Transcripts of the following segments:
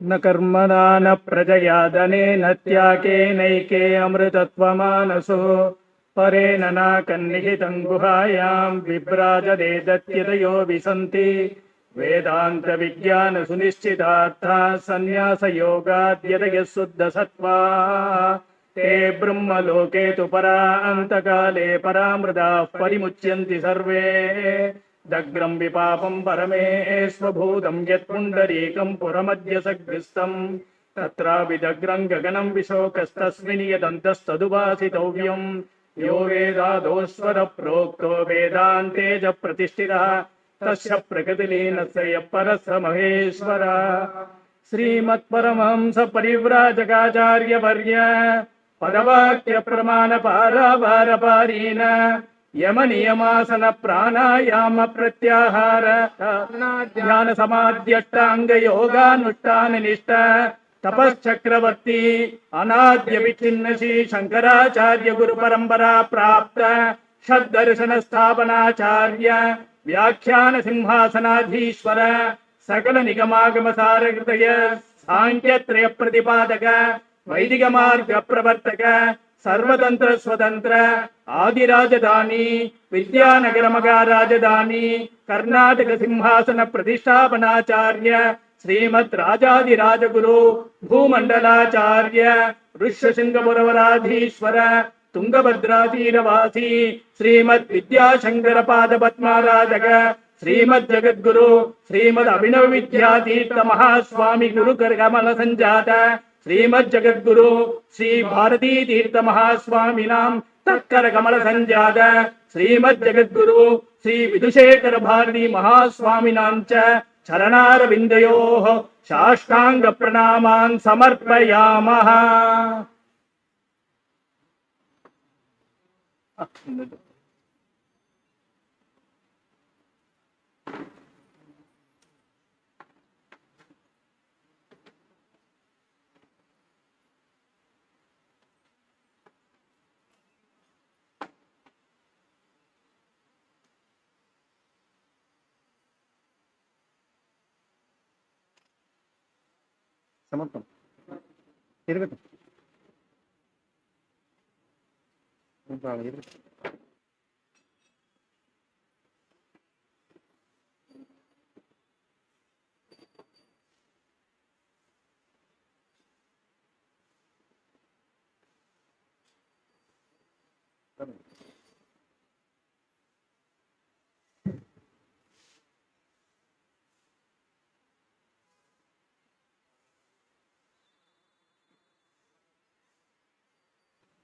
न कर्मणा न प्रजया धनेन त्यागेनैके अमृतत्वमानसो परेण न कन्निहितं गुहायां विभ्राजते दत्यतयो विसन्ति वेदांत विज्ञान सुनिश्चितार्था संन्यासयोगाद्यतयः शुद्धसत्त्वा ते ब्रह्मलोके तु परा अन्तकाले परामृताः परिमुच्यन्ति सर्वे दग्रं विपापं परमेश्वभूतं यत्पुण्डरीकं पुरमद्य सग्रस्तम् तत्राविदग्रं गगनं विशोकस्तस्मिन् यदन्तस्तदुपासितव्यम् यो वेदादोस्वर प्रोक्तो वेदान्ते च प्रतिष्ठितः तस्य प्रकृतिलीनस्य यः परः स महेश्वरः। श्रीमत्परमहंस परिव्राजकाचार्यवर्य पदवाक्य प्रमाण पारावारपारीन यम नियमासन प्राणायाम प्रत्याहार ध्यान समाध्यष्टांग योगानुष्ठान निष्ठ तपश्चक्रवर्ती अनाद्य विच्छिन्न श्री शंकराचार्य गुरु परंपरा प्राप्त षड्दर्शन स्थापनाचार्य व्याख्यान सिंहासनाधीश्वर सकल निगमागम सारकृतय सांख्यत्रय प्रतिपादक वैदिक मार्ग प्रवर्तक सर्वतंत्र स्वतंत्र आदिराजधानी विद्यानगर महाराजधानी कर्नाटक सिंहासन प्रतिष्ठापनाचार्य श्रीमद् राजाधिराजगुरु भूमंडलाचार्य ऋष्यशृंगपुरवराधीश्वर तुंगभद्रातीरवासी श्रीमद् विद्याशंकर पादपद्माराधक श्रीमद् जगद्गुरु श्रीमद् अभिनव विद्यातीर्थ महास्वामी गुरुकर कमल संजात श्रीमद् जगद्गुरु श्री भारती तीर्थ महास्वामिनां तत्कर कमल संजात श्रीमद् जगद्गुरु श्री विदुशेखर भारती महास्वामिनां च चरणारविन्दयोः साष्टांग प्रणामान् समर्पयामः। समर्थन इरुगट्टुम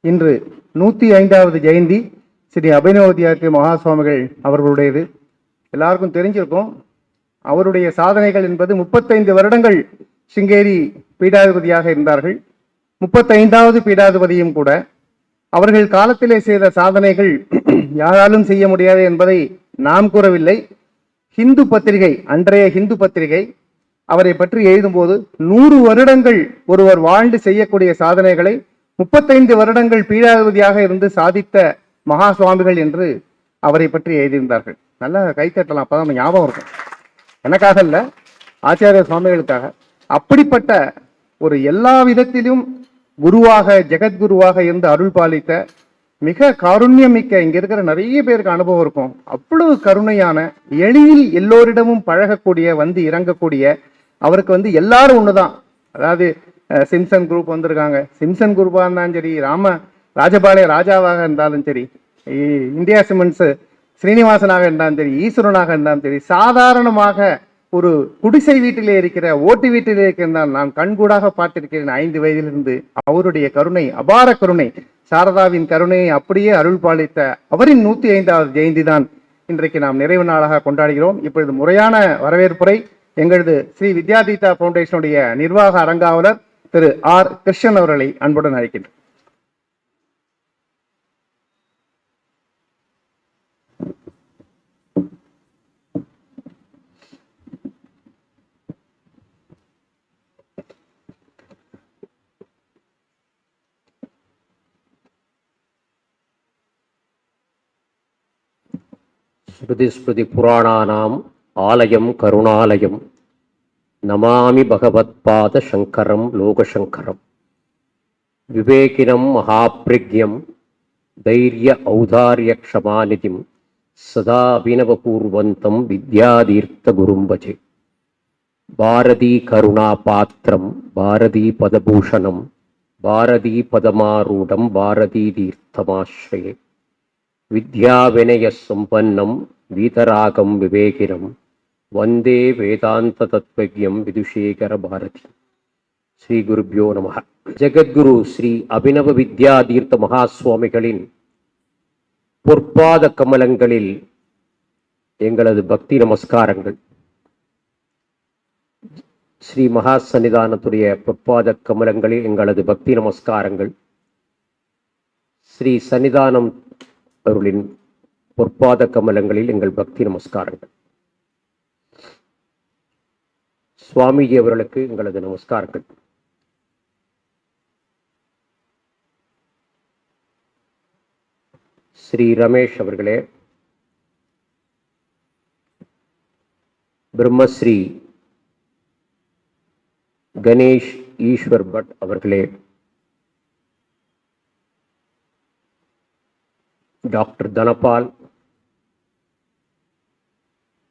இன்று 105வது ஜெயந்தி ஸ்ரீ அபினவ வித்யார்த்தி மகாஸ்வாமிகள் அவர்களுடையது. எல்லாருக்கும் தெரிஞ்சிருக்கும். அவருடைய சாதனைகள் என்பது 35 வருடங்கள் சிங்கேரி பீடாதிபதியாக இருந்தார்கள். 35வது பீடாதிபதியும் கூட. அவர்கள் காலத்திலே செய்த சாதனைகள் யாராலும் செய்ய முடியாது என்பதை நாம் கூறவில்லை. ஹிந்து பத்திரிகை, அன்றைய ஹிந்து பத்திரிகை அவரை பற்றி எழுதும்போது 100 வருடங்கள் ஒருவர் வாழ்ந்து செய்யக்கூடிய சாதனைகளை 35 வருடங்கள் பீடாதிபதியாக இருந்து சாதித்த மகா சுவாமிகள் என்று அவரை பற்றி எழுதியிருந்தார்கள். நல்லா கைத்தட்டலாம், அப்பதான் ஞாபகம் இருக்கும். எனக்காக இல்ல, ஆச்சாரிய சுவாமிகளுக்காக. அப்படிப்பட்ட ஒரு எல்லா விதத்திலும் குருவாக, ஜெகத்குருவாக இருந்து அருள் பாலித்த மிக காருண்யம் மிக்க, இங்க இருக்கிற நிறைய பேருக்கு அனுபவம் இருக்கும், அவ்வளவு கருணையான, எளிதில் எல்லோரிடமும் பழகக்கூடிய, வந்து இறங்கக்கூடிய, அவருக்கு எல்லாரும் ஒண்ணுதான். அதாவது சிம்சன் குரூப் வந்திருக்காங்க, சிம்சன் குரூப்பா இருந்தாலும் சரி, ராஜபாளைய ராஜாவாக இருந்தாலும் சரி, இந்தியா சிமெண்ட்ஸ் ஸ்ரீனிவாசனாக இருந்தாலும் சரி, ஈஸ்வரனாக இருந்தாலும் சரி, சாதாரணமாக ஒரு குடிசை வீட்டிலே இருக்கிற, ஓட்டு வீட்டிலே இருக்கிறால் நான் கண்கூடாக பார்த்திருக்கிறேன் 5 வயதிலிருந்து. அவருடைய கருணை அபார கருணை, சாரதாவின் கருணையை அப்படியே அருள் பாலித்த அவரின் 105வது ஜெயந்தி தான் இன்றைக்கு நாம் நிறைவு நாளாக கொண்டாடுகிறோம். இப்பொழுது முறையான வரவேற்புரை எங்களது ஸ்ரீ வித்யாதீதா பவுண்டேஷனுடைய நிர்வாக அரங்காவலர் திரு ஆர் கிருஷ்ணன் அவர்களை அன்புடன் அழைக்கின்றேன். ஸ்ருதி ஸ்மிருதி புராணானாம் ஆலயம் கருணாலயம் நமாமி பகவத்பாத சங்கரம் லோகசங்கரம் விவேகினம் மகாப்ரக்யம் தைரிய ஔதாரிய க்ஷமாநிதிம் சதா அபினவபூர்வந்தம் வித்யாதீர்த்த குரும் பஜே. பாரதி கருணா பாத்திரம் பாரதி பதபூஷணம் பாரதி பதமாரூடம் பாரதி தீர்த்தமாஸ்ரயே. வித்யா வினய சம்பன்னம் வீதராகம் விவேகினம் வந்தே வேதாந்த தத்வஜ்யம் விதுஷேகர பாரதி. ஸ்ரீ குருப்யோ நமஹ. ஜெகத்குரு ஸ்ரீ அபினவ வித்யாதீர்த்த மகாஸ்வாமிகளின் பொற்பாத கமலங்களில் எங்களது பக்தி நமஸ்காரங்கள். ஸ்ரீ மகா சன்னிதானத்துடைய பொற்பாத கமலங்களில் எங்களது பக்தி நமஸ்காரங்கள். ஸ்ரீ சன்னிதானம் அவர்களின் பொற்பாத கமலங்களில் எங்கள் பக்தி நமஸ்காரங்கள். சுவாமிஜி அவர்களுக்கு எங்களது நமஸ்காரங்கள். ஸ்ரீ ரமேஷ் அவர்களே, பிரம்மஸ்ரீ கணேஷ் ஈஸ்வர் பட் அவர்களே, டாக்டர் தனபால்,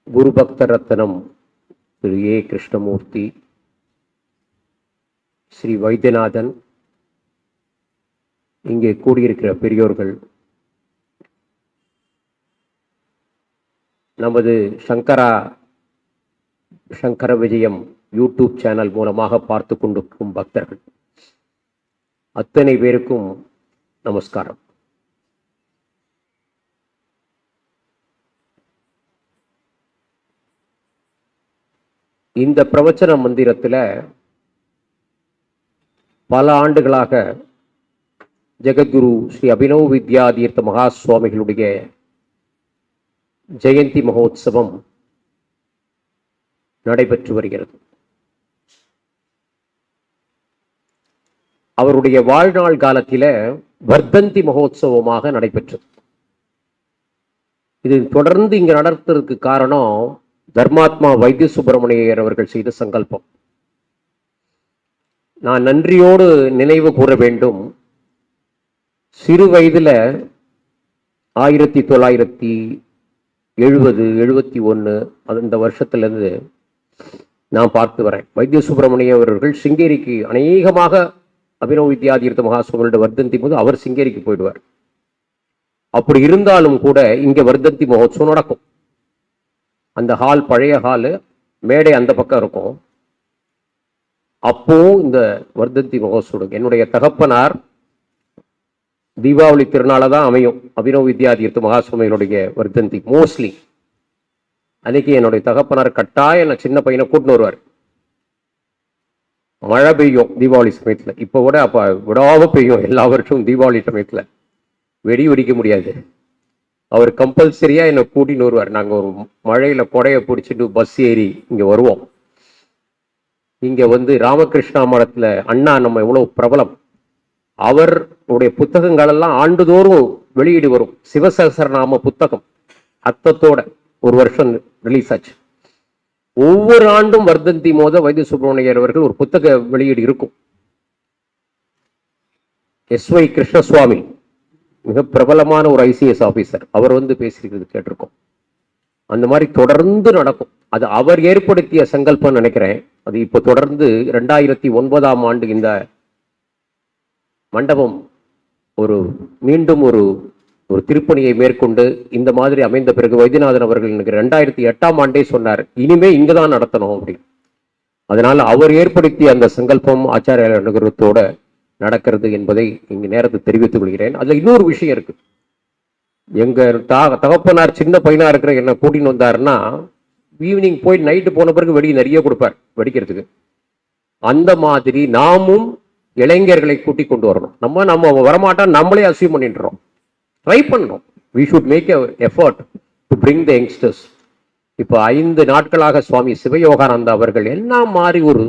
குரு பக்த ரத்னம் திரு ஏ கிருஷ்ணமூர்த்தி, ஸ்ரீ வைத்தியநாதன், இங்கே கூடியிருக்கிற பெரியோர்கள், நமது சங்கர விஜயம் யூடியூப் சேனல் மூலமாக பார்த்து கொண்டிருக்கும் பக்தர்கள் அத்தனை பேருக்கும் நமஸ்காரம். இந்த பிரவச்சன மந்திரத்தில் பல ஆண்டுகளாக ஜெகத்குரு ஸ்ரீ அபினவ வித்யாதீர்த்த மகாஸ்வாமிகளுடைய ஜெயந்தி மகோத்சவம் நடைபெற்று வருகிறது. அவருடைய வாழ்நாள் காலத்தில் வர்தந்தி மகோத்சவமாக நடைபெற்றது. இது தொடர்ந்து இங்க நடத்துறதுக்கு காரணம் தர்மாத்மா 𝗏 அவர்கள் செய்த சங்கல்பம். நான் நன்றியோடு நினைவு கூற வேண்டும். சிறு வயதுல 1970-71 அந்த வருஷத்திலிருந்து நான் பார்த்து வரேன். 𝗏 அவர்கள் சிங்கேரிக்கு அநேகமாக அபினவ வித்யாதீர்த்த மகாஸ்வாமியோட வர்தந்தி போது அவர் சிங்கேரிக்கு போயிடுவார். அப்படி இருந்தாலும் கூட இங்க வர்தந்தி மகோத்சவம் நடக்கும். அந்த ஹால் பழைய ஹாலு, மேடை அந்த பக்கம் இருக்கும். அப்போ இந்த வர்தந்தி மகோத்சவம் என்னுடைய தகப்பனார் தீபாவளி திருநாளை தான் அமையும். அபினவ வித்யாதீர்த்த மகாஸ்வாமிகளுடைய வர்தந்தி மோஸ்ட்லி அன்னைக்கு என்னுடைய தகப்பனார் கட்டாயம் என்ன சின்ன பையனை கூட்டின்னு வருவார். மழை பெய்யும் தீபாவளி சமயத்துல. இப்போ கூட அப்ப விடாம பெய்யும் எல்லா வருஷமும் தீபாவளி சமயத்துல. வெடி வெடிக்க முடியாது. அவர் கம்பல்சரியா என்னை கூட்டின்னு வருவார். நாங்க ஒரு மழையில கொடையை பிடிச்சிட்டு பஸ் ஏறி இங்க வருவோம். இங்க வந்து ராமகிருஷ்ணா மடத்துல அண்ணா நம்ம எவ்வளவு பிரபலம். அவருடைய புத்தகங்கள் எல்லாம் ஆண்டுதோறும் வெளியீடு வரும். சிவசகசரநாம புத்தகம் அர்த்தத்தோட ஒரு வருஷம் ரிலீஸ் ஆச்சு. ஒவ்வொரு ஆண்டும் வர்தந்தி மோத 𝗏 அவர்கள் ஒரு புத்தக வெளியீடு இருக்கும். 𝑠.வை. கிருஷ்ணசுவாமி மிக பிரபலமான ஒரு ICS ஆபீசர், அவர் வந்து பேசியிருக்கிறது கேட்டிருக்கோம். அந்த மாதிரி தொடர்ந்து நடக்கும். அது அவர் ஏற்படுத்திய சங்கல்பம் நினைக்கிறேன். அது இப்போ தொடர்ந்து 2009ஆம் ஆண்டு இந்த மண்டபம் மீண்டும் ஒரு திருப்பணியை மேற்கொண்டு இந்த மாதிரி அமைந்த பிறகு வைத்தியநாதன் அவர்கள் எனக்கு 2008ஆம் ஆண்டே சொன்னார், இனிமே இங்கதான் நடத்தணும் அப்படின்னு. அதனால அவர் ஏற்படுத்திய அந்த சங்கல்பம் ஆச்சாரிய அனுகிரகத்தோட நடக்கிறது என்பதை இங்கு நேரத்தை தெரிவித்துக் கொள்கிறேன். அதுல இன்னொரு விஷயம் இருக்கு. எங்க தகப்பனார் சின்ன பையனா இருக்கிற என்ன கூட்டின்னு வந்தாருன்னா, ஈவினிங் போய் நைட்டு போன பிறகு வெடி நிறைய கொடுப்பார் வெடிக்கிறதுக்கு. அந்த மாதிரி நாமும் இளைஞர்களை கூட்டி கொண்டு வரணும். நம்ம வரமாட்டா நம்மளே அசீவ் பண்ணிடுறோம். ட்ரை பண்ணணும். We should make a effort to bring the youngsters. இப்போ 5 நாட்களாக சுவாமி சிவயோகானந்தா அவர்கள் என்ன மாதிரி ஒரு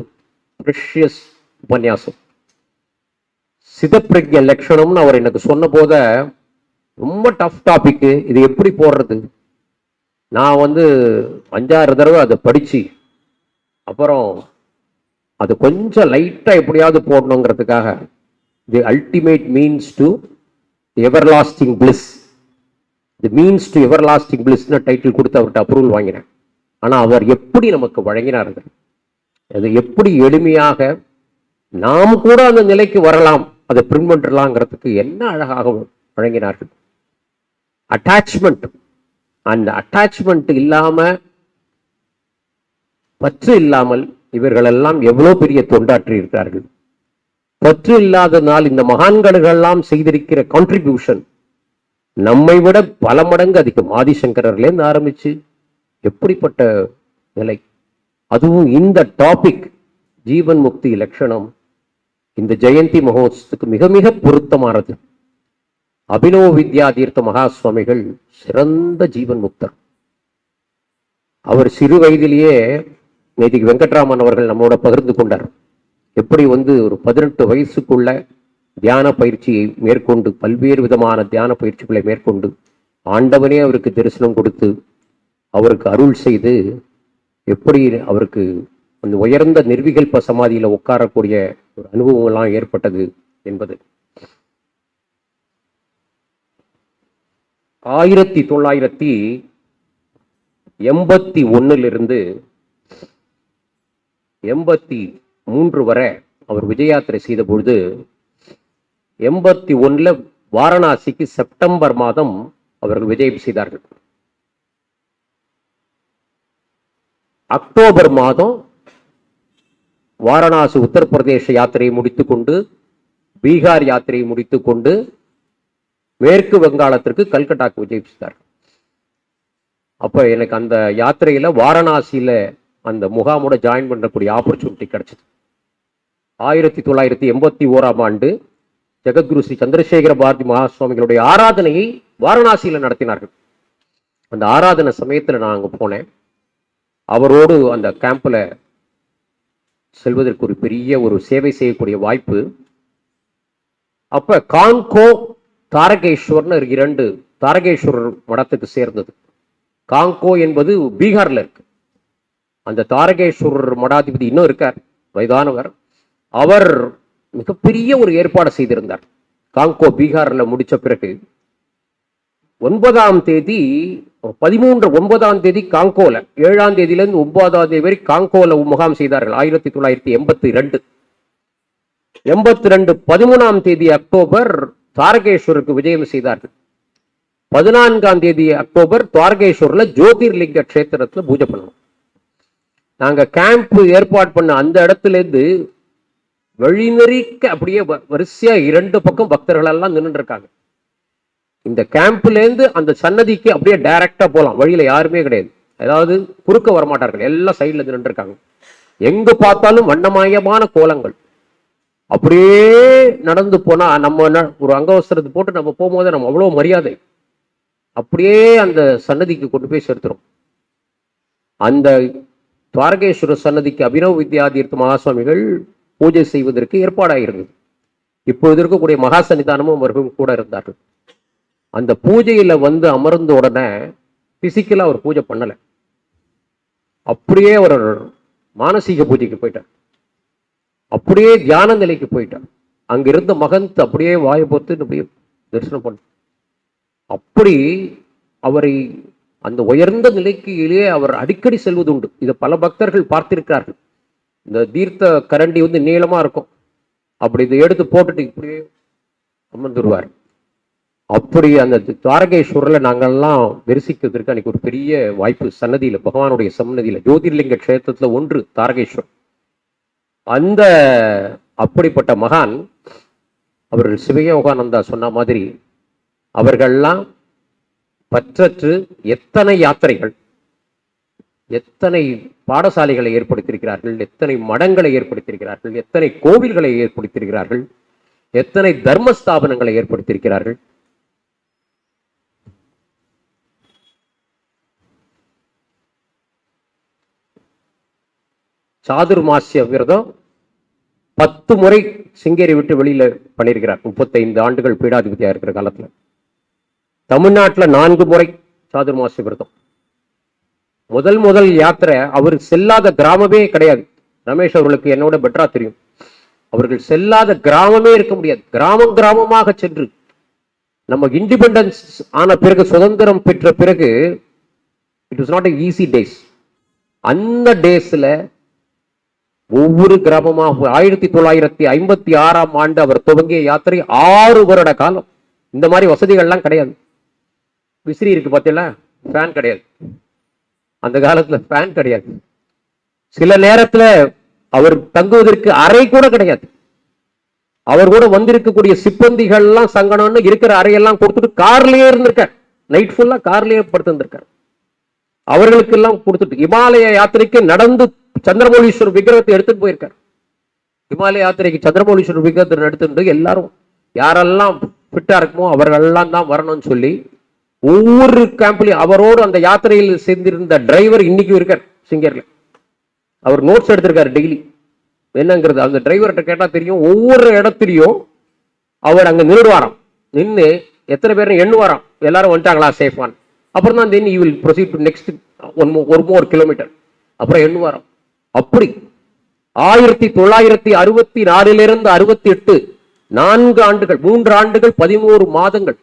ப்ரெஷியஸ் உபன்யாசம். சிதப்பிரஜ்ஞ லட்சணம்னு அவர் எனக்கு சொன்ன போத ரொம்ப டஃப் டாபிக். இது எப்படி போடுறது? நான் 5-6 தடவை அதை படிச்சு அப்புறம் அது கொஞ்சம் லைட்டா எப்படியாவது போடணுங்கிறதுக்காக the ultimate means to everlasting bliss, the means to everlasting பிளிஸ்னு டைட்டில் கொடுத்து அவர்கிட்ட அப்ரூவல் வாங்கினேன். ஆனா அவர் எப்படி நமக்கு வழங்கினார்கள், அது எப்படி எளிமையாக நாம் கூட அந்த நிலைக்கு வரலாம், அதை பிரிண்ட் பண்ணலாங்கிறதுக்கு என்ன அழகாக வழங்கினார்கள். அட்டாச்மெண்ட், அந்த அட்டாச்மெண்ட் இல்லாம, பற்று இல்லாமல் இவர்களெல்லாம் எவ்வளவு பெரிய தொண்டாற்றி இருக்கிறார்கள். பற்று இல்லாதனால் இந்த மகான்களெல்லாம் செய்திருக்கிற கான்ட்ரிபியூஷன் நம்மை விட பல மடங்கு அதிகம். ஆதிசங்கரர்லேருந்து ஆரம்பிச்சு எப்படிப்பட்ட நிலை, அதுவும் இந்த டாபிக் ஜீவன் முக்தி லட்சணம் இந்த ஜெயந்தி மகோத்சவத்துக்கு மிக மிக பொருத்தமானது. அபினவ வித்யாதீர்த்த மகாஸ்வாமிகள் சிறந்த ஜீவன் முக்தர். அவர் சிறு வயதிலேயே நேற்றுக்கு வெங்கட்ராமன் அவர்கள் நம்மோட பகிர்ந்து கொண்டார். எப்படி ஒரு 18 வயசுக்குள்ள தியான பயிற்சியை மேற்கொண்டு, பல்வேறு விதமான தியான பயிற்சிகளை மேற்கொண்டு, ஆண்டவனே அவருக்கு தரிசனம் கொடுத்து அவருக்கு அருள் செய்து, எப்படி அவருக்கு அந்த உயர்ந்த நிர்விகல்ப சமாதியில உட்காரக்கூடிய ஒரு அனுபவம் எல்லாம் ஏற்பட்டது என்பது 1981 83 வரை அவர் விஜயாத்திரை செய்த பொழுது 81 வாரணாசிக்கு செப்டம்பர் மாதம் அவர்கள் விஜயம் செய்தார்கள். அக்டோபர் மாதம் வாரணாசி உத்தரப்பிரதேச யாத்திரையை முடித்துக்கொண்டு, பீகார் யாத்திரையை முடித்துக்கொண்டு மேற்கு வங்காளத்திற்கு கல்கட்டாக்கு விஜயம் செய்தார்கள். அப்ப எனக்கு அந்த யாத்திரையில வாரணாசியில அந்த முகாமோட ஜாயின் பண்ணக்கூடிய ஆப்பர்ச்சுனிட்டி கிடைச்சது. 1981 ஆண்டு ஜெகத்குரு ஸ்ரீ சந்திரசேகர பாரதி மகாஸ்வாமிகளுடைய ஆராதனையை வாரணாசியில நடத்தினார்கள். அந்த ஆராதனை சமயத்துல நான் அங்க போனேன். அவரோடு அந்த கேம்ப்ல செல்வதற்கு ஒரு பெரிய ஒரு சேவை செய்யக்கூடிய வாய்ப்பு. அப்ப காங்கோ தாரகேஸ்வர்னு 2 தாரகேஸ்வரர் மடத்துக்கு சேர்ந்தது. காங்கோ என்பது பீகார்ல இருக்கு. அந்த தாரகேஸ்வரர் மடாதிபதி இன்னும் இருக்கார், வயதானவர். அவர் மிகப்பெரிய ஒரு ஏற்பாடு செய்திருந்தார். காங்கோ பீகார்ல முடிச்ச பிறகு 9ஆம் தேதி 9ஆம் தேதி காங்கோல, 7ஆம் தேதியிலிருந்து 9ஆம் தேதி வரை காங்கோல முகாம் செய்தார்கள். 1982 13ஆம் தேதி அக்டோபர் தாரகேஸ்வருக்கு விஜயம் செய்தார்கள். 14ஆம் தேதி அக்டோபர் தாரகேஸ்வர்ல ஜோதிர்லிங்க கஷேத்திரத்துல பூஜை பண்ணணும். நாங்க கேம்ப் ஏற்பாடு பண்ண அந்த இடத்துல இருந்து வழிநெறிக்க அப்படியே வரிசையா 2 பக்கம் பக்தர்கள் எல்லாம் நின்று இருக்காங்க. இந்த கேம்ப்ல இருந்து அந்த சன்னதிக்கு அப்படியே டைரக்டா போலாம், வழியில யாருமே கிடையாது, அதாவது குறுக்க வரமாட்டார்கள், எல்லாம் சைட்ல நின்று இருக்காங்க. எங்க பார்த்தாலும் வண்ணமயமான கோலங்கள். அப்படியே நடந்து போனா நம்ம ஒரு அங்கவஸ்திரத்தை போட்டு நம்ம போகும்போது நம்ம அவ்வளவு மரியாதை, அப்படியே அந்த சன்னதிக்கு கொண்டு போய் சேர்த்துரும். அந்த துவாரகேஸ்வர சன்னதிக்கு அபினவ வித்யாதீர்த்த மகாஸ்வாமிகள் பூஜை செய்வதற்கு ஏற்பாடாயிருந்தது. இப்பொழுது இருக்கக்கூடிய மகா சன்னிதானமும் அவர்களும் கூட இருந்தார்கள். அந்த பூஜையில அமர்ந்த உடனே பிசிக்கலா அவர் பூஜை பண்ணல, அப்படியே அவர் மானசீக பூஜைக்கு போயிட்டார், அப்படியே தியான நிலைக்கு போயிட்டார். அங்கிருந்த மகந்த் அப்படியே வாயை பொறுத்து அப்படியே தரிசனம் பண்ண, அப்படி அவரை அந்த உயர்ந்த நிலைக்கு அவர் அடிக்கடி செல்வது உண்டு. இதை பல பக்தர்கள் பார்த்திருக்கிறார்கள். இந்த தீர்த்த கரண்டி நீளமா இருக்கும், அப்படி இதை எடுத்து போட்டுட்டு இப்படியே அமர்ந்துருவார். அப்படி அந்த தாரகேஸ்வரில் நாங்கள்லாம் தரிசிக்கிறதுக்கு அன்னைக்கு ஒரு பெரிய வாய்ப்பு. சன்னதியில, பகவானுடைய சன்னதியில, ஜோதிர்லிங்க கஷேத்திரத்துல 1 தாரகேஸ்வர். அந்த அப்படிப்பட்ட மகான் அவர்கள் சிவயோகானந்தா சொன்ன மாதிரி அவர்கள்லாம் பற்றற்று எத்தனை யாத்திரைகள், எத்தனை பாடசாலைகளை ஏற்படுத்தியிருக்கிறார்கள், எத்தனை மடங்களை ஏற்படுத்தியிருக்கிறார்கள், எத்தனை கோவில்களை ஏற்படுத்தியிருக்கிறார்கள், எத்தனை தர்ம ஸ்தாபனங்களை ஏற்படுத்தியிருக்கிறார்கள். சாதுர்மாசிய விரதம் 10 முறை சிங்கேரி விட்டு வெளியில பண்ணியிருக்கிறார். 35 ஆண்டுகள் பீடாதிபதியா இருக்கிற காலத்துல. தமிழ்நாட்டுல 4 முறை சாதுர்மாசிய விரதம். முதல் யாத்திரை அவர் செல்லாத கிராமமே கிடையாது. ரமேஷ் அவர்களுக்கு என்னோட பெட்டரா தெரியும். அவர்கள் செல்லாத கிராமமே இருக்க முடியாது. கிராமம் கிராமமாக சென்று நம்ம இண்டிபெண்டன்ஸ் ஆன பிறகு, சுதந்திரம் பெற்ற பிறகு, it was not easy days. அந்த டேஸ்ல ஒவ்வொரு கிராமமாக 1956 அவர் துவங்கிய யாத்திரை 6 வருட காலம். இந்த மாதிரி வசதிகள்லாம் கிடையாது. விசிறி இருக்கு பார்த்தீங்களா, ஃபேன் கிடையாது. அந்த காலத்துல ஃபேன் கிடையாது. சில நேரத்துல அவர் தங்குவதற்கு அறை கூட கிடையாது. அவர் கூட வந்திருக்கக்கூடிய சிப்பந்திகள்லாம் சங்கடம்னு இருக்கிற அறையெல்லாம் கொடுத்துட்டு கார்லயே இருந்திருக்கார். நைட் ஃபுல்லா கார்லயே படுத்திருந்திருக்கார். அவர்களுக்கு எல்லாம் கொடுத்துட்டு இமாலய யாத்திரைக்கு நடந்து சந்திரமௌலீஸ்வரர் விக்கிரகத்தை எடுத்துட்டு போயிருக்கார். இமாலய யாத்திரைக்கு சந்திரமௌலீஸ்வரர் விக்கிரகத்தை எடுத்துட்டு எல்லாரும் யாரெல்லாம் ஃபிட்டா இருக்குமோ அவர்களெல்லாம் தான் வரணும்னு சொல்லி ஒவ்வொரு கேம்ப்லயும் அவரோடு அந்த யாத்திரையில் சேர்ந்திருந்த டிரைவர் இன்னைக்கும் இருக்கார் சிங்கேரியில். அவர் நோட்ஸ் எடுத்திருக்காரு டெய்லி என்னங்கிறது. அந்த டிரைவர்கிட்ட கேட்டா தெரியும். ஒவ்வொரு இடத்துலையும் அவர் அங்க நின்றுவாராம். நின்று எத்தனை பேரும் எண்ணுவாராம், எல்லாரும் வந்துட்டாங்களா சேஃபான். அப்புறம் தான் then you will proceed to next ஒரு மோர் கிலோமீட்டர். அப்புறம் எண்ணுவாராம். அப்படி 1964 68 4 ஆண்டுகள் 3 ஆண்டுகள் 13 மாதங்கள்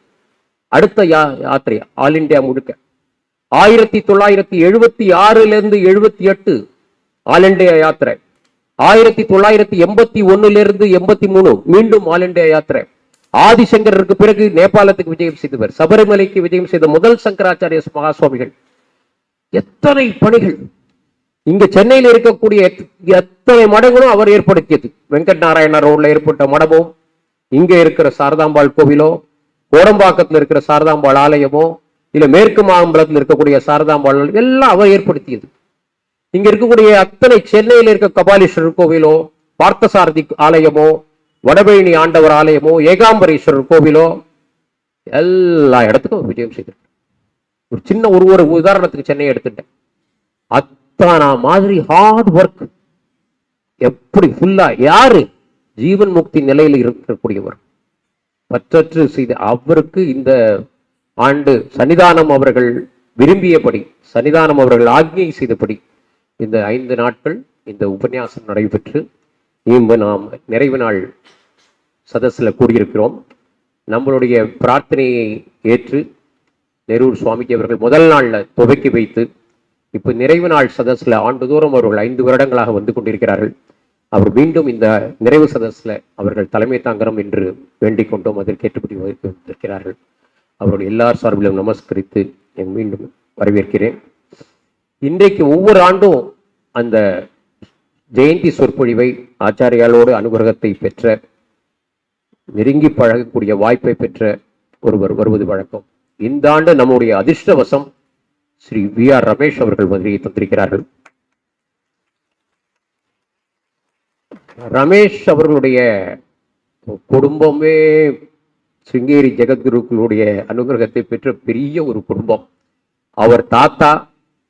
அடுத்த யாத்திரை ஆல் இண்டியா முழுக்க. 1976 78 ஆல் இண்டியா யாத்திரை. 1981 83 மீண்டும் ஆல் இண்டியா யாத்திரை. ஆதிசங்கருக்கு பிறகு நேபாளத்துக்கு விஜயம் செய்தவர், சபரிமலைக்கு விஜயம் செய்த முதல் சங்கராச்சாரிய மகாசுவாமிகள். எத்தனை பணிகள்! இங்க சென்னையில் இருக்கக்கூடிய எத்தனை மடங்களும் அவர் ஏற்படுத்தியது. வெங்கட் நாராயண ரோட்ல ஏற்பட்ட மடமும், இங்க இருக்கிற சாரதாம்பாள் கோவிலோ, கோடம்பாக்கத்தில் இருக்கிற சாரதாம்பாள் ஆலயமோ, இல்ல மேற்கு மாம்பலத்தில் இருக்கக்கூடிய சாரதாம்பாள் எல்லாம் அவர் ஏற்படுத்தியது. இங்க இருக்கக்கூடிய அத்தனை சென்னையில் இருக்க கபாலீஸ்வரர் கோவிலோ, பார்த்தசாரதி ஆலயமோ, வடபழனி ஆண்டவர் ஆலயமோ, ஏகாம்பரேஸ்வரர் கோவிலோ, எல்லா இடத்துக்கும் விஜயம் செய்திருக்கார். ஒரு சின்ன ஒரு உதாரணத்துக்கு சென்னையை எடுத்துட்டேன். அத்தனை மாதிரி ஹார்ட் ஒர்க். எப்படி ஃபுல்லா யாரு ஜீவன் முக்தி நிலையில் இருக்கக்கூடியவர், பற்றற்று செய்த அவருக்கு இந்த ஆண்டு சன்னிதானம் அவர்கள் விரும்பியபடி, சன்னிதானம் அவர்கள் ஆக்ஞை செய்தபடி இந்த 5 நாட்கள் இந்த உபன்யாசம் நடைபெற்று நாம் நிறைவு நாள் சதஸில் கூடியிருக்கிறோம். நம்மளுடைய பிரார்த்தனையை ஏற்று நெரூர் சுவாமிஜி அவர்கள் முதல் நாள்ல துவக்கி வைத்து இப்ப நிறைவு நாள் சதஸில் ஆண்டுதோறும் அவர்கள் 5 வருடங்களாக வந்து கொண்டிருக்கிறார்கள். அவர் மீண்டும் இந்த நிறைவு சதஸ்ல அவர்கள் தலைமை தாங்கணும் என்று வேண்டிக் கொண்டோம். அதற்கேற்றபடி வந்திருக்கிறார்கள். அவருடைய எல்லார் சார்பிலும் நமஸ்கரித்து மீண்டும் வரவேற்கிறேன். இன்றைக்கு ஒவ்வொரு ஆண்டும் அந்த ஜெயந்தி சொற்பொழிவை ஆச்சாரியாலோடு அனுகிரகத்தை பெற்ற, நெருங்கி பழகக்கூடிய வாய்ப்பை பெற்ற ஒருவர் வருவது வழக்கம். இந்த ஆண்டு நம்முடைய அதிர்ஷ்டவசம் ஸ்ரீ வி.ஆர். ரமேஷ் அவர்கள் வருகையை தந்திருக்கிறார்கள். ரமேஷ் அவர்களுடைய குடும்பமே ஸ்ருங்கேரி ஜெகத்குருக்களுடைய அனுகிரகத்தை பெற்ற பெரிய ஒரு குடும்பம். அவர் தாத்தா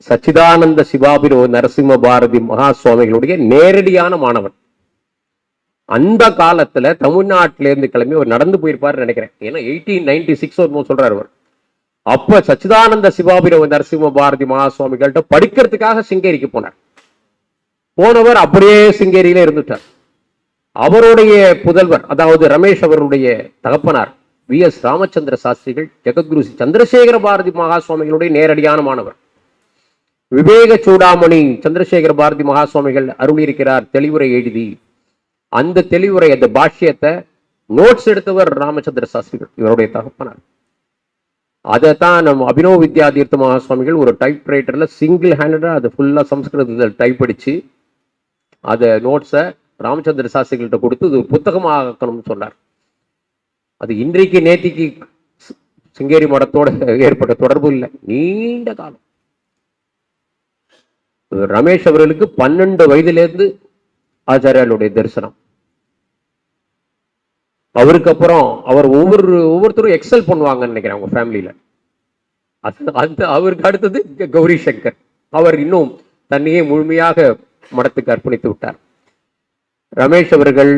சச்சிதானந்த சிவாபிரோ நரசிம்ம பாரதி மகாசுவாமிகளுடைய நேரடியான மாணவன். அந்த காலத்துல தமிழ்நாட்டிலேருந்து கிளம்பி அவர் நடந்து போயிருப்பாரு நினைக்கிறேன். ஏன்னா 1896 சொல்றாரு அவர். அப்ப சச்சிதானந்த சிவாபிரோ நரசிம்ம பாரதி மகாசுவாமிகள்கிட்ட படிக்கிறதுக்காக சிங்கேரிக்கு போனார். போனவர் அப்படியே சிங்கேரியில இருந்துட்டார். அவருடைய புதல்வர், அதாவது ரமேஷ் அவருடைய தகப்பனார் வி.எஸ். ராமச்சந்திர சாஸ்திரிகள் ஜெகத்குரு சந்திரசேகர பாரதி மகாசுவாமிகளுடைய நேரடியான மாணவர். விவேக சூடாமணி சந்திரசேகர பாரதி மகாசுவாமிகள் அருளியிருக்கிறார் தெளிவுரை எழுதி. அந்த தெளிவுரை, அந்த பாஷ்யத்தை நோட்ஸ் எடுத்தவர் ராமச்சந்திர சாஸ்திரிகள், இவருடைய தகப்பனார். அதைத்தான் நம்ம அபினவ வித்யாதீர்த்த மகாசுவாமிகள் ஒரு டைப் ரைட்டர்ல சிங்கிள் ஹேண்டடா அதை ஃபுல்லா சம்ஸ்கிருதத்தில் டைப் அடிச்சு அதை நோட்ஸை ராமச்சந்திர சாஸ்திரிகள்கிட்ட கொடுத்து இது புத்தகமாக்கணும்னு சொன்னார். அது இன்றைக்கு நேத்திக்கு சிங்கேரி மடத்தோட ஏற்பட்ட தொடர்பு இல்லை, நீண்ட காலம். ரமேஷ் அவர்களுக்கு 12 வயதிலிருந்து ஆச்சாரியாளுடைய தரிசனம். அவருக்கு அப்புறம் அவர் ஒவ்வொருத்தரும் எக்ஸல் பண்ணுவாங்கன்னு நினைக்கிறேன் அவங்க ஃபேமிலியில. அந்த அவருக்கு அடுத்தது கௌரி சங்கர். அவர் இன்னும் தன்னையே முழுமையாக மடத்துக்கு அர்ப்பணித்து விட்டார். ரமேஷ் அவர்கள்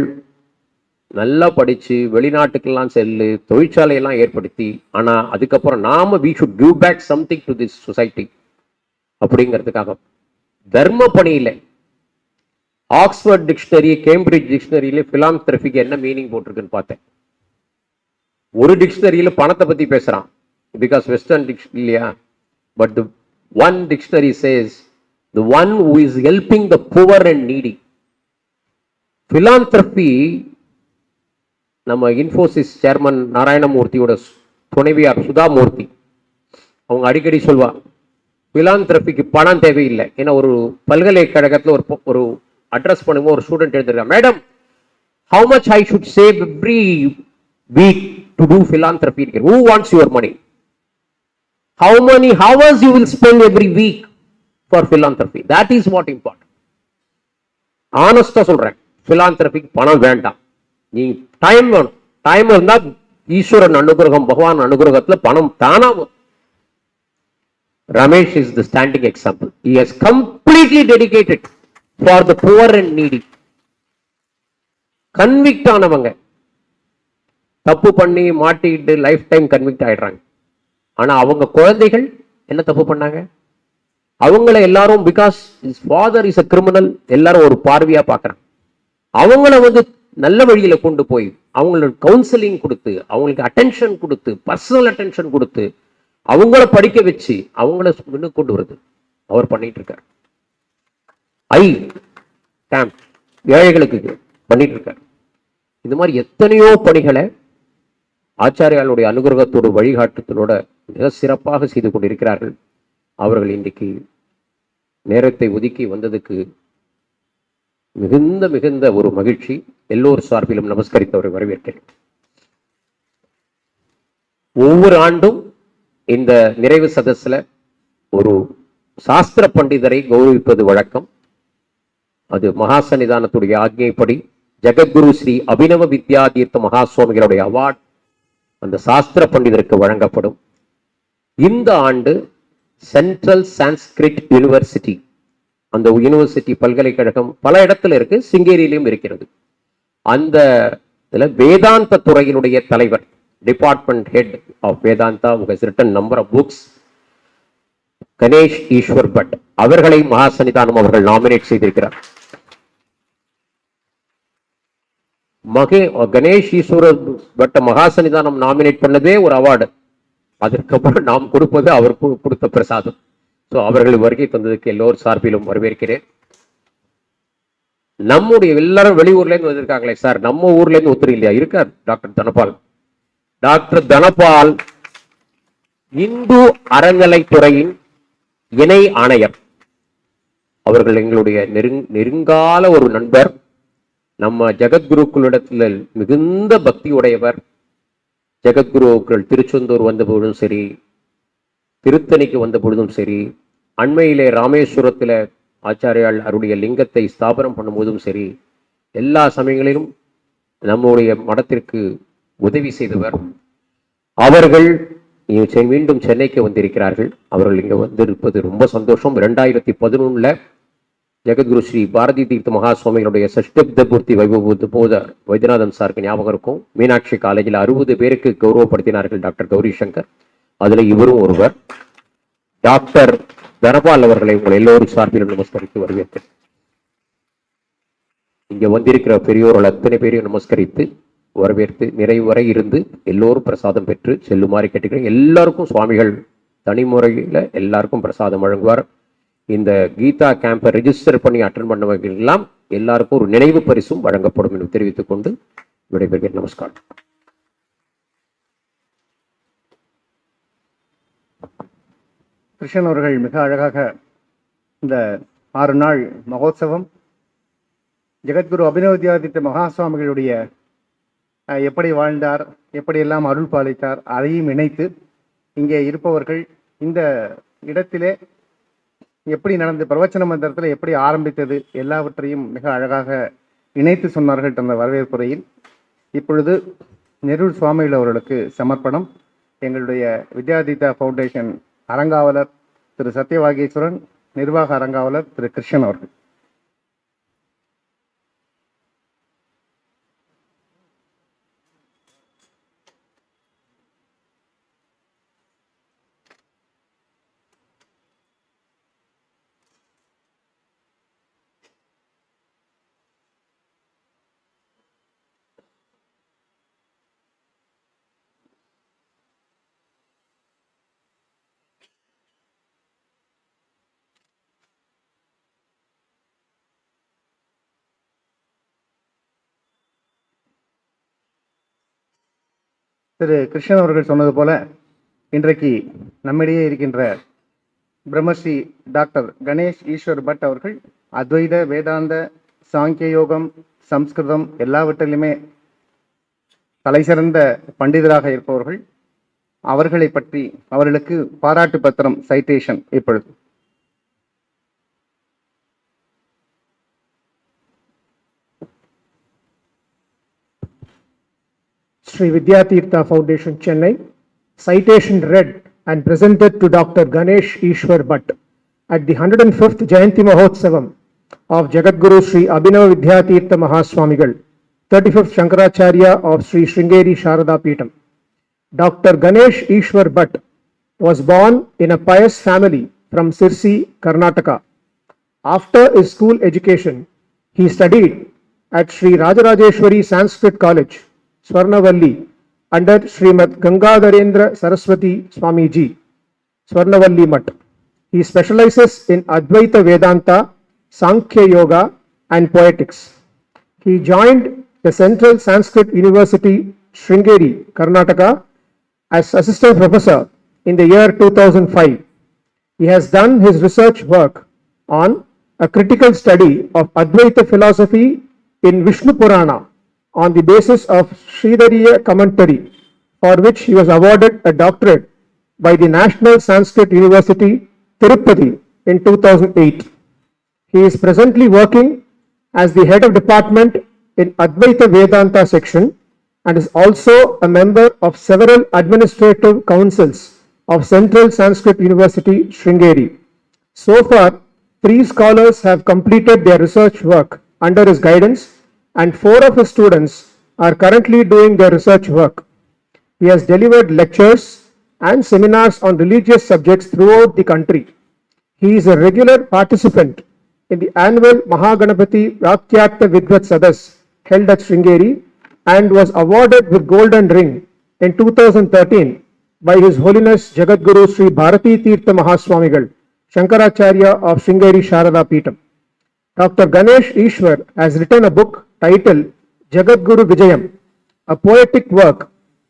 நல்லா படிச்சு வெளிநாட்டுக்கெல்லாம் செல்லு, தொழிற்சாலையெல்லாம் ஏற்படுத்தி, ஆனா அதுக்கப்புறம் நாம we should give back something to this society அப்படிங்கிறதுக்காக தர்ம பணியில ஆக்ஸ்போர்ட் டிக்ஷனரி, கேம்பிரிட்ஜ் டிக்ஷனரியில பிலாந்திரபிக்கு என்ன மீனிங் போட்டிருக்குன்னு பார்த்தேன். ஒரு டிக்ஷனரியில பணத்தை பத்தி பேசுறான், பிகாஸ் வெஸ்டர்ன் டிக்ஷனரி இல்லையா. But the one dictionary says the one who is helping the poor and needy. Philanthropy நம்ம இன்ஃபோசிஸ் சேர்மன் நாராயணமூர்த்தியோட துணைவியார் சுதாமூர்த்தி அவங்க அடிக்கடி சொல்வா, பிலாந்திரபிக்கு பணம் தேவையில்லை. ஏன்னா ஒரு பல்கலைக்கழகத்தில் ஒரு அட்ரஸ் பண்ணும்போது ஒரு ஸ்டூடெண்ட் எழுதிருக்காங்க, madam how much I should save every week to do philanthropy? Who wants your money? How many hours you will spend every week for philanthropy? That is what important. ஆனஸ்டா சொல்றேன், philanthropy பணம் வேண்டாம், நீ time வேணும். Time இருந்தா ஈஸ்வரன் அனுகிரகம், பகவான் அனுகிரகத்துல பணம் தானா. Ramesh is the standing example. He has completely dedicated for the poor and needy. Convict ஆனவங்க தப்பு பண்ணி மாட்டிட்டு லைஃப் டைம் கன்விக்ட் ஆயிடுறாங்க. ஆனா அவங்க குழந்தைகள் என்ன தப்பு பண்ணாங்க, அவங்கள எல்லாரும் because his father is a criminal எல்லாரும் ஒரு பார்வையா பார்க்கறாங்க. அவங்கள நல்ல வழியில கொண்டு போய் அவங்களுக்கு கவுன்சிலிங் கொடுத்து, அவங்களுக்கு அட்டென்ஷன் கொடுத்து, பர்சனல் அட்டென்ஷன் கொடுத்து, அவங்கள படிக்க வச்சு அவங்கள கொண்டு வருது அவர் பண்ணிட்டு இருக்கார். கேம்ப் ஏழைகளுக்கு பண்ணிட்டு இருக்கார். இந்த மாதிரி எத்தனையோ பணிகளை ஆச்சாரியாளுடைய அனுகிரகத்தோடு வழிகாட்டுதலோட மிக சிறப்பாக செய்து கொண்டிருக்கிறார்கள். அவர்கள் இன்றைக்கு நேரத்தை ஒதுக்கி வந்ததுக்கு மிகுந்த ஒரு மகிழ்ச்சி. எல்லோர் சார்பிலும் நமஸ்கரித்தவரை வரவேற்கிறேன். ஒவ்வொரு ஆண்டும் இந்த நிறைவு சதஸ்ல ஒரு சாஸ்திர பண்டிதரை கௌரவிப்பது வழக்கம். அது மகாசன்னிதானத்துடைய ஆக்ஞைப்படி ஜெகத்குரு ஸ்ரீ அபினவ வித்யாதீர்த்த மகாசுவாமிகளுடைய அவார்ட் அந்த சாஸ்திர பண்டிதருக்கு வழங்கப்படும். இந்த ஆண்டு சென்ட்ரல் சான்ஸ்கிரிட் யூனிவர்சிட்டி, அந்த யூனிவர்சிட்டி பல்கலைக்கழகம் பல இடத்துல இருக்கு, சிங்கேரியிலும் இருக்கிறது. அந்த வேதாந்த துறையினுடைய தலைவர், department head of Vedanta, who has written number of books, 𝗏𝗍 அவர்களை மகாசன்னிதானம் அவர்கள் நாமினேட் செய்திருக்கிறார். 𝗏𝗍 மகாசன்னிதானம் நாமினேட் பண்ணதே ஒரு அவார்டு. அதற்கப்புறம் நாம் கொடுப்பது அவருக்கு கொடுத்த பிரசாதம். ஸோ அவர்கள் வருகை தந்ததுக்கு எல்லோரும் சார்பிலும் வரவேற்கிறேன். நம்முடைய எல்லாரும் வெளியூர்ல இருந்து வந்திருக்காங்களே சார், நம்ம ஊர்ல இருந்து ஒத்துரு இல்லையா இருக்கார் டாக்டர் தனபால். டாக்டர் தனபால் இந்து அறநிலைத்துறையின் இணை ஆணையர். அவர்கள் எங்களுடைய நெருங்கால ஒரு நண்பர். நம்ம ஜெகத்குருக்களிடத்தில் மிகுந்த பக்தி உடையவர். ஜெகத்குருக்கள் திருச்செந்தூர் வந்த பொழுதும் சரி, திருத்தணிக்கு வந்த பொழுதும் சரி, அண்மையிலே ராமேஸ்வரத்தில் ஆச்சாரியால் அவருடைய லிங்கத்தை ஸ்தாபனம் பண்ணும்போதும் சரி, எல்லா சமயங்களிலும் நம்முடைய மடத்திற்கு உதவி செய்தவர். அவர்கள் மீண்டும் சென்னைக்கு வந்திருக்கிறார்கள். அவர்கள் இங்கே வந்திருப்பது ரொம்ப சந்தோஷம். 2011 ஜெகத்குரு ஸ்ரீ பாரதி தீர்த்த மகாசுவாமிகளுடைய ஷஷ்டப்த பூர்த்தி 𝗍𝒊𝒂𝒊 வைத்தியநாதன் சாருக்கு ஞாபகம் இருக்கும். மீனாட்சி காலேஜில் 60 பேருக்கு கௌரவப்படுத்தினார்கள் டாக்டர் கௌரி சங்கர். அதுல இவரும் ஒருவர். டாக்டர் தனபால் அவர்களை உங்கள் எல்லோரும் சார்பிலும் நமஸ்கரித்து வரவேற்கிறேன். இங்க வந்திருக்கிற பெரியோர்கள் அத்தனை பேரையும் நமஸ்கரித்து வரவேற்று நிறைவு வரை இருந்து எல்லோரும் பிரசாதம் பெற்று செல்லுமாறு கேட்டுக்கிறேன். எல்லாருக்கும் சுவாமிகள் தனிமுறையில் எல்லாருக்கும் பிரசாதம் வழங்குவார். இந்த கீதா கேம்பை ரெஜிஸ்டர் பண்ணி அட்டன் பண்ணவர்கள் எல்லாம் எல்லாருக்கும் ஒரு நினைவு பரிசும் வழங்கப்படும் என்று தெரிவித்துக் கொண்டு விடைபெறுகிறேன். நமஸ்காரம். கிருஷ்ணன் அவர்கள் மிக அழகாக இந்த 6 நாள் மகோத்சவம் ஜெகத்குரு அபினவ வித்யாதீர்த்த மகாசுவாமிகளுடைய எப்படி வாழ்ந்தார், எப்படியெல்லாம் அருள் பாலித்தார், அதையும் இணைத்து இங்கே இருப்பவர்கள் இந்த இடத்திலே எப்படி நடந்து பிரவச்சன மந்திரத்தில் எப்படி ஆரம்பித்தது எல்லாவற்றையும் மிக அழகாக இணைத்து சொன்னார்கள் தந்த வரவேற்புரையில். இப்பொழுது நெரூர் சுவாமிகள் அவர்களுக்கு சமர்ப்பணம். எங்களுடைய வித்யாதீர்த்தா ஃபவுண்டேஷன் அரங்காவலர் திரு சத்யவாகீஸ்வரன், நிர்வாக அரங்காவலர் திரு கிருஷ்ணன் அவர்கள். திரு கிருஷ்ணன் அவர்கள் சொன்னது போல இன்றைக்கு நம்மிடையே இருக்கின்ற பிரம்மஸ்ரீ டாக்டர் கணேஷ் ஈஸ்வர் பட் அவர்கள் அத்வைத வேதாந்த சாங்கிய யோகம் சம்ஸ்கிருதம் எல்லாவற்றிலுமே தலைசிறந்த பண்டிதராக இருப்பவர்கள். அவர்களை பற்றி அவர்களுக்கு பாராட்டு பத்திரம் சைட்டேஷன் இப்பொழுது. Sri Vidyatheertha Foundation, Chennai. Citation read and presented to Dr. Ganesh Ishwar Bhatt at the 105th Jayanthi Mahotsavam of Jagadguru Sri Abhinava Vidyatheertha Mahaswamigal, 35th Shankaracharya of Sri Sringeri Sharada Peetham. Dr. Ganesh Ishwar Bhatt was born in a pious family from Sirsi, Karnataka. After his school education, he studied at Sri Rajarajeshwari Sanskrit College, 𝗠𝗆𝗏𝗆, under Srimad Gangadharendra Saraswati Swamiji, 𝗠𝗆𝗏𝗆 Math. He specializes in Advaita Vedanta, Sankhya Yoga and Poetics. He joined the Central Sanskrit University, Sringeri, Karnataka, as assistant professor in the year 2005. He has done his research work on a critical study of Advaita philosophy in Vishnu Purana on the basis of 𝗍𝗐 commentary, for which he was awarded a doctorate by the National Sanskrit University, 𝗍𝒂𝒃 in 2008. He is presently working as the head of department in Advaita Vedanta section and is also a member of several administrative councils of Central Sanskrit University, Sringeri. So far, 3 scholars have completed their research work under his guidance, and 4 of his students are currently doing their research work. He has delivered lectures and seminars on religious subjects throughout the country. He is a regular participant in the annual 𝗏𝗏𝒃 Vidvat Sadas held at Sringeri and was awarded with Golden Ring in 2013 by His Holiness Jagadguru Sri Bharatitirtha Mahaswamigal, Shankaracharya of Sringeri Sharada Peetham. Dr. Ganesh Ishwar has written a book titled Jagadguru Vijayam, a poetic work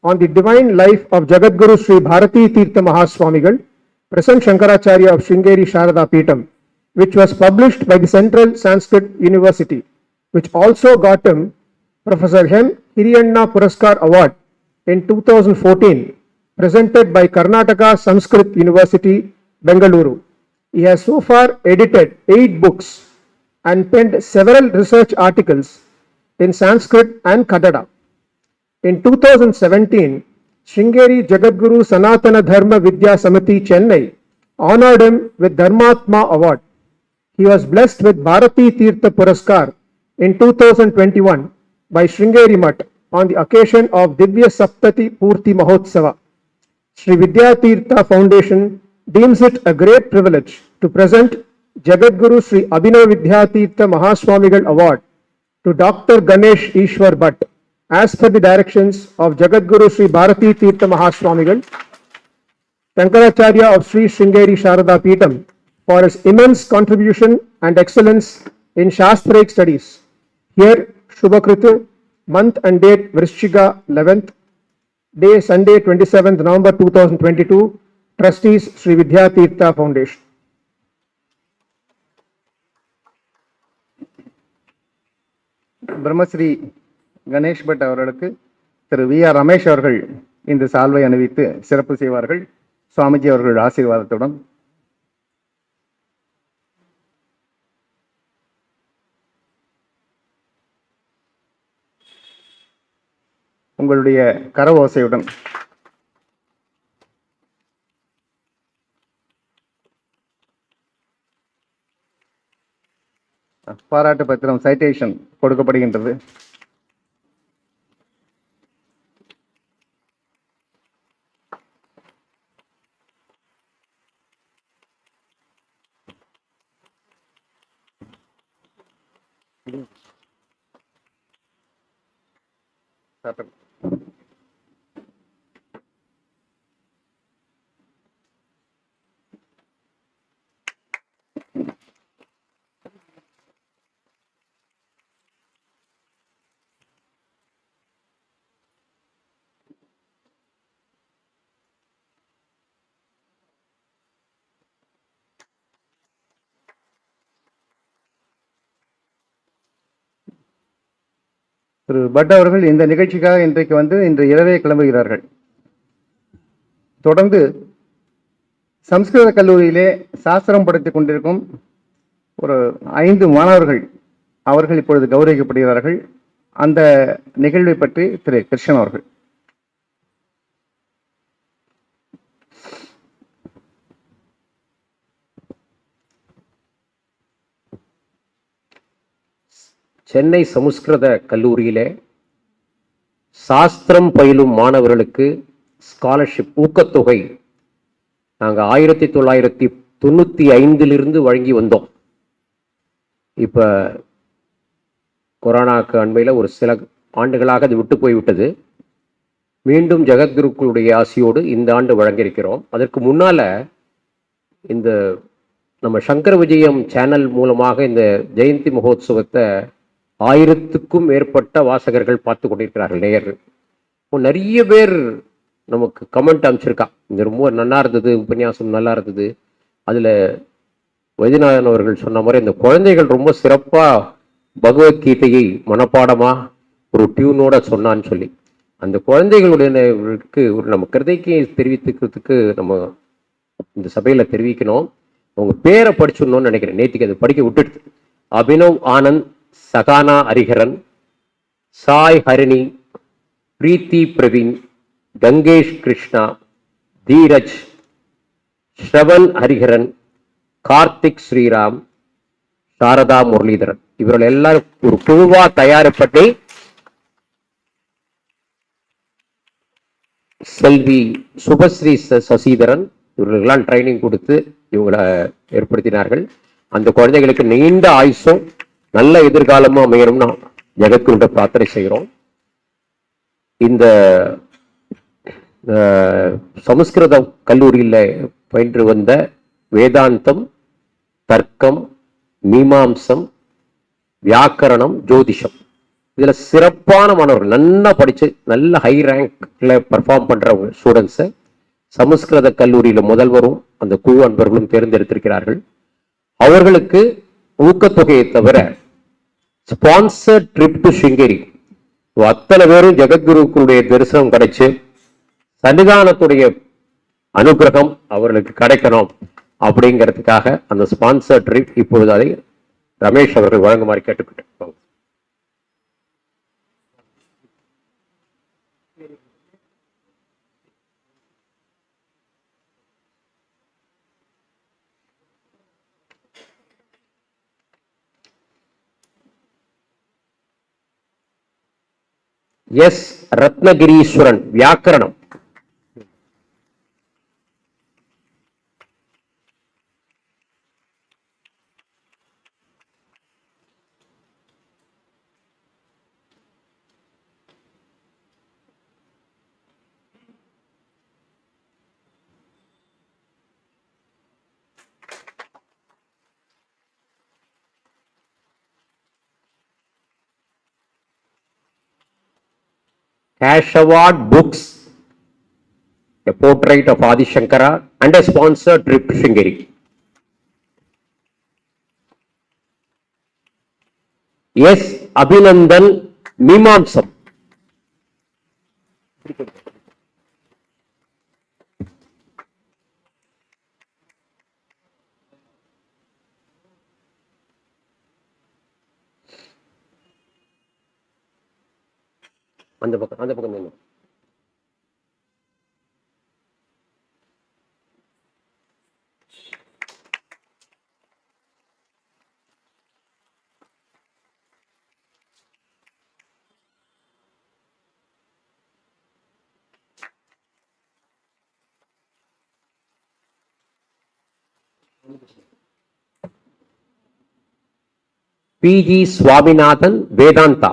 on the divine life of Jagadguru Sri Bharatitirtha Mahaswamigal, present Shankaracharya of Sringeri Sharada Peetham, which was published by the Central Sanskrit University, which also got him Professor 𝗍𝗵𝗆 Award in 2014, presented by Karnataka Sanskrit University, Bengaluru. He has so far edited 8 books and penned several research articles in Sanskrit and Kannada. In 2017, Sringeri Jagadguru Sanatana Dharma Vidya Samiti, Chennai honored him with Dharmatma Award. He was blessed with Bharati Tirtha Puraskar in 2021 by Sringeri Math on the occasion of 𝗍𝗵𝒆𝒏𝒏𝒂𝒊 Mahotsavam. Sri Vidyatheertha Foundation deems it a great privilege to present Jagadguru Sri Abhinava Vidyatheertha Mahaswamigal Award to Dr. Ganesh Ishwar Bhatt as per the directions of Jagadguru Sri Bharatitirtha Mahaswamigal, Shankaracharya of Sri Sringeri Sharada Peetham, for his immense contribution and excellence in Shastric studies. Here, Shubhakrita, month and date Vrishchiga 11th, day Sunday 27th November 2022, Trustees Sri Vidyatheertha Foundation. Brahmasri Ganesh but அவர்களுக்கு திரு வி.ஆர். ரமேஷ் அவர்கள் இந்த சால்வை அணிவித்து சிறப்பு செய்வார்கள். சுவாமிஜி அவர்கள் ஆசீர்வாதத்துடன். உங்களுடைய கரவோசையுடன் பாராட்டு பத்திரம் சைட்டேஷன் கொடுக்கப்படுகின்றது. திரு பட் அவர்கள் இந்த நிகழ்ச்சிக்காக இன்றைக்கு வந்து இன்று இரவே கிளம்புகிறார்கள். தொடர்ந்து சம்ஸ்கிருத கல்லூரியிலே சாஸ்திரம் படித்துக் கொண்டிருக்கும் ஒரு 5 மாணவர்கள் அவர்கள் இப்பொழுது கௌரவிக்கப்படுகிறார்கள். அந்த நிகழ்வை பற்றி திரு கிருஷ்ணன் அவர்கள். சென்னை சமஸ்கிருத கல்லூரியிலே சாஸ்திரம் பயிலும் மாணவர்களுக்கு ஸ்காலர்ஷிப் ஊக்கத்தொகை நாங்கள் 1995 வழங்கி வந்தோம். இப்போ கொரோனாவுக்கு அண்மையில் ஒரு சில ஆண்டுகளாக அது விட்டு போய்விட்டது. மீண்டும் ஜெகத்குருக்களுடைய ஆசியோடு இந்த ஆண்டு வழங்கியிருக்கிறோம். அதற்கு முன்னால் இந்த நம்ம சங்கர விஜயம் சேனல் மூலமாக இந்த ஜெயந்தி மகோத்சவத்தை 1000க்கும் மேற்பட்ட வாசகர்கள் பார்த்து கொண்டிருக்கிறார்கள். நேயர் நிறைய பேர் நமக்கு கமெண்ட் அனுப்பிச்சிருக்கான், இந்த ரொம்ப நல்லா இருந்தது, உபன்யாசம் நல்லா இருந்தது. அதில் வைத்தியநாதன் அவர்கள் சொன்ன மாதிரி இந்த குழந்தைகள் ரொம்ப சிறப்பாக பகவத்கீதையை மனப்பாடமாக ஒரு டியூனோட சொன்னான்னு சொல்லி அந்த குழந்தைகளுடையக்கு ஒரு நம்ம கிருதைக்கு தெரிவித்துக்கிறதுக்கு நம்ம இந்த சபையில் தெரிவிக்கணும். அவங்க பேரை படிச்சிடணும்னு நினைக்கிறேன். நேற்றுக்கு அதை படிக்க விட்டுடுது. அபினவ் ஆனந்த், சகானா ஹரிஹரன், சாய் ஹரிணி, பிரீத்தி பிரவீன், கங்கேஷ் கிருஷ்ணா, தீரஜ், ஸ்ரவன் ஹரிஹரன், கார்த்திக் ஸ்ரீராம், சாரதா முரளிதரன் இவர்கள் எல்லாரும் ஒரு குழுவா தயாரிப்பட்டு செல்வி சுபஸ்ரீ சசிதரன் இவர்களெல்லாம் ட்ரைனிங் கொடுத்து இவங்களை ஏற்படுத்தினார்கள். அந்த குழந்தைகளுக்கு நீண்ட ஆயுசும் நல்ல எதிர்காலமும் அமையணும்னு ஜெகத்குருட்ட பிரார்த்தனை செய்கிறோம். இந்த சமஸ்கிருத கல்லூரியில் பயின்று வந்த வேதாந்தம், தர்க்கம், மீமாம்சம், வியாக்கரணம், ஜோதிஷம் இதில் சிறப்பான மாணவர்கள் நல்லா படித்து நல்ல ஹை ரேங்க்ல பர்ஃபார்ம் பண்ணுற ஸ்டூடெண்ட்ஸை சமஸ்கிருத கல்லூரியில் முதல்வரும் அந்த குழு அன்பர்களும் தேர்ந்தெடுத்திருக்கிறார்கள். அவர்களுக்கு ஊக்கத்தொகையை தவிர ஸ்பான்சர்ட் ட்ரிப் டு ஸ்ருங்கேரி அத்தனை பேரும் ஜெகத்குருக்களுடைய தரிசனம் கிடைச்சு சன்னிதானத்துடைய அனுகிரகம் அவர்களுக்கு கிடைக்கணும் அப்படிங்கிறதுக்காக அந்த ஸ்பான்சர் ட்ரிப் இப்பொழுது அதை ரமேஷ் அவர்கள் வழங்குமாறு கேட்டுக்கிட்டேன். எஸ் ரத்னகிரீஸ்வரன், வியாக்கரணம். Cash Award Books, a portrait of Adi Shankara and a sponsored trip to Sringeri. Yes, Abhinandan, Mimamsam. அந்த பக்கம் நின்று P.G. Swaminathan, Vedanta.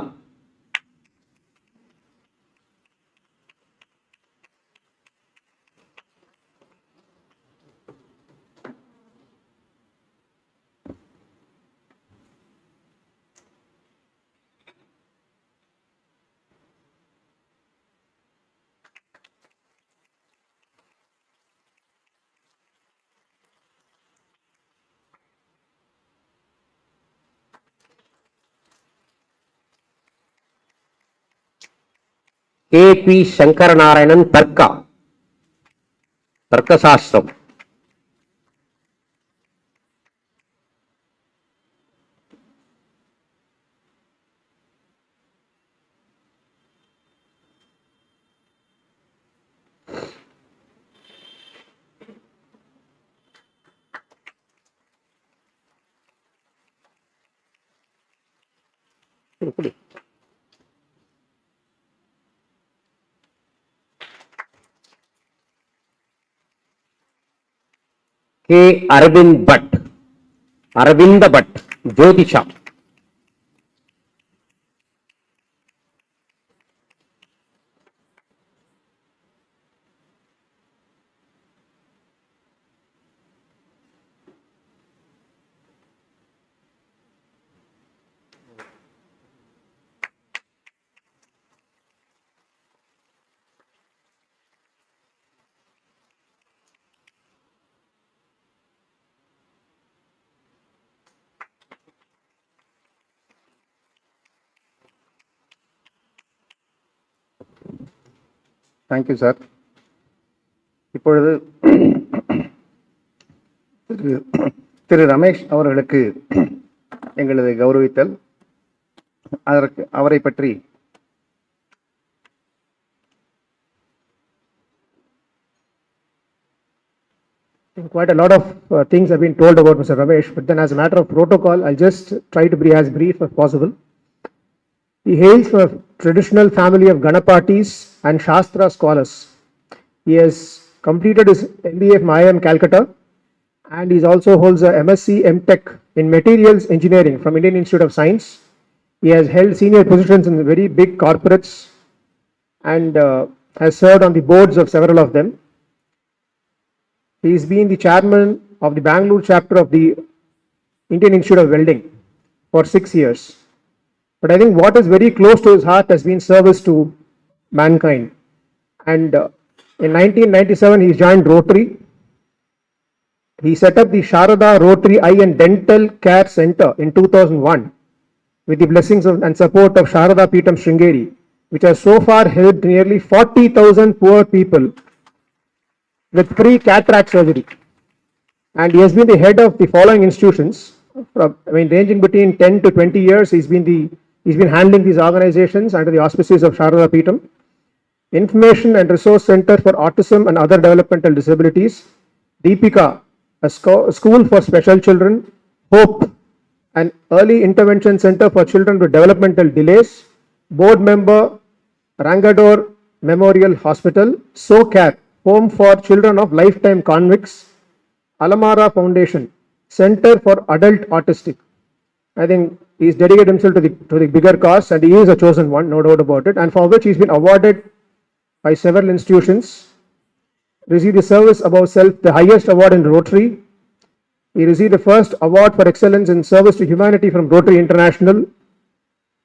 𝒂𝒃 சங்கரநாராயணன் தர்க்கசாஸ்திரம். அரவிந்த பட் ஜோதிஷா. Thank you sir. இப்பொழுது திரு ரமேஷ் அவர்களுக்கு எங்களது கௌரவித்தல், அதற்கு அவரை பற்றி quite a lot of things have been told about Mr. Ramesh, but then as a matter of protocol, I'll just try to be as brief as possible. He hails from a traditional family of Ganapatis and Shastra scholars. He has completed his MBA from IIM Calcutta, and he also holds a MSc MTech in Materials Engineering from Indian Institute of Science. He has held senior positions in very big corporates and has served on the boards of several of them. He has been the chairman of the Bangalore chapter of the Indian Institute of Welding for 6 years. But I think what is very close to his heart has been service to mankind. And in 1997, he joined Rotary. He set up the Sharada Rotary Eye and Dental Care Center in 2001 with the blessings of, and support of Sharada Peetham Sringeri, which has so far helped nearly 40,000 poor people with free cataract surgery. And he has been the head of the following institutions, ranging between 10 to 20 years. He's been handling these organizations under the auspices of Sharada Peetham. Information and Resource Center for Autism and Other Developmental Disabilities, 𝗍𝗵𝒂𝒊, a school for special children, HOPE, an early intervention center for children with developmental delays, board member, Rangadore Memorial Hospital, 𝗏𝒂𝒃, Home for Children of Lifetime Convicts, Alamara Foundation, Center for Adult Autistic. I think he's dedicated himself to the bigger cause, and he is a chosen one, no doubt about it, and for which he's been awarded by several institutions. Received the Service Above Self, the highest award in Rotary. He received the first award for excellence in service to humanity from Rotary International.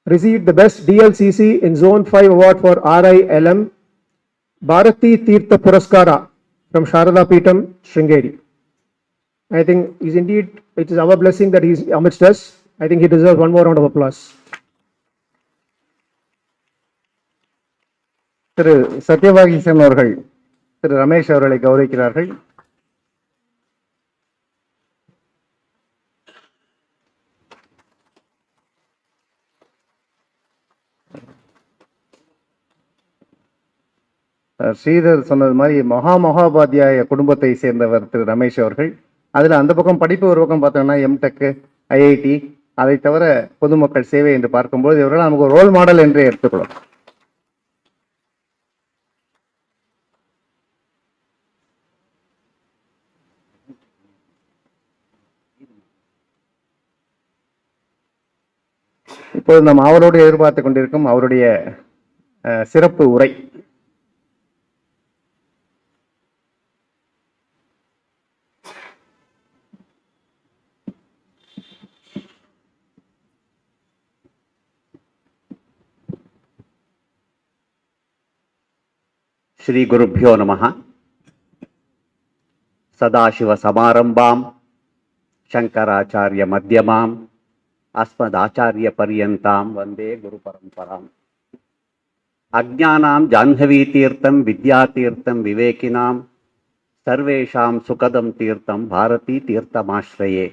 Received the best DLCC in Zone 5 award for RILM. Bharati Tirtha Puraskara from Sharada Peetham Sringeri. I think it is our blessing that he's amidst us. I think he deserves one more round of applause. திரு சத்யவாகிசன் அவர்கள் திரு ரமேஷ் அவர்களை கௌரவிக்கிறார்கள். ஸ்ரீதர் சொன்னது மாதிரி 𝗏𝗊𝒊𝒂𝒊 குடும்பத்தை சேர்ந்தவர் திரு ரமேஷ் அவர்கள். அதில் அந்த பக்கம் படிப்பு ஒரு பக்கம் பார்த்தோம்னா எம்டெக், ஐஐடி, அதை தவிர பொதுமக்கள் சேவை என்று பார்க்கும்போது இவர்கள் நமக்கு ஒரு ரோல் மாடல் என்றே எடுத்துக்கொள்ளும். இப்போது நாம் அவரோடு எதிர்பார்த்து கொண்டிருக்கும் அவருடைய சிறப்பு உரை. श्री गुरुभ्यो नमः. सदाशिव समारंभां शंकराचार्य मध्यमां अस्मदाचार्य पर्यन्तां वंदे गुरु परंपरां. Ajnanam 𝗦𝗂𝗃𝗃 Vidyatheertham Vivekinam Sarvesham Sukadam Tirtham Bharati Tirthamashraye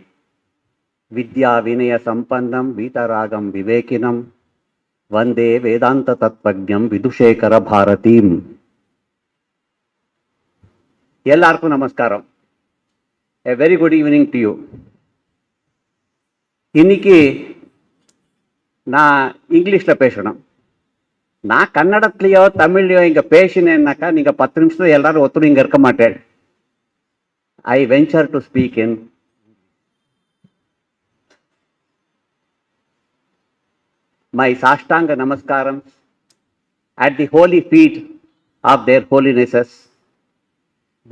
Vidya Vinaya Sampannam Vitaragam Vivekinam Vande Vedanta Tattvagnam 𝗍𝒂𝒃 Bharatim. எல்லாருக்கும் நமஸ்காரம். A very good evening to you. இன்னைக்கு நான் இங்கிலீஷில் பேசணும். நான் கன்னடத்துலையோ தமிழ்லையோ இங்கே பேசினேன்னாக்கா நீங்கள் 10 நிமிஷத்துல எல்லாரும் ஒத்துணும் இங்கே இருக்க மாட்டேன். I venture to speak in my Sashtanga Namaskaram at the holy feet of their holinesses.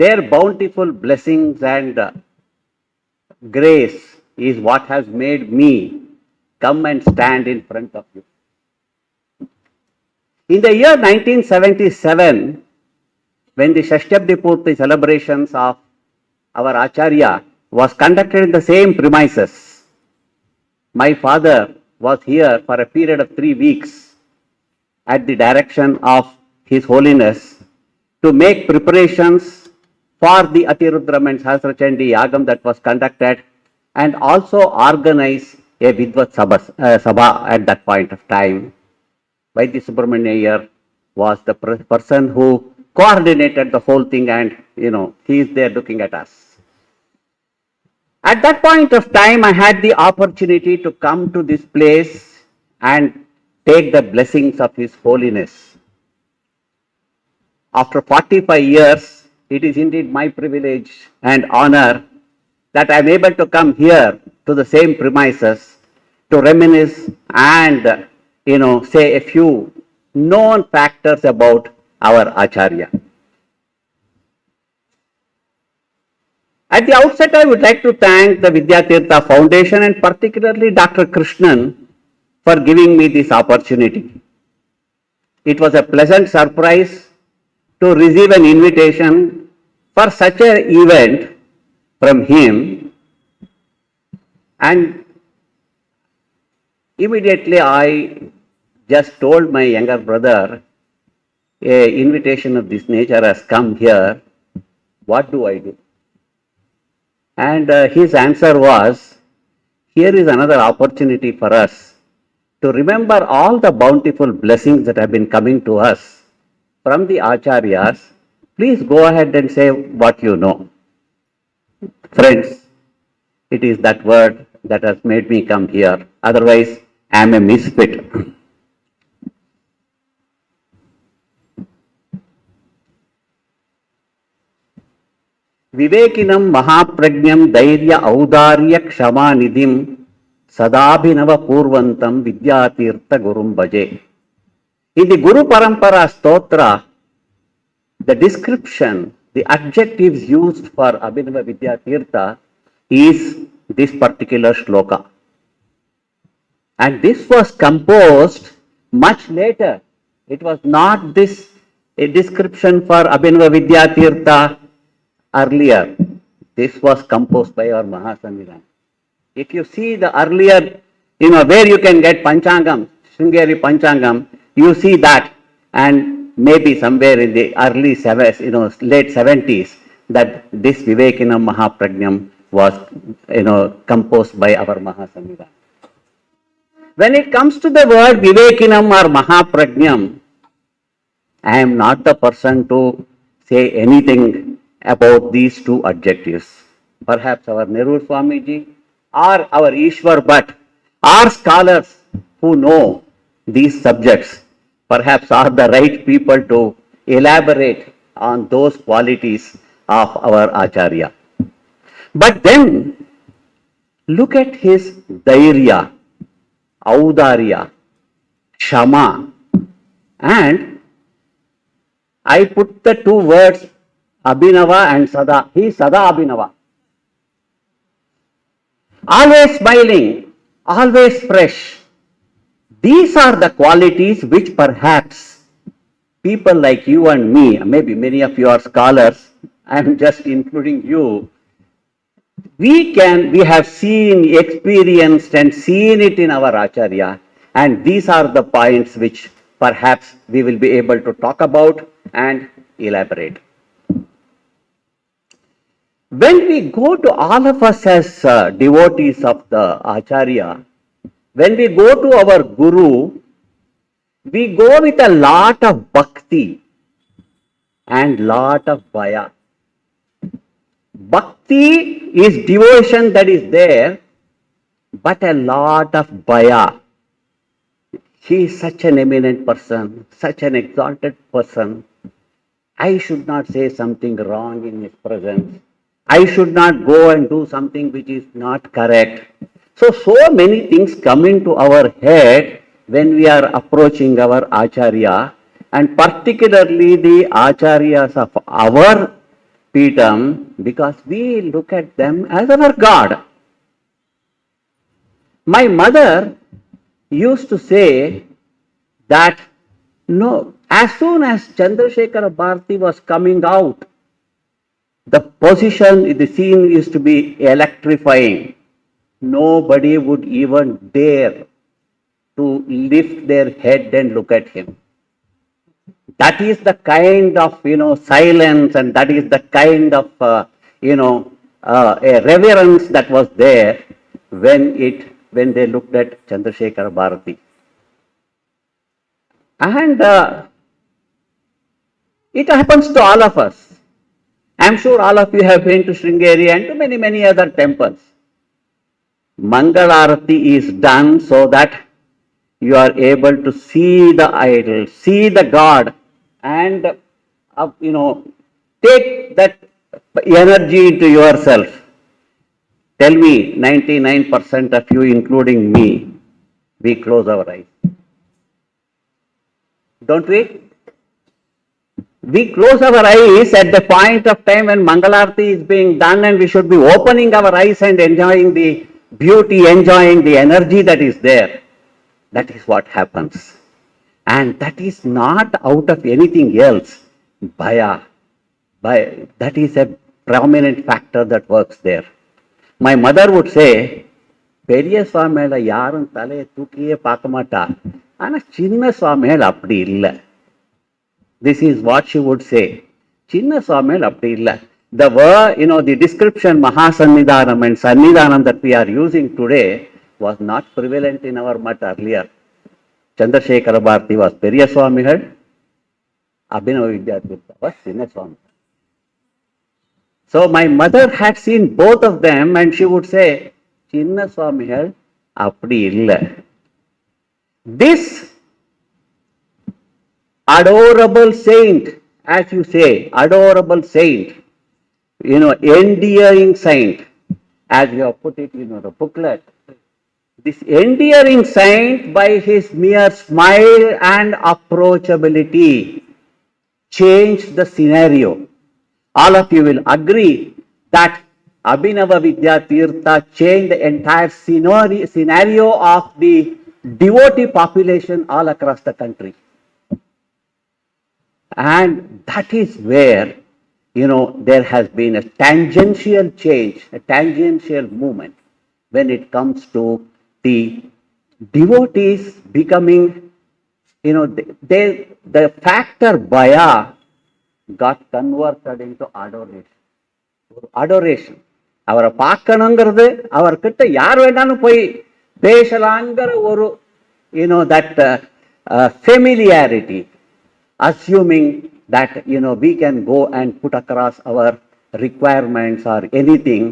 Their bountiful blessings and grace is what has made me come and stand in front of you. In the year 1977, when the 𝗍𝒆𝒏𝒏𝒂𝒊 celebrations of our Acharya was conducted in the same premises, my father was here for a period of 3 weeks at the direction of His Holiness to make preparations for the Atirudram and Sahasrachandi Yagam that was conducted and also organize a 𝗍𝒂𝒊𝒂𝒍 at that point of time. 𝗍𝒑𝒏 was the person who coordinated the whole thing, and he is there looking at us. At that point of time, I had the opportunity to come to this place and take the blessings of His Holiness. After 45 years, it is indeed my privilege and honor that I am able to come here to the same premises to reminisce and say a few known factors about our Acharya. At the outset, I would like to thank the Vidyatheertha Foundation and particularly Dr. Krishnan for giving me this opportunity. It was a pleasant surprise to receive an invitation for such an event from him, and immediately I just told my younger brother, an invitation of this nature has come here, what do I do? And his answer was, here is another opportunity for us to remember all the bountiful blessings that have been coming to us from the Acharyas. Please go ahead and say what you know. Friends, it is that word that has made me come here. Otherwise, I am a misfit. Vivekinam Mahaprajñam Dhairya Audharya Kshama Nidhim Sadabhinava Purvantam Vidyatheertha Gurum Bhaje. In the Guru Parampara Stotra, the description, the adjectives used for Abhinava Vidyatheertha is this particular shloka. And this was composed much later. It was not a description for Abhinava Vidyatheertha earlier. This was composed by our Mahaswamigal. If you see the earlier, where you can get Panchangam, Sringeri Panchangam, you see that, and maybe somewhere in the early late 70s, that this Vivekinam Mahaprajñam was, composed by our Mahaswamigal. When it comes to the word Vivekinam or Mahaprajñam, I am not the person to say anything about these two adjectives. Perhaps our Nerur Swamiji or our 𝗍𝒊𝒃𝒊𝒃 are scholars who know these subjects, perhaps are the right people to elaborate on those qualities of our Acharya. But then, look at his Dhairya, Audharya, Kshama, and I put the two words Abhinava and Sada. He is Sada Abhinava. Always smiling, always fresh. These are the qualities which perhaps people like you and me, maybe many of you are scholars, I am just including you, we have seen, experienced and seen it in our Acharya, and these are the points which perhaps we will be able to talk about and elaborate. When we go to all of us as devotees of the Acharya, when we go to our Guru, we go with a lot of bhakti and lot of bhaya. Bhakti is devotion that is there, but a lot of bhaya. He is such an eminent person, such an exalted person. I should not say something wrong in his presence. I should not go and do something which is not correct. So many things come into our head when we are approaching our Acharya, and particularly the Acharyas of our Peetham, because we look at them as our God. My mother used to say that, no, as soon as Chandrasekhara Bharati was coming out, the position, the scene used to be electrifying. Nobody would even dare to lift their head and look at him. That is the kind of, silence, and that is the kind of, a reverence that was there when they looked at Chandrasekhara Bharati. And it happens to all of us. I am sure all of you have been to Sringeri and to many, many other temples. Mangalarati is done so that you are able to see the idol, see the God, and take that energy into yourself. Tell me, 99% of you, including me, we close our eyes. Don't we? We close our eyes at the point of time when Mangalarti is being done, and we should be opening our eyes and enjoying the beauty, enjoying the energy that is there. That is what happens. And that is not out of anything else. Bhaya. That is a prominent factor that works there. My mother would say, Periya Swamela yarum tale thukiye paakamata, ana chinna Swamela appadi illa. This is what she would say. Chinna Swamela appadi illa. The word, the description Mahasannidhanam and Sannidhanam that we are using today was not prevalent in our mutt earlier. Chandrasekhara Bharati was Periya Swamigal, Abhinava Vidyatheertha was Chinna Swamigal. So my mother had seen both of them, and she would say, Chinna Swamigal appadi illa. This adorable saint, as you say, adorable saint, endearing saint, as you have put it in the booklet. This endearing saint, by his mere smile and approachability, changed the scenario. All of you will agree that Abhinava Vidyatheertha changed the entire scenario of the devotee population all across the country. And that is where, there has been a tangential change, a tangential movement when it comes to the devotees becoming, the factor bhaya got converted into adoration. Adoration. அவரை பார்க்கணுங்கிறது அவர்கிட்ட யார் வேணாலும் போய் பேசலாங்கிற ஒரு that familiarity, assuming that we can go and put across our requirements or anything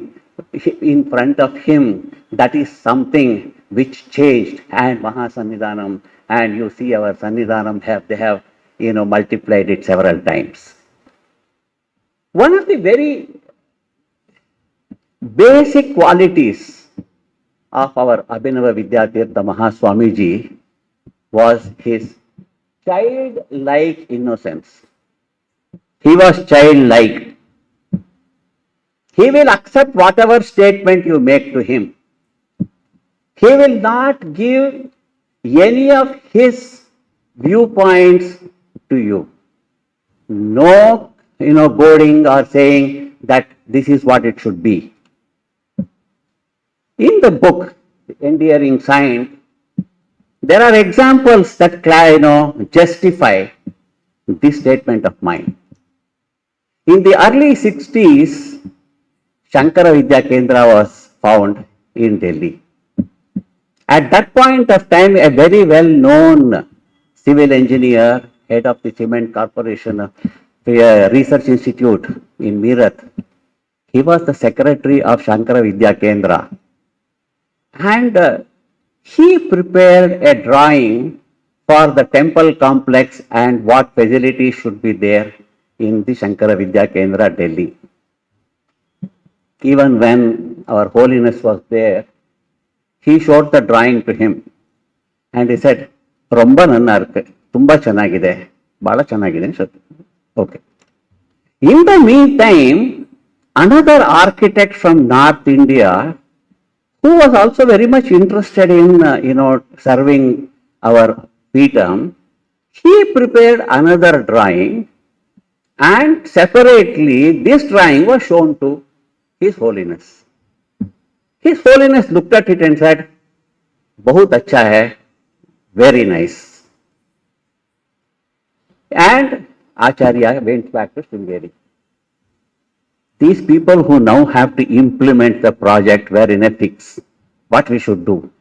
in front of him. That is something which changed. And Mahasannidhanam, and you see our Sannidhanam they have multiplied it several times. One of the very basic qualities of our Abhinava Vidyatheertha Mahaswamiji was his childlike innocence. He was childlike. He will accept whatever statement you make to him. He will not give any of his viewpoints to you. No, goading or saying that this is what it should be. In the book, The Endearing Saint, There are examples that justify this statement of mine. In the early 60s, 𝗏𝗃𝗃 Vidyakeन्द्ra was found in Delhi. At that point of time, a very well-known civil engineer, head of the Cement Corporation Research Institute in Meerut, he was the secretary of 𝗏𝗃𝗃 Vidyakeन्द्ra. And he prepared a drawing for the temple complex and what facilities should be there in the 𝗏𝗃𝗃 Vidyakeन्द्ra, Delhi. Even when Our Holiness was there, he showed the drawing to him and he said, Romba nanna irukku, tumba chanagide, bala chanagide. Okay. In the meantime, another architect from North India, who was also very much interested in, serving our Peetham, he prepared another drawing and separately this drawing was shown to His Holiness. His Holiness looked at it and said, Bahut acha hai, very nice. And Acharya went back to Sringeri. These people who now have to implement the project were in a fix, what we should do.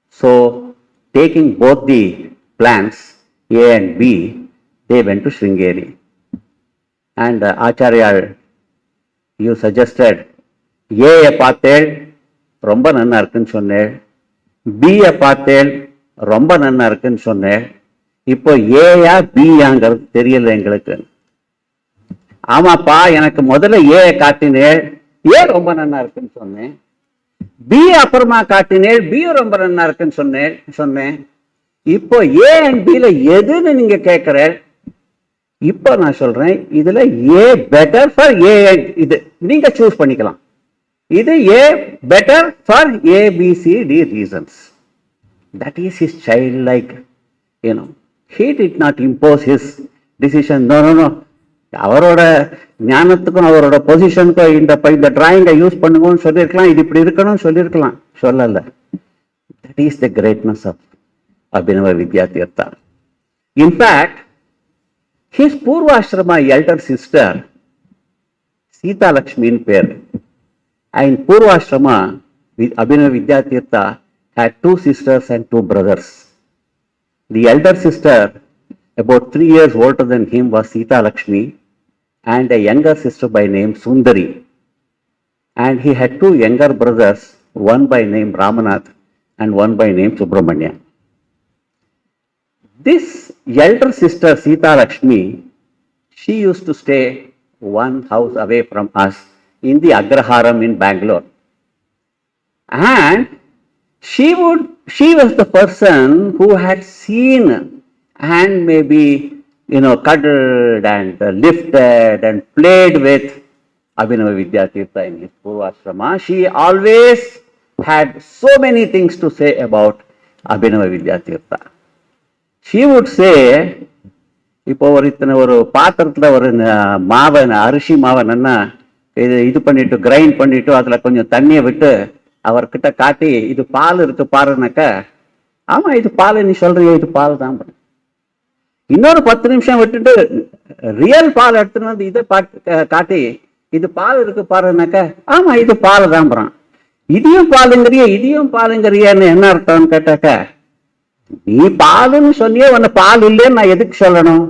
So, taking both the plans, A and B, they went to Sringeri. And Acharya, you suggested, A பார்த்தேள் ரொம்ப நன்னா இருக்குன்னு சொன்னேள், B பார்த்தேள் ரொம்ப நன்னா இருக்குன்னு சொன்னேள், இப்போ ஏயா பியாங்கிறது தெரியல எங்களுக்கு. ஆமாப்பா, எனக்கு முதல்ல ஏ காட்டினேள், ஏ ரொம்ப நன்னா இருக்குன்னு சொன்னேன், பி அப்புறமா காட்டினேள், பி ரொம்ப நன்னா இருக்குன்னு சொன்னேன். இப்போ ஏ அண்ட் பில எதுன்னு நீங்க கேட்கிற, இப்போ நான் சொல்றேன், இதுல ஏ பெட்டர் ஃபார் ஏ, இது நீங்க சூஸ் பண்ணிக்கலாம். இது a better for A B C D reasons. That is his child like, he did not impose his decision. No. அவரோட ஞானத்துக்கும் அவரோட பொசிஷனுக்கும் இந்த டிராயிங்கை யூஸ் பண்ணுங்கன்னு சொல்லியிருக்கலாம், இது இப்படி இருக்கணும்னு சொல்லியிருக்கலாம், சொல்லல. That is the greatness of Abhinava Vidyatheertha. In fact, his Purvashrama elder sister, Sita Lakshmi in பேர், and Purvashrama with Abhinava Vidyatheertha had 2 sisters and 2 brothers. The elder sister, about 3 years older than him, was Sita Lakshmi, and a younger sister by name Sundari. And he had 2 younger brothers, one by name Ramanath and one by name Subramanya. This elder sister Sita Lakshmi, she used to stay one house away from us in the Agraharam in Bangalore. And she was the person who had seen and maybe, cuddled and lifted and played with Abhinava Vidyatheertha in his Purvashrama. She always had so many things to say about Abhinava Vidyatheertha. She would say, இப்போ ஒரு பாத்திரத்தில் ஒரு மாவை, அரிசி மாவை நல்லா இது பண்ணிட்டு கிரைண்ட் பண்ணிட்டு அதில் கொஞ்சம் தண்ணியை விட்டு அவர்கிட்ட காட்டி, இது பால் இருக்கு பாருனாக்கா, ஆமா இது பால், நீ சொல்றிய இது பால் தான். இன்னொரு 10 நிமிஷம் விட்டுட்டு ரியல் பால் எடுத்துன்னு வந்து இதை காட்டி, இது பால் இருக்கு பாருனாக்கா, ஆமா இது பால் தான். இதையும் பாலுங்கிறியன்னு என்ன அர்த்தம்னு கேட்டாக்கா, நீ பாலுன்னு சொன்னியே, உன்னை பால் இல்லைன்னு நான் எதுக்கு சொல்லணும்?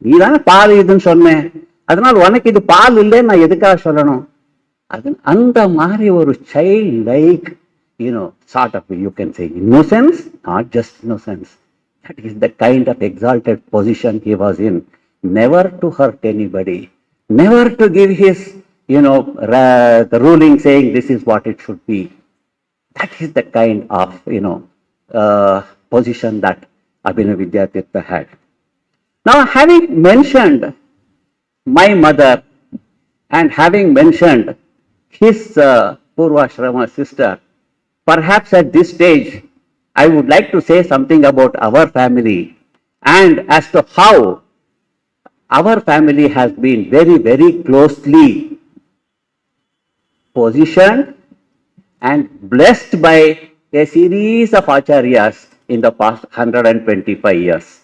நீ தானே பால் இதுன்னு சொன்னேன், அதனால உனக்கு இது பால் இல்லைன்னு நான் எதுக்காக சொல்லணும்? அது அந்த மாதிரி ஒரு child like, sort of, you can say innocence, not just innocence. That is the kind of exalted position he was in. Never to hurt anybody, never to give his, the ruling saying this is what it should be. That is the kind of, position that Abhinava Vidyatheertha had. Now, having mentioned my mother and having mentioned his Purvashrama sister, perhaps at this stage, I would like to say something about our family and as to how our family has been very, very closely positioned and blessed by a series of acharyas in the past 125 years.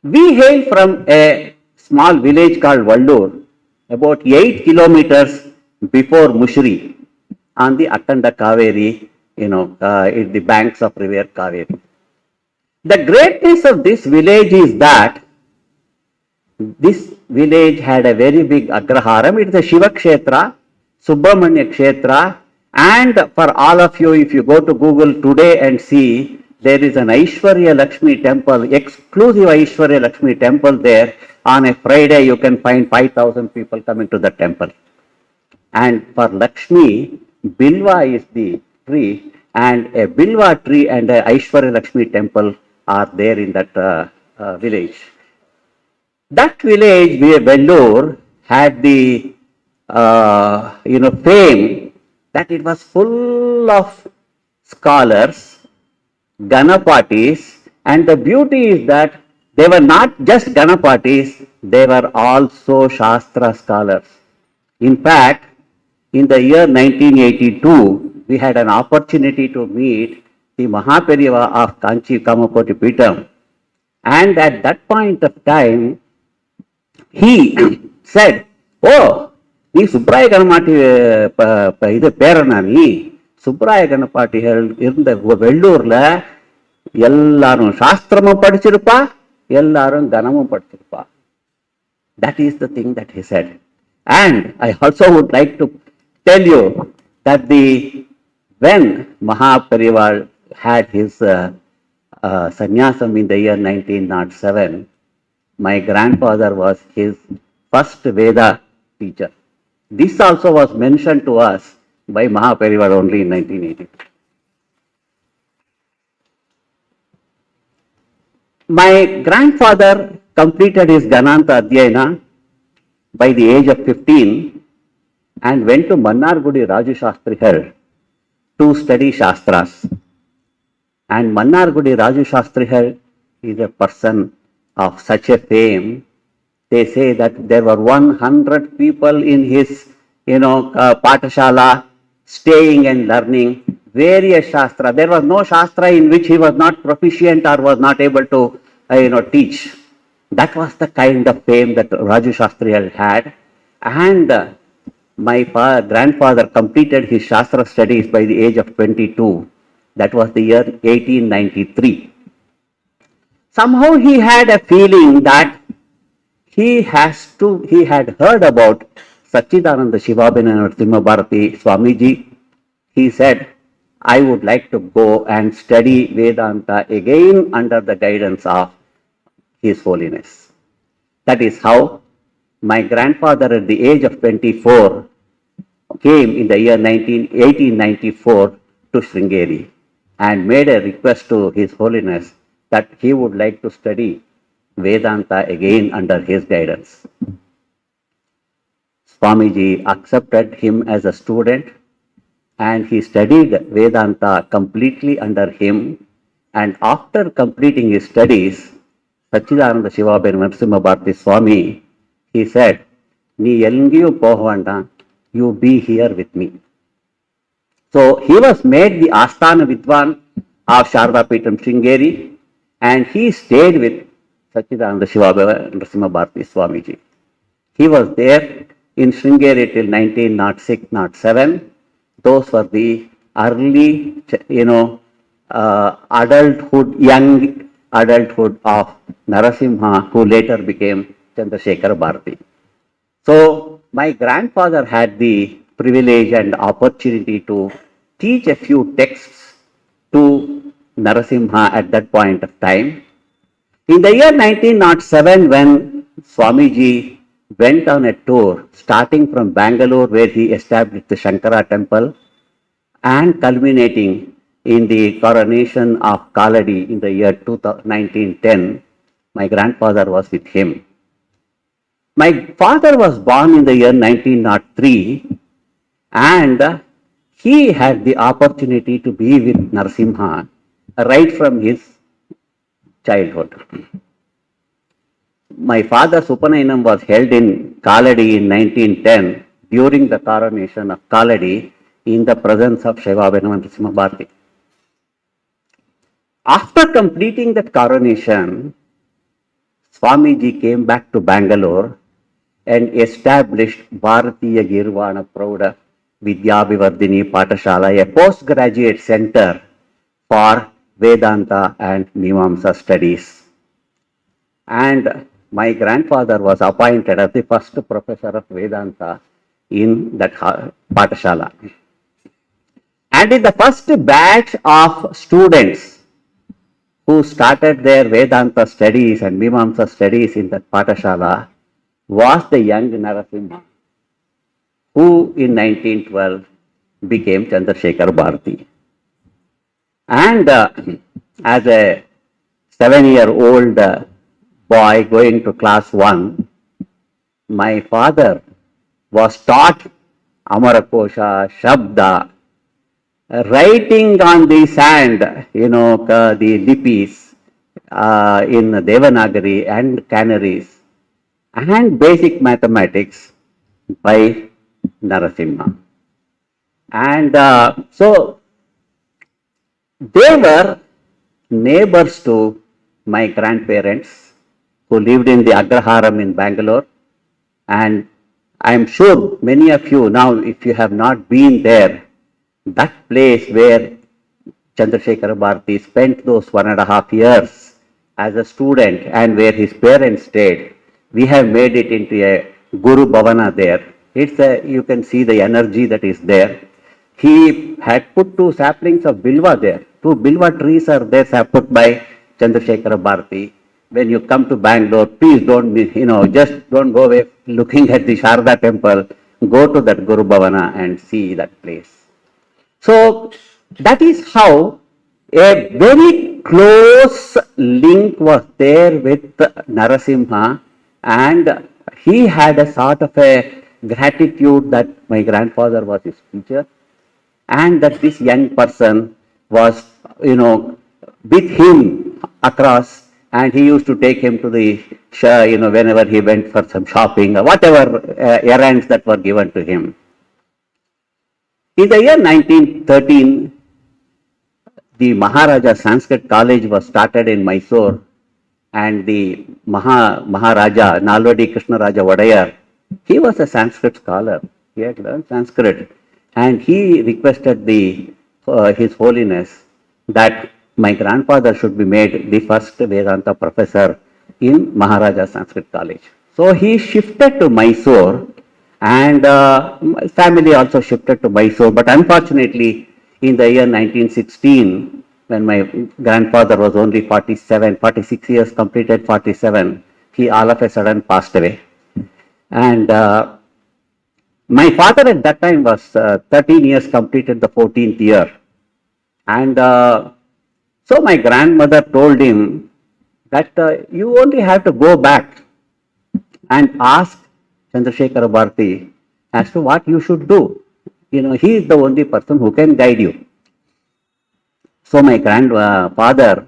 We hail from a small village called Vellur, about 8 kilometers before Mushri, on the Attanda Kaveri, in the banks of river Kaveri. The greatness of this village is that this village had a very big Agraharam. It is a Shiva Kshetra, Subramanya Kshetra, and for all of you, if you go to Google today and see, there is an 𝗍𝗔𝗍 temple, exclusive 𝗍𝗔𝗍 temple there. On a Friday, you can find 5,000 people coming to the temple. And for Lakshmi, Bilva is the tree, and a Bilva tree and a 𝗍𝗔𝗍 temple are there in that village. That village, where Vellur, had the fame that it was full of scholars, Ganapatis, and the beauty is that they were not just Ganapatis, they were also Shastra scholars. In fact, in the year 1982, we had an opportunity to meet the Mahaperiyava of Kanchi 𝗂𝗵𝗆. And at that point of time, he said, "Oh, நீ சுப்ராய கணமாட்டி இது பேரனா நீ சுப்ராய கணபாட்டிகள் இருந்த வெள்ளூர்ல எல்லாரும் சாஸ்திரமும் படிச்சிருப்பா எல்லாரும் கணமும் படிச்சிருப்பா." That is the thing that he said. And I also would like to tell you that when Mahaperiyava had his sannyasam in the year 1907, my grandfather was his first Veda teacher. This also was mentioned to us by Mahaperiyava only in 1980. My grandfather completed his Gananta Adhyayana by the age of 15 and went to Mannargudi Raju Shastrigal to study Shastras. And Mannargudi Raju Shastrigal is a person of such a fame. They say that there were 100 people in his, Patashala staying and learning various Shastra. There was no Shastra in which he was not proficient or was not able to, teach. That was the kind of fame that Raju Shastrigal had. And my grandfather completed his Shastra studies by the age of 22. That was the year 1893. Somehow he had a feeling that he had heard about Satchidananda Shivabhinana Bharati Swamiji. He said, "I would like to go and study Vedanta again under the guidance of His Holiness." That is how my grandfather at the age of 24 came in the year 1894 to Sringeri and made a request to His Holiness that he would like to study Vedanta again under his guidance. Swamiji accepted him as a student and he studied Vedanta completely under him. And after completing his studies, Satchidananda Shivabhinana Bharati Swami, he said, "Nee elngiyu pohavanda, you be here with me." So he was made the Asthana Vidwan of Sharda Peetham Sringeri and he stayed with Satchidananda Shivabhinana Bharati Swamiji. He was there in Sringeri till 1906-07. Those were the early, young adulthood of Narasimha, who later became Chandrasekhara Bharati. So my grandfather had the privilege and opportunity to teach a few texts to Narasimha at that point of time. In the year 1907, when Swamiji went on a tour, starting from Bangalore, where he established the Shankara temple, and culminating in the coronation of Kaladi in the year 1910, my grandfather was with him. My father was born in the year 1903, and he had the opportunity to be with Narasimha right from his childhood. My father's Upanayinam was held in Kaladi in 1910. During the coronation of Kaladi, in the presence of Shiva Abhinava Bharati. After completing that coronation, Swamiji came back to Bangalore and established Bharatiya Girvana Prouda Vidyabhivardhini Pathashala, a postgraduate center for Vedanta and Mimamsa studies. And my grandfather was appointed as the first professor of Vedanta in that Pathashala. And in the first batch of students who started their Vedanta studies and Mimamsa studies in that Pathashala was the young Narasimha, who in 1912 became Chandrasekhar Bharati. And as a 7-year-old boy going to class 1, my father was taught Amarakosha, Shabda, writing on the sand, the lipis in Devanagari and Canaries, and basic mathematics by Narasimha. And so they were neighbors to my grandparents who lived in the Agraharam in Bangalore. And I am sure many of you now, if you have not been there, that place where Chandrasekhar Bharati spent those 1.5 years as a student and where his parents stayed, we have made it into a Guru Bhavana there. You can see the energy that is there. He had put 2 saplings of Bilva there. 2 Bilva trees are there put by Chandrasekhar Bharati. When you come to Bangalore, please don't, just don't go away looking at the Sharda temple. Go to that Guru Bhavana and see that place. So that is how a very close link was there with Narasimha, and he had a sort of a gratitude that my grandfather was his teacher, and that this young person was, with him across, and he used to take him to the, whenever he went for some shopping or whatever errands that were given to him. In the year 1913, the Maharaja Sanskrit College was started in Mysore, and the Maharaja, Nalvadi Krishnaraja Vadayar, he was a Sanskrit scholar. He had learned Sanskrit, and he requested His Holiness that my grandfather should be made the first Vedanta professor in Maharaja Sanskrit College. So he shifted to Mysore, and family also shifted to Mysore. But unfortunately, in the year 1916, when my grandfather was only 46 years completed, 47, he all of a sudden passed away. And my father at that time was 13 years completed the 14th year. And so my grandmother told him that you only have to go back and ask Chandrasekhar Bharati as to what you should do. He is the only person who can guide you. So my grandfather,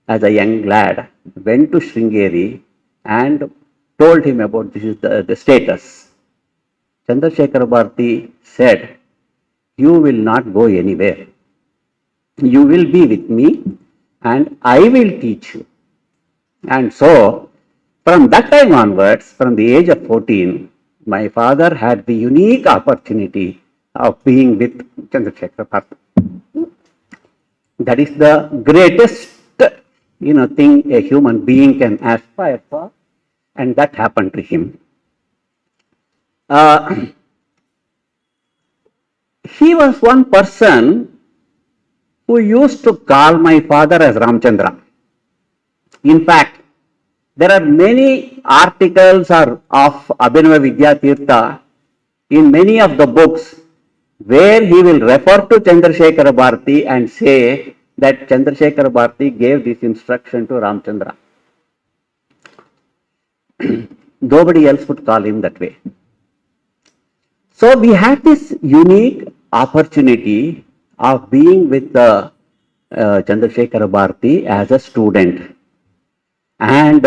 as a young lad, went to Sringeri and told him about this is the status. Chandrasekhar Bharati said, "You will not go anywhere. You will be with me and I will teach you." And so, from that time onwards, from the age of 14, my father had the unique opportunity of being with Chandrasekhar Bharati. That is the greatest, thing a human being can aspire for, and that happened to him. He was one person who used to call my father as Ramchandra. In fact, there are many articles of Abhinava Vidyatheertha in many of the books where he will refer to Chandrasekhar Bharati and say that Chandrasekhar Bharati gave this instruction to Ramchandra. Nobody else would call him that way. So we had this unique opportunity of being with Chandrasekhar Bharati as a student. And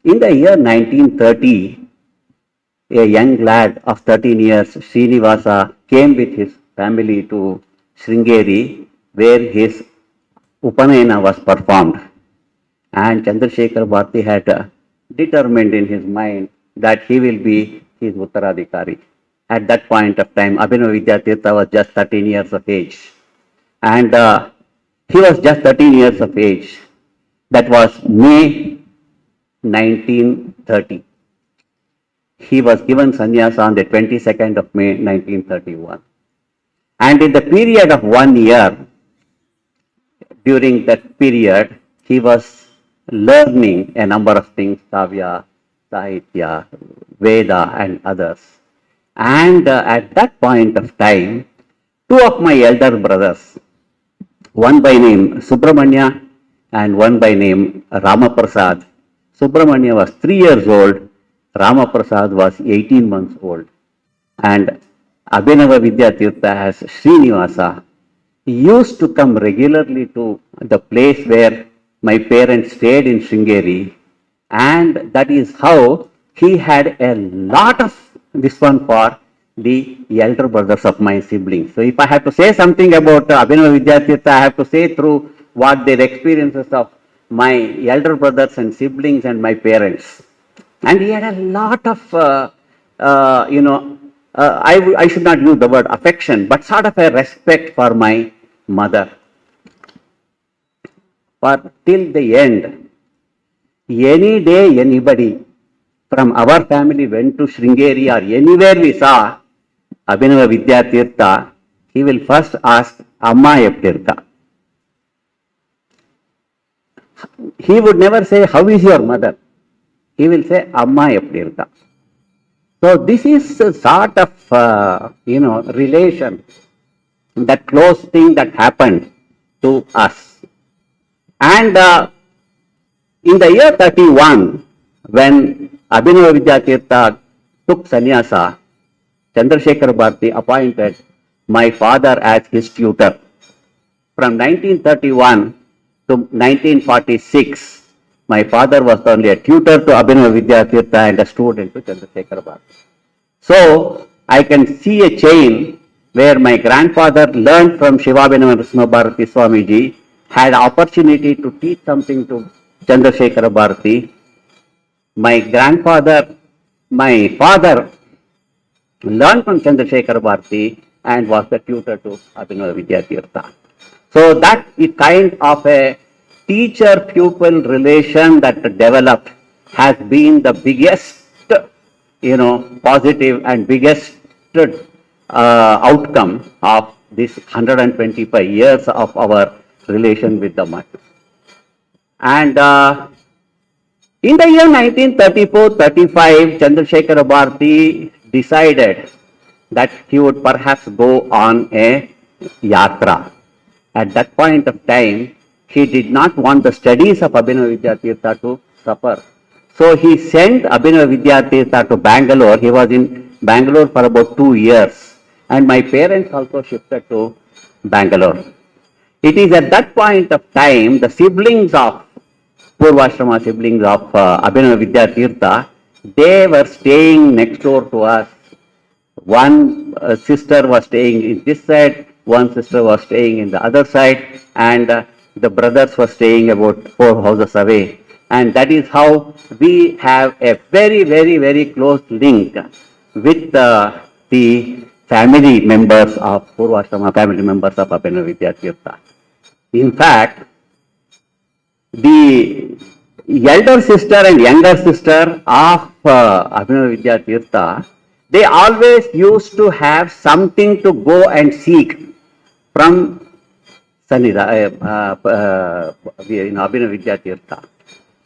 in the year 1930, a young lad of 13 years, Srinivasa, came with his family to Sringeri, where his Upanayana was performed. And 𝗍𝒂𝒊𝒂𝒍 had determined in his mind that he will be his Uttaradhikari. At that point of time, Abhinava Vidyatheertha was just 13 years of age. And he was just 13 years of age. That was May 1930. He was given sannyasa on the 22nd of May 1931. And in the period of 1 year, during that period, he was learning a number of things, Kavya, Sahitya, Veda and others. And at that point of time, two of my elder brothers, one by name Subramanya and one by name Ramaprasad. Subramanya was 3 years old, Ramaprasad was 18 months old. And Abhinava Vidyatheertha as Srinivasa used to come regularly to the place where my parents stayed in Sringeri, and that is how he had a lot of this one for the elder brothers of my siblings. So if I have to say something about Abhinava Vidyatheertha, I have to say through what their experiences of my elder brothers and siblings and my parents. And he had a lot of, I should not use the word affection, but sort of a respect for my mother. For till the end, any day anybody from our family went to Sringeri or anywhere we saw Abhinava Vidyatheertha, he will first ask, 𝗏𝗏. He would never say, how is your mother? He will say, 𝗏𝗏. So this is a sort of, relation, that close thing that happened to us. And in the year 31, when Abhinava Vidyatheertha took sannyasa, 𝗍𝒂𝒊𝒂𝒍 appointed my father as his tutor. From 1931 to 1946, my father was only a tutor to Abhinava Vidyatheertha and a student to 𝗍𝒂𝒊𝒂𝒍. So I can see a chain where my grandfather learned from Vidyanarasimha Swamiji, had opportunity to teach something to 𝗍𝒂𝒊𝒂𝒍. My father learned from 𝗍𝒂𝒊𝒂𝒍 and was the tutor to Abhinava Vidyatheertha. So that is kind of a teacher-pupil relation that developed has been the biggest, positive and biggest outcome of this 125 years of our relation with the Mutt. And in the year 1934-35, 𝗍𝒂𝒊𝒂𝒍 decided that he would perhaps go on a yatra. At that point of time, he did not want the studies of Abhinava Vidyatheertha to suffer. So he sent Abhinava Vidyatheertha to Bangalore. He was in Bangalore for about 2 years. And my parents also shifted to Bangalore. It is at that point of time, the siblings of Purvashrama siblings of Abhinava Vidyatheertha, they were staying next door to us. One sister was staying in this side, one sister was staying in the other side, and the brothers were staying about 4 houses away. And that is how we have a very, very, very close link with the family members of Purvashrama, family members of Abhinava Vidyatheertha. In fact, the elder sister and younger sister of Abhinava Vidyatheertha, they always used to have something to go and seek from Abhinava Vidyatheertha.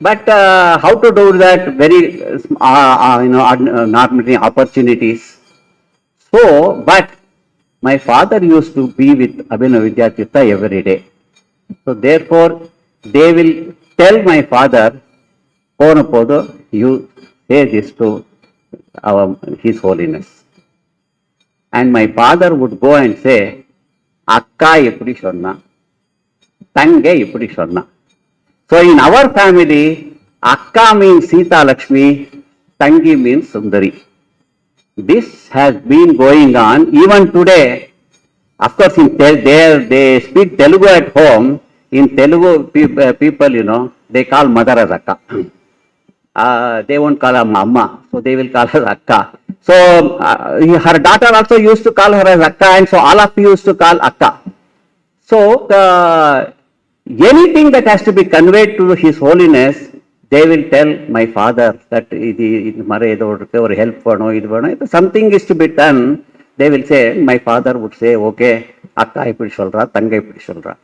But how to do that? Very, not many opportunities. So, but my father used to be with Abhinava Vidyatheertha every day. So therefore, they will tell my father, 𝗏𝗏𝒂𝒊, you say this to His Holiness. And my father would go and say, 𝒍𝒂 எப்டி சொன்னா, தங்கை இப்படி சொன்னா. So in our family, 𝒍𝒂 means Sita Lakshmi, தங்கி means Sundari. This has been going on even today. Of course, they speak Telugu at home. In Telugu, people, they call mother as Akka. They won't call her Mama, so they will call her Akka. So her daughter also used to call her as Akka, and so all of you used to call Akka. So anything that has to be conveyed to His Holiness, they will tell my father that if something is to be done, they will say, my father would say, okay, Akka 𝗍𝗆 𝗍𝒃.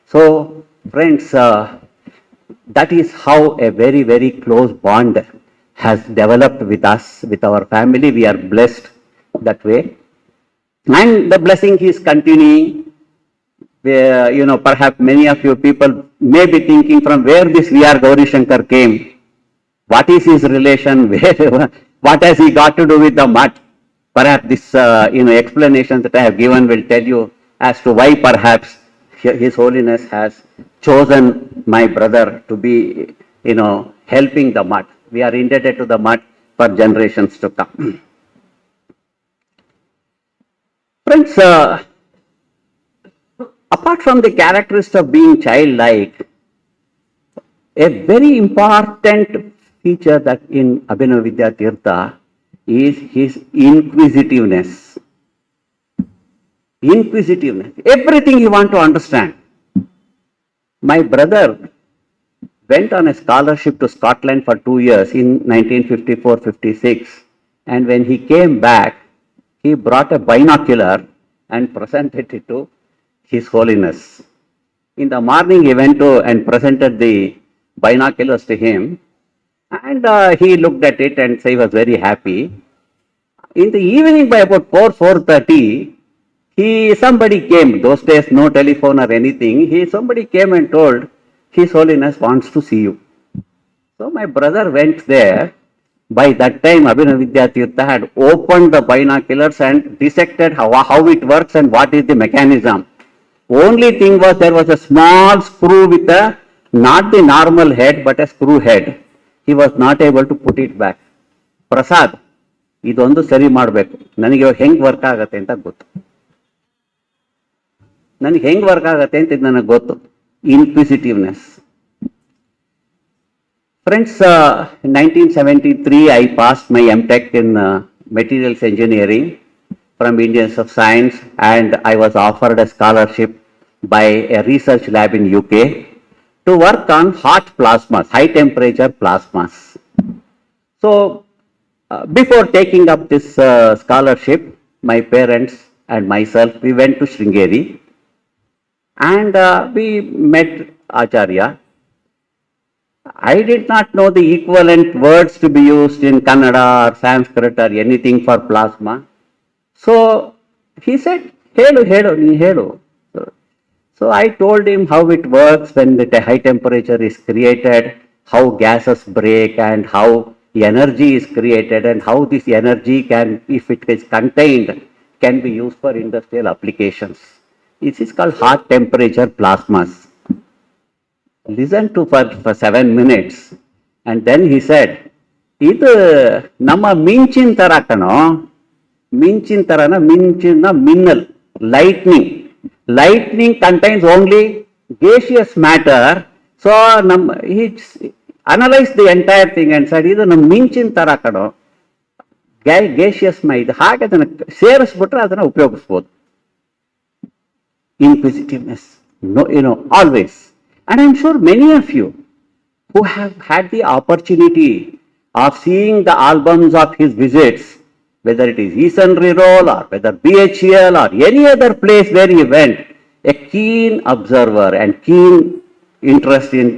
So friends, that is how a very, very close bond has developed with us, with our family. We are blessed that way. And the blessing is continuing. Perhaps many of you people may be thinking from where this V.R. Gauri Shankar came. What is his relation? What has he got to do with the mat? Perhaps this, explanation that I have given will tell you as to why perhaps His Holiness has chosen my brother to be, helping the mat. We are indebted to the mat for generations to come. Friends, apart from the characteristic of being childlike, a very important feature that in Abhinava Vidyatheertha is his inquisitiveness. Inquisitiveness. Everything you want to understand. My brother went on a scholarship to Scotland for 2 years in 1954-56, and when he came back, he brought a binocular and presented it to His Holiness. In the morning, he went to and presented the binoculars to him, and he looked at it and he was very happy. In the evening, by about 4:30, somebody came. Those days, no telephone or anything. Somebody came and told, His Holiness wants to see you. So my brother went there. By that time, Abhinava Vidyatheertha had opened the binoculars and dissected how it works and what is the mechanism. Only thing was, there was a small screw with not the normal head, but a screw head. He was not able to put it back. Prasad, ಇದೊಂದು ಸರಿ ಮಾಡಬೇಕು, ನನಗೆ ಇವಾಗ ಹೆಂಗ್ work ಆಗತ್ತೆ ಅಂತ ಗೊತ್ತು. ನನಗೆ ಹೆಂಗ್ ವರ್ಕ್ ಆಗತ್ತೆ ಅಂತ ನನಗೆ ಗೊತ್ತು. Inquisitiveness. Friends, in 1973, I passed my M.Tech in Materials Engineering from Indians of Science, and I was offered a scholarship by a research lab in UK to work on hot plasmas, high temperature plasmas. So, before taking up this scholarship, my parents and myself, we went to Sringeri, and we met Acharya. I did not know the equivalent words to be used in Kannada or Sanskrit or anything for plasma. So he said, "Helu." So I told him how it works when the high temperature is created, how gases break, and how energy is created, and how this energy can, if it is contained, can be used for industrial applications. This is called hot temperature plasmas. Listen to for 7 minutes, and then he said, "Idu nama minchin tara kano, minchin tarana minchina minnal, lightning. Lightning contains only gaseous matter." So he analyzed the entire thing and said, "Idu nam minchin tara kano, gaseous ma idu haage adana ಸೇರಿಸ್ಬಿಟ್ರೆ ಅದನ್ನ ಉಪಯೋಗಿಸಬಹುದು." Inquisitiveness, always. And I'm sure many of you who have had the opportunity of seeing the albums of his visits, whether it is Eastern Rural or whether BHEL or any other place where he went, a keen observer and keen interest in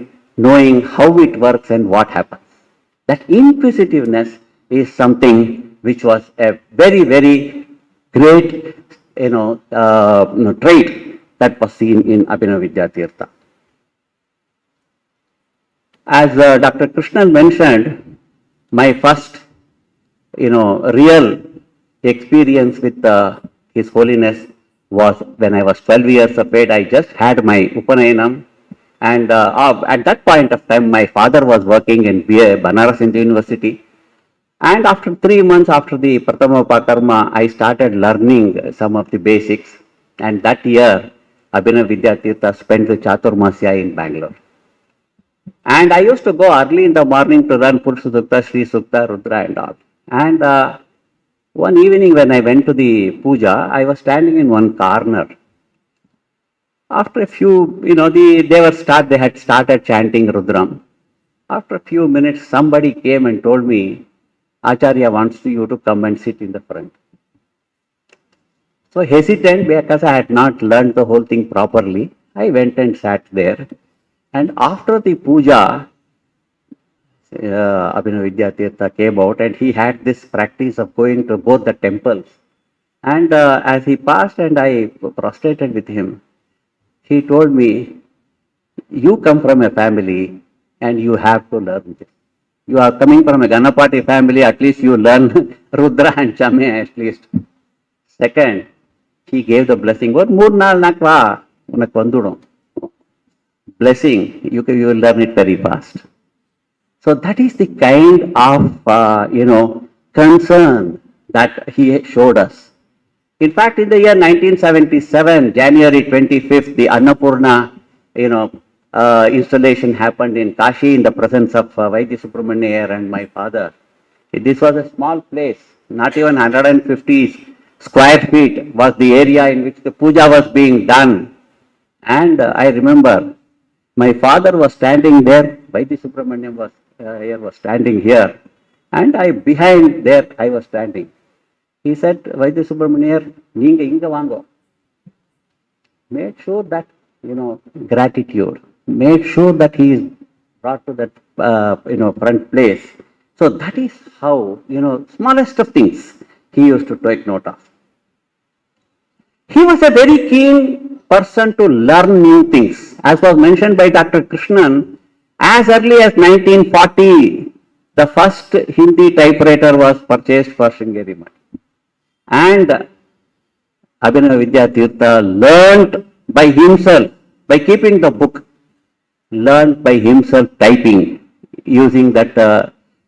knowing how it works and what happens. That inquisitiveness is something which was a very, very great, trait that was seen in Abhinava Vidyatheertha. As Dr. Krishnan mentioned, my first, real experience with His Holiness was when I was 12 years of age. I just had my Upanayanam, and at that point of time, my father was working in Banaras University. And after 3 months after the Prathama Upakarma, I started learning some of the basics. And that year, Abhinava Vidyatheertha spent the Chaturmasya in Bangalore. And I used to go early in the morning to learn Purusha Sukta, Sri Sukta, Rudra and all. And one evening when I went to the puja, I was standing in one corner. After a few, they had started chanting Rudram. After a few minutes, somebody came and told me, Acharya wants you to come and sit in the front. So hesitant because I had not learned the whole thing properly, I went and sat there. And after the puja, Abhinava Vidyatheertha came out and he had this practice of going to both the temples. And as he passed and I prostrated with him, he told me, you come from a family and you have to learn this. You are coming from a Ganapati family, at least you learn Rudra and Chame at least. Second, he gave the blessing. Blessing, you will learn it very fast. So that is the kind of, concern that he showed us. In fact, in the year 1977, January 25th, the Annapurna, installation happened in Kashi in the presence of 𝗏 and my father. This was a small place, not even 150 square feet was the area in which the puja was being done. And I remember my father was standing there, 𝗏 was standing here, and behind there I was standing. He said, 𝗏, neenga inga vaango. Made sure that, gratitude. Made sure that he is brought to that, front place. So that is how, smallest of things he used to take note of. He was a very keen person to learn new things. As was mentioned by Dr. Krishnan, as early as 1940, the first Hindi typewriter was purchased for Sringeri. And Abhinava Vidyatheertha learned by himself, by keeping the book, learned by himself typing using that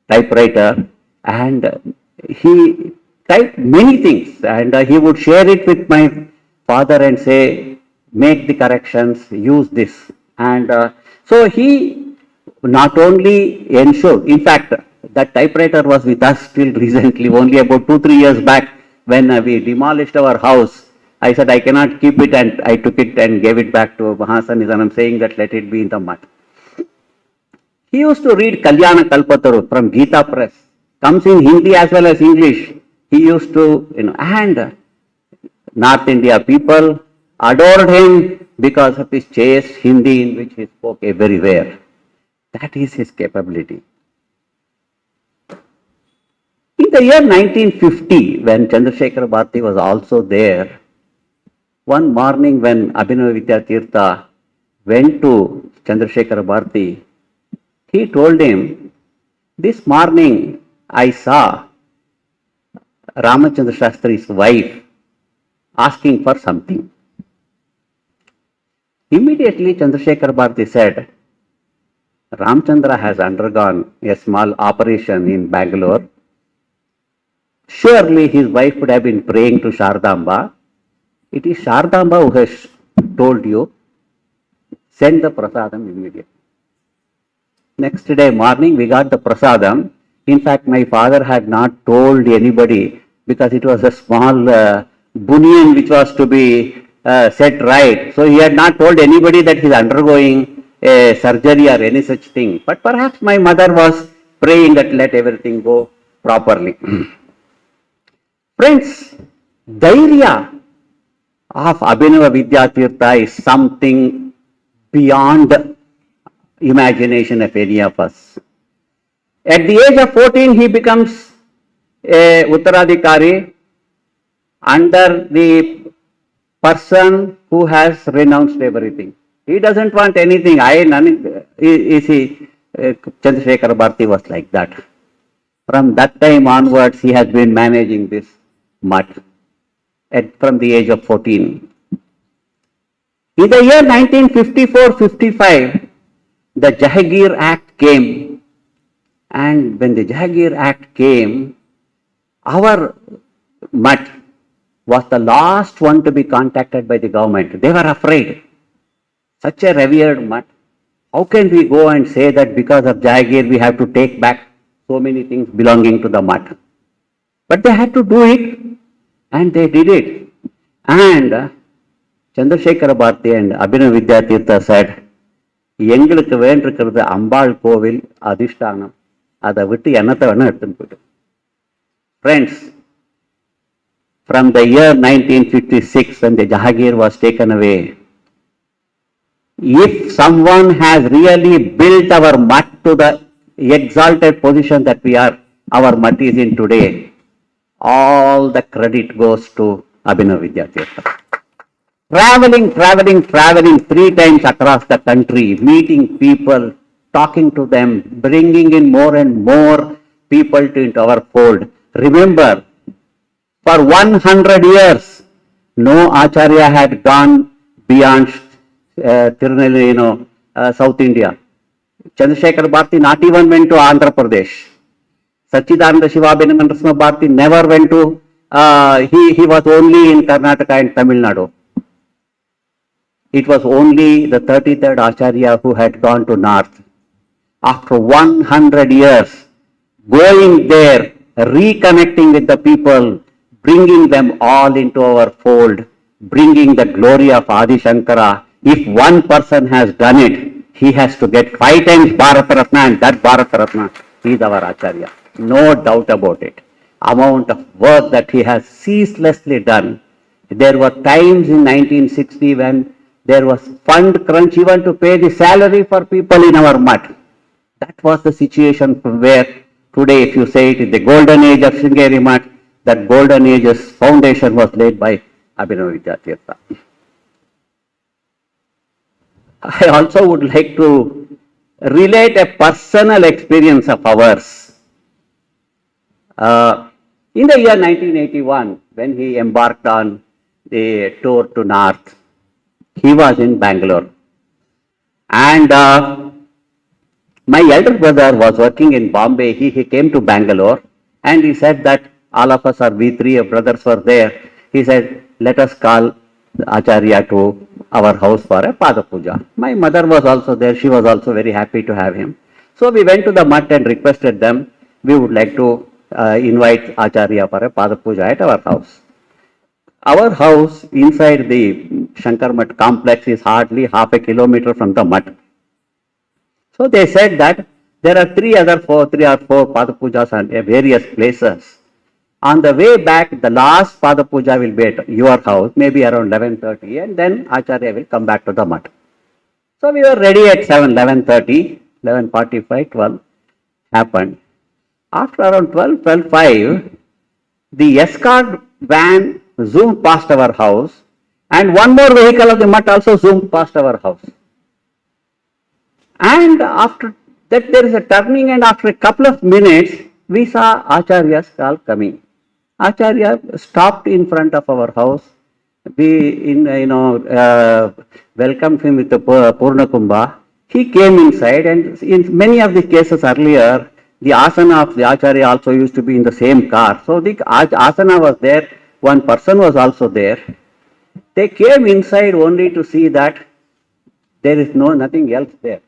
typewriter, and he typed many things, and he would share it with my father and say, make the corrections, use this. And so he not only ensured, in fact, that typewriter was with us till recently, only about 2-3 years back when we demolished our house. I said, I cannot keep it, and I took it and gave it back to Mahaswamigal, saying that let it be in the mud. He used to read Kalyana Kalpataru from Gita Press, comes in Hindi as well as English. He used to, and North India people adored him because of his chaste Hindi in which he spoke everywhere. That is his capability. In the year 1950, when 𝗏𝗏𝒃𝒃 was also there, one morning when Abhinava Vidyatheertha went to 𝗏𝗏𝒃𝒃, he told him, this morning I saw Ramachandra Shastri's wife asking for something. Immediately 𝗏𝗏𝒃𝒃 said, Ramchandra has undergone a small operation in Bangalore. Surely his wife would have been praying to Shardamba. It is Shardamba who has told you, send the prasadam immediately. Next day morning we got the prasadam. In fact, my father had not told anybody because it was a small bunion which was to be set right. So he had not told anybody that he is undergoing a surgery or any such thing. But perhaps my mother was praying that let everything go properly. Friends, Dhairya of Abhinava Vidyatheertha is something beyond imagination of any of us. At the age of 14, he becomes a Uttaradhikari under the person who has renounced everything. He doesn't want anything. 𝗏𝗏𝒃𝒃 was like that. From that time onwards, he has been managing this mutt from the age of 14. In the year 1954-55, the Jagadguru Act came, and when the Jagadguru Act came, our mutt was the last one to be contacted by the government. They were afraid. Such a revered mutt. How can we go and say that because of Jayagadguru we have to take back so many things belonging to the mutt? But they had to do it, and they did it. And Chandrasekhara Bharati and Abhinava Vidyatheertha said, எங்களுக்கு வேண்டிருக்கிறது அம்பாள் கோவில் அதிஷ்டானம், அதை விட்டு என்னத்தை வேணா எடுத்துன்னு போயிட்டு. Friends, from the year 1956 when the Jagadguru was taken away, if someone has really built our mutt to the exalted position that we are, our mutt is in today, all the credit goes to Abhinava Vidyatheertha. Traveling 3 times across the country, meeting people, talking to them, bringing in more and more people into our fold. Remember, for 100 years, no Acharya had gone beyond Tirunelveli, South India. Chandrasekhara Bharati not even went to Andhra Pradesh. Sachidananda Shiva Abhinava Bharati never went to, he was only in Karnataka and Tamil Nadu. It was only the 33rd Acharya who had gone to North. After 100 years, going there, reconnecting with the people, bringing them all into our fold, bringing the glory of Adi Shankara. If one person has done it, he has to get 5 times Bharat Ratna, and that Bharat Ratna is our Acharya. No doubt about it. Amount of work that he has ceaselessly done. There were times in 1960 when there was fund crunch even to pay the salary for people in our mutt. That was the situation from where today, if you say it is the golden age of Sringeri mutt, that golden age's foundation was laid by Abhinava Vidyatheertha. I also would like to relate a personal experience of ours. In the year 1981, when he embarked on the tour to North, he was in Bangalore. And my elder brother was working in Bombay. He came to Bangalore, and he said that all of us are, we 3 brothers were there. He said, let us call Acharya to our house for a Pada Puja. My mother was also there. She was also very happy to have him. So we went to the mutt and requested them, we would like to invite Acharya for a Pada Puja at our house. Our house inside the Shankar Mutt complex is hardly half a kilometer from the mutt. So they said that there are 3 or 4 Pada Pujas at various places. On the way back, the last Pada Puja will be at your house, maybe around 11:30, and then Acharya will come back to the mutt. So we were ready at 11:30, 11:45, 12 happened. After around 12:05, the escort van zoomed past our house, and one more vehicle of the mutt also zoomed past our house. And after that, there is a turning, and after a couple of minutes, we saw Acharya's car coming. Acharya stopped in front of our house. We, welcomed him with the 𝗏𝗏. He came inside, and in many of the cases earlier, the asana of the Acharya also used to be in the same car. So the asana was there. One person was also there. They came inside only to see that there is nothing else there.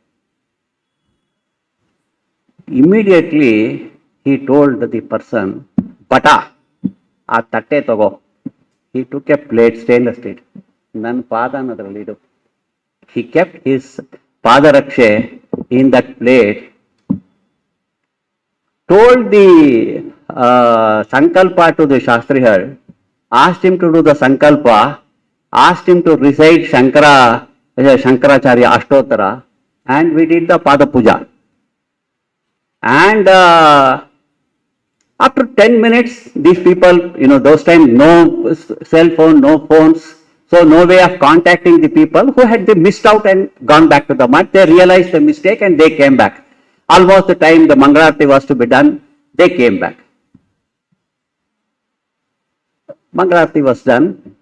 Immediately, he told the person, Bata, a tatte togo. He took a plate, stainless steel. Nan pada. He kept his padarakshe in that plate, told the sankalpa to the Shastrihar, asked him to do the sankalpa, asked him to recite Shankaracharya Ashtottara, and we did the Pada Puja. And after 10 minutes, these people, those times no cell phone, no phones, so no way of contacting the people who had missed out and gone back to the mutt. They realized the mistake and they came back. Almost the time the Mangalarti was to be done, they came back. Mangalarti was done.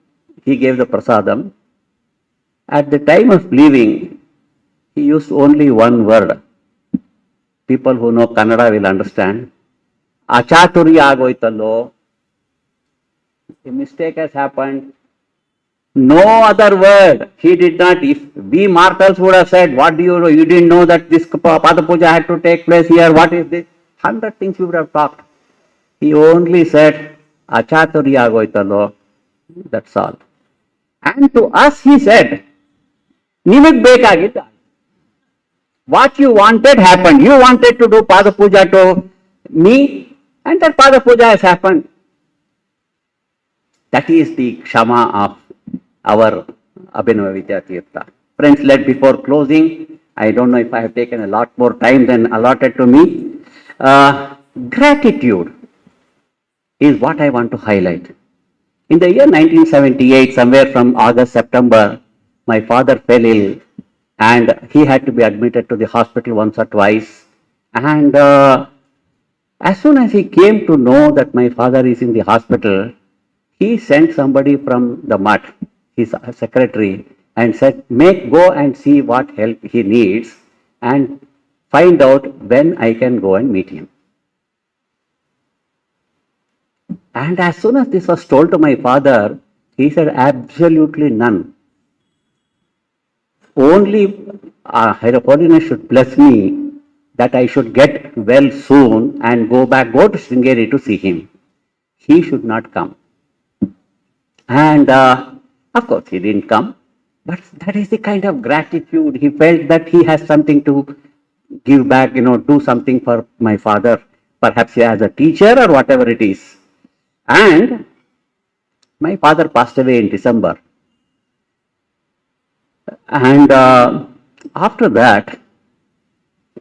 He gave the prasadam. At the time of leaving, he used only one word. People who know Kannada will understand. Achaturya agoitalo. a mistake has happened. No other word. He did not. If we mortals would have said, what do you know? You didn't know that this Pada Puja had to take place here. What is this? 100 things we would have talked. He only said, 𝗏𝗏𝗃𝗂𝗍𝒂𝒊. That's all. And to us he said, 𝗦𝗵𝒂𝒂𝒊𝒂𝒍. What you wanted happened. You wanted to do Pada Puja to me, and that Pada Puja has happened. That is the Kshama of our Abhinava Vidyatheertha. Friends, before closing, I don't know if I have taken a lot more time than allotted to me. Gratitude is what I want to highlight. In the year 1978, somewhere from August, September, my father fell ill and he had to be admitted to the hospital once or twice. And as soon as he came to know that my father is in the hospital, he sent somebody from the 𝗏, his secretary, and said, go and see what help he needs and find out when I can go and meet him. And as soon as this was told to my father, he said, absolutely none. Only Her Holiness should bless me that I should get well soon and go to Sringeri to see him. He should not come. And of course, he didn't come. But that is the kind of gratitude. He felt that he has something to give back, do something for my father, perhaps as a teacher or whatever it is. And my father passed away in December. And after that,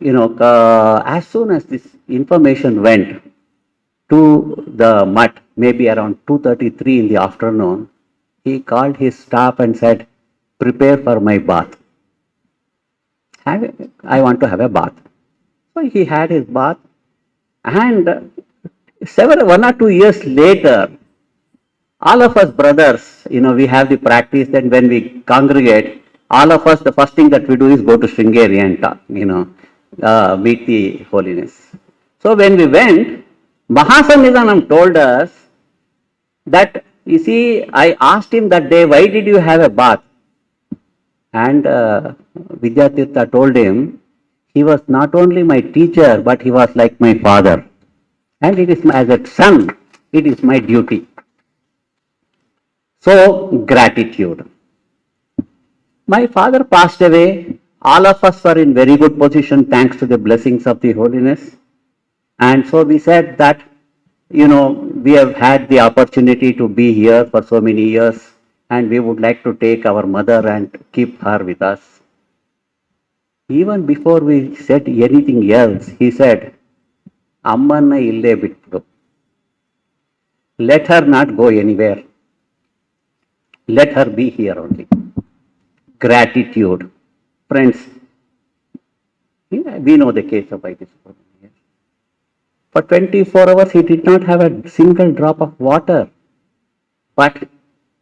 as soon as this information went to the 𝗏, maybe around 2:33 in the afternoon, he called his staff and said, prepare for my bath. I want to have a bath. So he had his bath, and 1 or 2 years later, all of us brothers, we have the practice that when we congregate, all of us, the first thing that we do is go to Sringeri and talk, meet the Holiness. So when we went, Mahaswamigal told us that, you see, I asked him that day, why did you have a bath? And Vidyatheertha told him, he was not only my teacher, but he was like my father. And it is, as a son, it is my duty. So, gratitude. My father passed away. All of us were in very good position thanks to the blessings of the Holiness. And so we said that, we have had the opportunity to be here for so many years, and we would like to take our mother and keep her with us. Even before we said anything else, he said, Ammanna ille bittu. Let her not go anywhere. Let her be here only. Gratitude. Friends, we know the case of 𝗏𝗏𝗃𝗂𝗍. For 24 hours, he did not have a single drop of water. But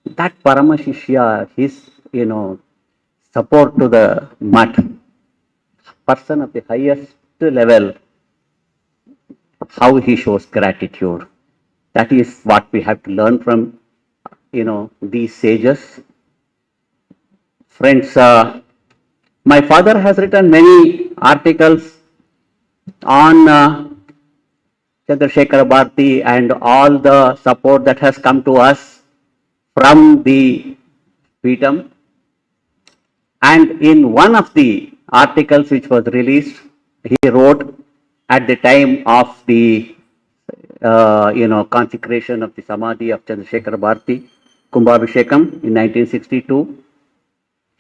that Paramashishya, his, support to the 𝗏, person of the highest level, how he shows gratitude. That is what we have to learn from, these sages. Friends, my father has written many articles on 𝗤𝗏𝒃𝒂𝒊 and all the support that has come to us from the Peetham. And in one of the articles which was released, he wrote at the time of the consecration of the Samadhi of 𝗤𝗏𝒃𝒂𝒊, 𝗂𝗵𝒂𝒂𝒏 in 1962,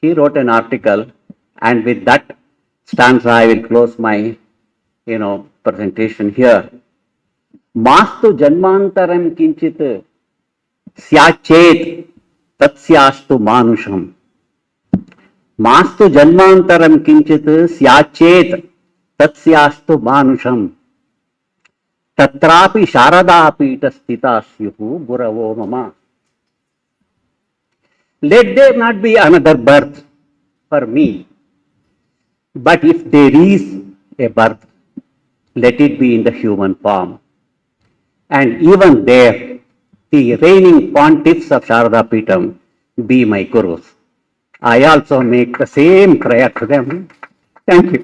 he wrote an article, and with that stanza I will close my presentation here. Mastu janmantaram kinchit syachet tatsyastu manusham. Mastu janmantaram kinchit syachet tatsyastu manusham. Tatrapi sharada pīṭa sthita syuhu 𝗏𝗏 mama. Let there not be another birth for me, but if there is a birth, let it be in the human form. And even there, the reigning pontiffs of Sharada Peetham be my gurus. I also make the same prayer to them. Thank you.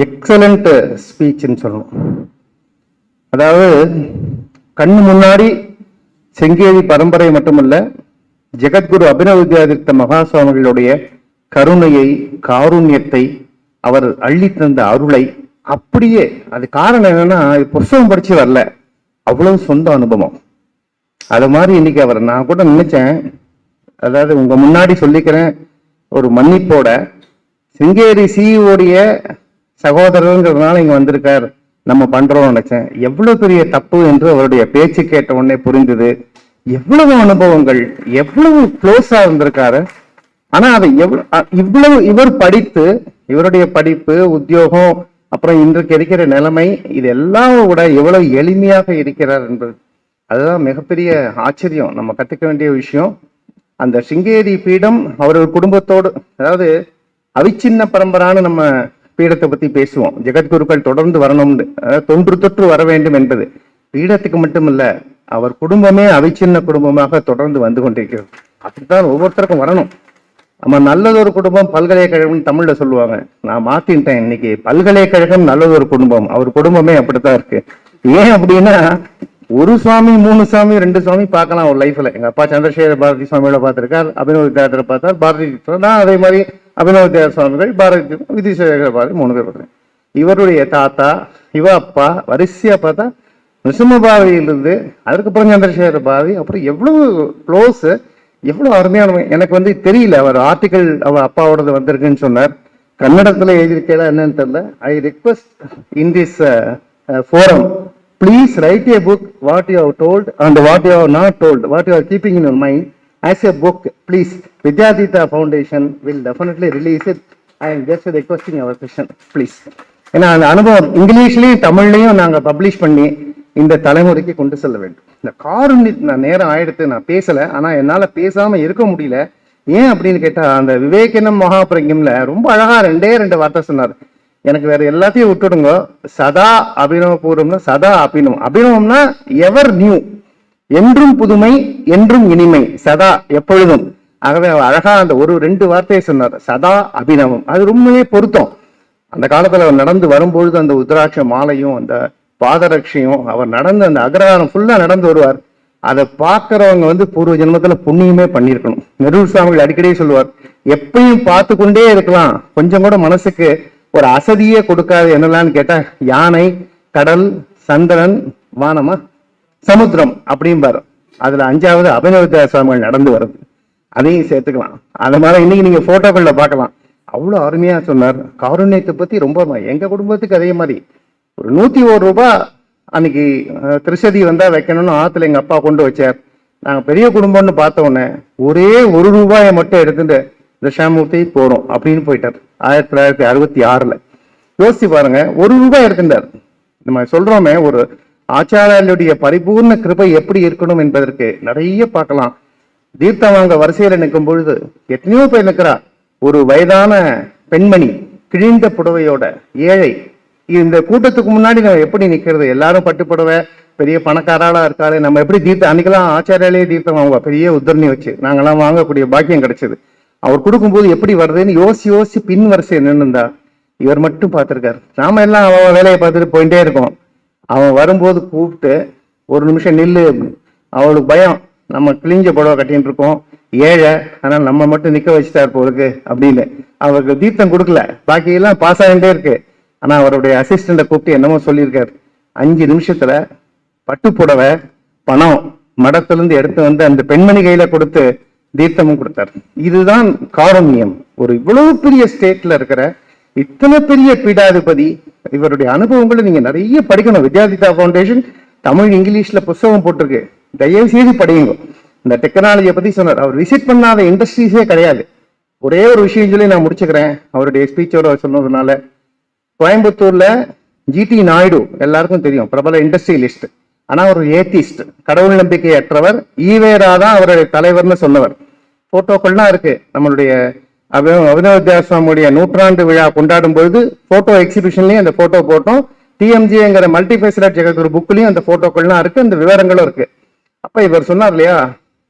Excellent ஸ்பீச்னு சொல்லணும். அதாவது கண்ணு முன்னாடி செங்கேரி பரம்பரை மட்டுமல்ல, ஜெகத்குரு அபினவ வித்யாதீர்த்த மகாசுவாமிகளுடைய கருணையை, காருண்யத்தை, அவர் அள்ளி தந்த அருளை அப்படியே, அது காரணம் என்னன்னா புஸ்தகம் படிச்சு வரல, அவ்வளவு சொந்த அனுபவம். அது மாதிரி இன்னைக்கு அவர், நான் கூட நினைச்சேன், அதாவது உங்க முன்னாடி சொல்லிக்கிறேன் ஒரு மன்னிப்போட, சிங்கேரி சிஇஓடைய சகோதரருங்கிறதுனால இங்க வந்திருக்கார், நம்ம பண்றோம் நினைச்சேன். எவ்வளவு பெரிய தப்பு என்று அவருடைய பேச்சு கேட்ட உடனே புரிந்தது. எவ்வளவு அனுபவங்கள், எவ்வளவு க்ளோஸா இருந்திருக்காரு. ஆனா அதை இவ்வளவு இவர் படித்து, இவருடைய படிப்பு, உத்தியோகம், அப்புறம் இன்றைக்கு இருக்கிற நிலைமை, இதெல்லாம் விட எவ்வளவு எளிமையாக இருக்கிறார் என்பது, அதுதான் மிகப்பெரிய ஆச்சரியம், நம்ம கத்துக்க வேண்டிய விஷயம். அந்த சிங்கேரி பீடம் அவர்கள் குடும்பத்தோடு, அதாவது அவிச்சின்ன பரம்பரான்னு நம்ம பீடத்தை பத்தி பேசுவோம். ஜெகத்குருக்கள் தொடர்ந்து வரணும்னு, தொன்று தொற்று வர வேண்டும் என்பது பீடத்துக்கு மட்டுமல்ல, அவர் குடும்பமே அவிச்சின்ன குடும்பமாக தொடர்ந்து வந்து கொண்டிருக்கிறது. அப்படித்தான் ஒவ்வொருத்தருக்கும் வரணும். நம்ம நல்லதொரு குடும்பம் பல்கலைக்கழகம் தமிழ்ல சொல்லுவாங்க, நான் மாத்தின்ட்டேன், இன்னைக்கு பல்கலைக்கழகம் நல்லதொரு குடும்பம். அவர் குடும்பமே அப்படித்தான் இருக்கு. ஏன் அப்படின்னா, ஒரு சுவாமி, 3 சுவாமி, 2 சுவாமி பார்க்கலாம் ஒரு லைஃப்ல. எங்க அப்பா சந்திரசேகர பாரதி சுவாமியோட பார்த்திருக்கார், அபினவ வித்யாதீர்த்தரை பார்த்தார், பாரதி, நான் அதே மாதிரி அபினவ வித்யாதீர்த்த சுவாமிகள், பாரதி, வித்யாசாகர பாரதி 3 பேர் பார்த்தேன். இவருடைய தாத்தா, இவ அப்பா, வரிசையா பார்த்தா நிருசிம்மபாரதியிலிருந்து, அதுக்கப்புறம் சந்திரசேகர பாரதி, அப்புறம் எவ்வளவு க்ளோஸ், எவ்வளவு அருமையான. எனக்கு தெரியல, அவர் ஆர்டிகல் அவர் அப்பாவோடது வந்திருக்குன்னு சொன்னார். கன்னடத்துல எழுதியிருக்கா என்னன்னு தெரியல. I request in this forum, please write a book what you have told and what you have not told, what you are keeping in your mind as a book, please. Vidyatheertha Foundation will definitely release it. I am just requesting our question, please. ஏன்னா அந்த அனுபவம் இங்கிலீஷ்லயும் தமிழ்லையும் நாங்க publish பண்ணி இந்த தலைமுறைக்கு கொண்டு செல்ல வேண்டும். இந்த நான் நேரம் ஆயிடுத்து, நான் பேசல, ஆனா என்னால பேசாம இருக்க முடியல. ஏன் அப்படின்னு கேட்டா, அந்த விவேகனம் மகாபிரக்ஞம்ல ரொம்ப அழகா 2 வார்த்தை சொன்னார். எனக்கு வேற எல்லாத்தையும் விட்டுடுங்க, சதா அபினவ பூர்வம்னா சதா அபினவம். அபினவம்னா எவர் நியூ, என்றும் புதுமை, என்றும் இனிமை, சதா எப்பொழுதும். ஆகவே அழகா அந்த 2 வார்த்தையை சொன்னார், சதா அபினவம். அது ரொம்பவே பொருத்தம். அந்த காலத்துல அவர் நடந்து வரும்பொழுது அந்த உத்ராட்ச மாலையும் அந்த பாதரட்சையும், அவர் நடந்து அந்த அக்ரஹாரம் ஃபுல்லா நடந்து வருவார். அதை பார்க்கிறவங்க பூர்வ ஜென்மத்துல புண்ணியமே பண்ணியிருக்கணும். நெரூர் சுவாமிகள் அடிக்கடி சொல்லுவார், எப்பயும் பார்த்து கொண்டே இருக்கலாம், கொஞ்சம் கூட மனசுக்கு ஒரு அசதியே கொடுக்காது. என்னலான்னு கேட்டா, யானை, கடல், சந்திரன், வானமா, சமுத்திரம் அப்படிம்பாரு. அதுல 5வது அபினவ வித்யாதீர்த்த சுவாமிகள் நடந்து வருது, அதையும் சேர்த்துக்கலாம். அது மாதிரி இன்னைக்கு நீங்க போட்டோக்கள்ல பார்க்கலாம். அவ்வளவு அருமையா சொன்னார். காருண்யத்தை பத்தி ரொம்ப, எங்க குடும்பத்துக்கு அதே மாதிரி ஒரு 101 ரூபாய் அன்னைக்கு திருசதி வந்தா வைக்கணும்னு ஆத்துல எங்க அப்பா கொண்டு வச்சார். நாங்க பெரிய குடும்பம்னு பார்த்த உடனே ஒரே 1 ரூபாயை மட்டும் எடுத்துட்டு தசாமூர்த்தி போறோம் அப்படின்னு போயிட்டார். 1966. யோசிச்சு பாருங்க, 1 ரூபாய் எடுத்துட்டார். நம்ம சொல்றோமே, ஒரு ஆச்சாரியுடைய பரிபூர்ண கிருபை எப்படி இருக்கணும் என்பதற்கு நிறைய பார்க்கலாம். தீர்த்தம் வாங்க வரிசையில நிற்கும் பொழுது எத்தனையோ பேர் நிற்கிறா. ஒரு வயதான பெண்மணி, கிழிந்த புடவையோட, ஏழை. இந்த கூட்டத்துக்கு முன்னாடி நம்ம எப்படி நிக்கிறது? எல்லாரும் பட்டு புடவை, பெரிய பணக்காராளா இருக்காரு, நம்ம எப்படி தீர்த்தம், அன்னைக்கெல்லாம் ஆச்சாரியாலே தீர்த்தம் வாங்குவா, பெரிய உத்தரணி வச்சு நாங்கெல்லாம் வாங்கக்கூடிய பாக்கியம் கிடைச்சது. அவர் கொடுக்கும்போது எப்படி வருதுன்னு யோசி பின் வரிசை நின்றுந்தா. இவர் மட்டும் பார்த்திருக்காரு. நாம எல்லாம் அவன் வேலையை பார்த்துட்டு போயிட்டே இருக்கோம். அவன் வரும்போது கூப்பிட்டு, 1 நிமிஷம் நில்லு, அவளுக்கு பயம், நம்ம கிழிஞ்ச புடவை கட்டின்னு இருக்கோம், ஏழை, ஆனா நம்ம மட்டும் நிக்க வச்சுட்டாரு போருக்கு அப்படின்னு. அவருக்கு தீர்த்தம் கொடுக்கல, பாக்கி எல்லாம் பாஸ் ஆகிட்டே இருக்கு. ஆனா அவருடைய அசிஸ்டண்ட கூப்பிட்டு என்னமோ சொல்லியிருக்காரு. 5 நிமிஷத்துல பட்டு புடவை, பணம் மடத்துல இருந்து எடுத்து வந்து அந்த பெண்மணி கையில கொடுத்து தீர்த்தமும் கொடுத்தார். இதுதான் காருண்யம். ஒரு இவ்வளவு பெரிய ஸ்டேட்ல இருக்கிற இத்தனை பெரிய பீடாதிபதி, இவருடைய அனுபவங்களை நீங்க நிறைய படிக்கணும். வித்யாதீர்த்தா ஃபவுண்டேஷன் தமிழ், இங்கிலீஷ்ல புத்தகம் போட்டிருக்கு, தயவு செய்து படியுங்க. இந்த டெக்னாலஜியை பத்தி சொன்னார். அவர் விசிட் பண்ணாத இண்டஸ்ட்ரீஸே கிடையாது. ஒரே ஒரு விஷயம் சொல்லி நான் முடிச்சுக்கிறேன், அவருடைய ஸ்பீச்சோட சொன்னதுனால. கோயம்புத்தூர்ல ஜிடி நாயுடு எல்லாருக்கும் தெரியும், பிரபல இண்டஸ்ட்ரியலிஸ்ட். ஆனா ஒரு ஏத்திஸ்ட், கடவுள் நம்பிக்கை அற்றவர். ஈவேரா தான் அவருடைய தலைவர்னு சொன்னவர். போட்டோக்கள்லாம் இருக்கு. நம்மளுடைய அபினவ வித்யாசுவாமியுடைய 100ஆண்டு விழா கொண்டாடும் பொழுது போட்டோ எக்ஸிபிஷன்லயும் அந்த போட்டோ போட்டோம். 𝗬𝒐𝒎ங்கிற மல்டிஃபேசியட் ஜெகத்குரு புக்லயும் அந்த போட்டோக்கள்லாம் இருக்கு, அந்த விவரங்களும் இருக்கு. அப்ப இவர் சொன்னார் இல்லையா,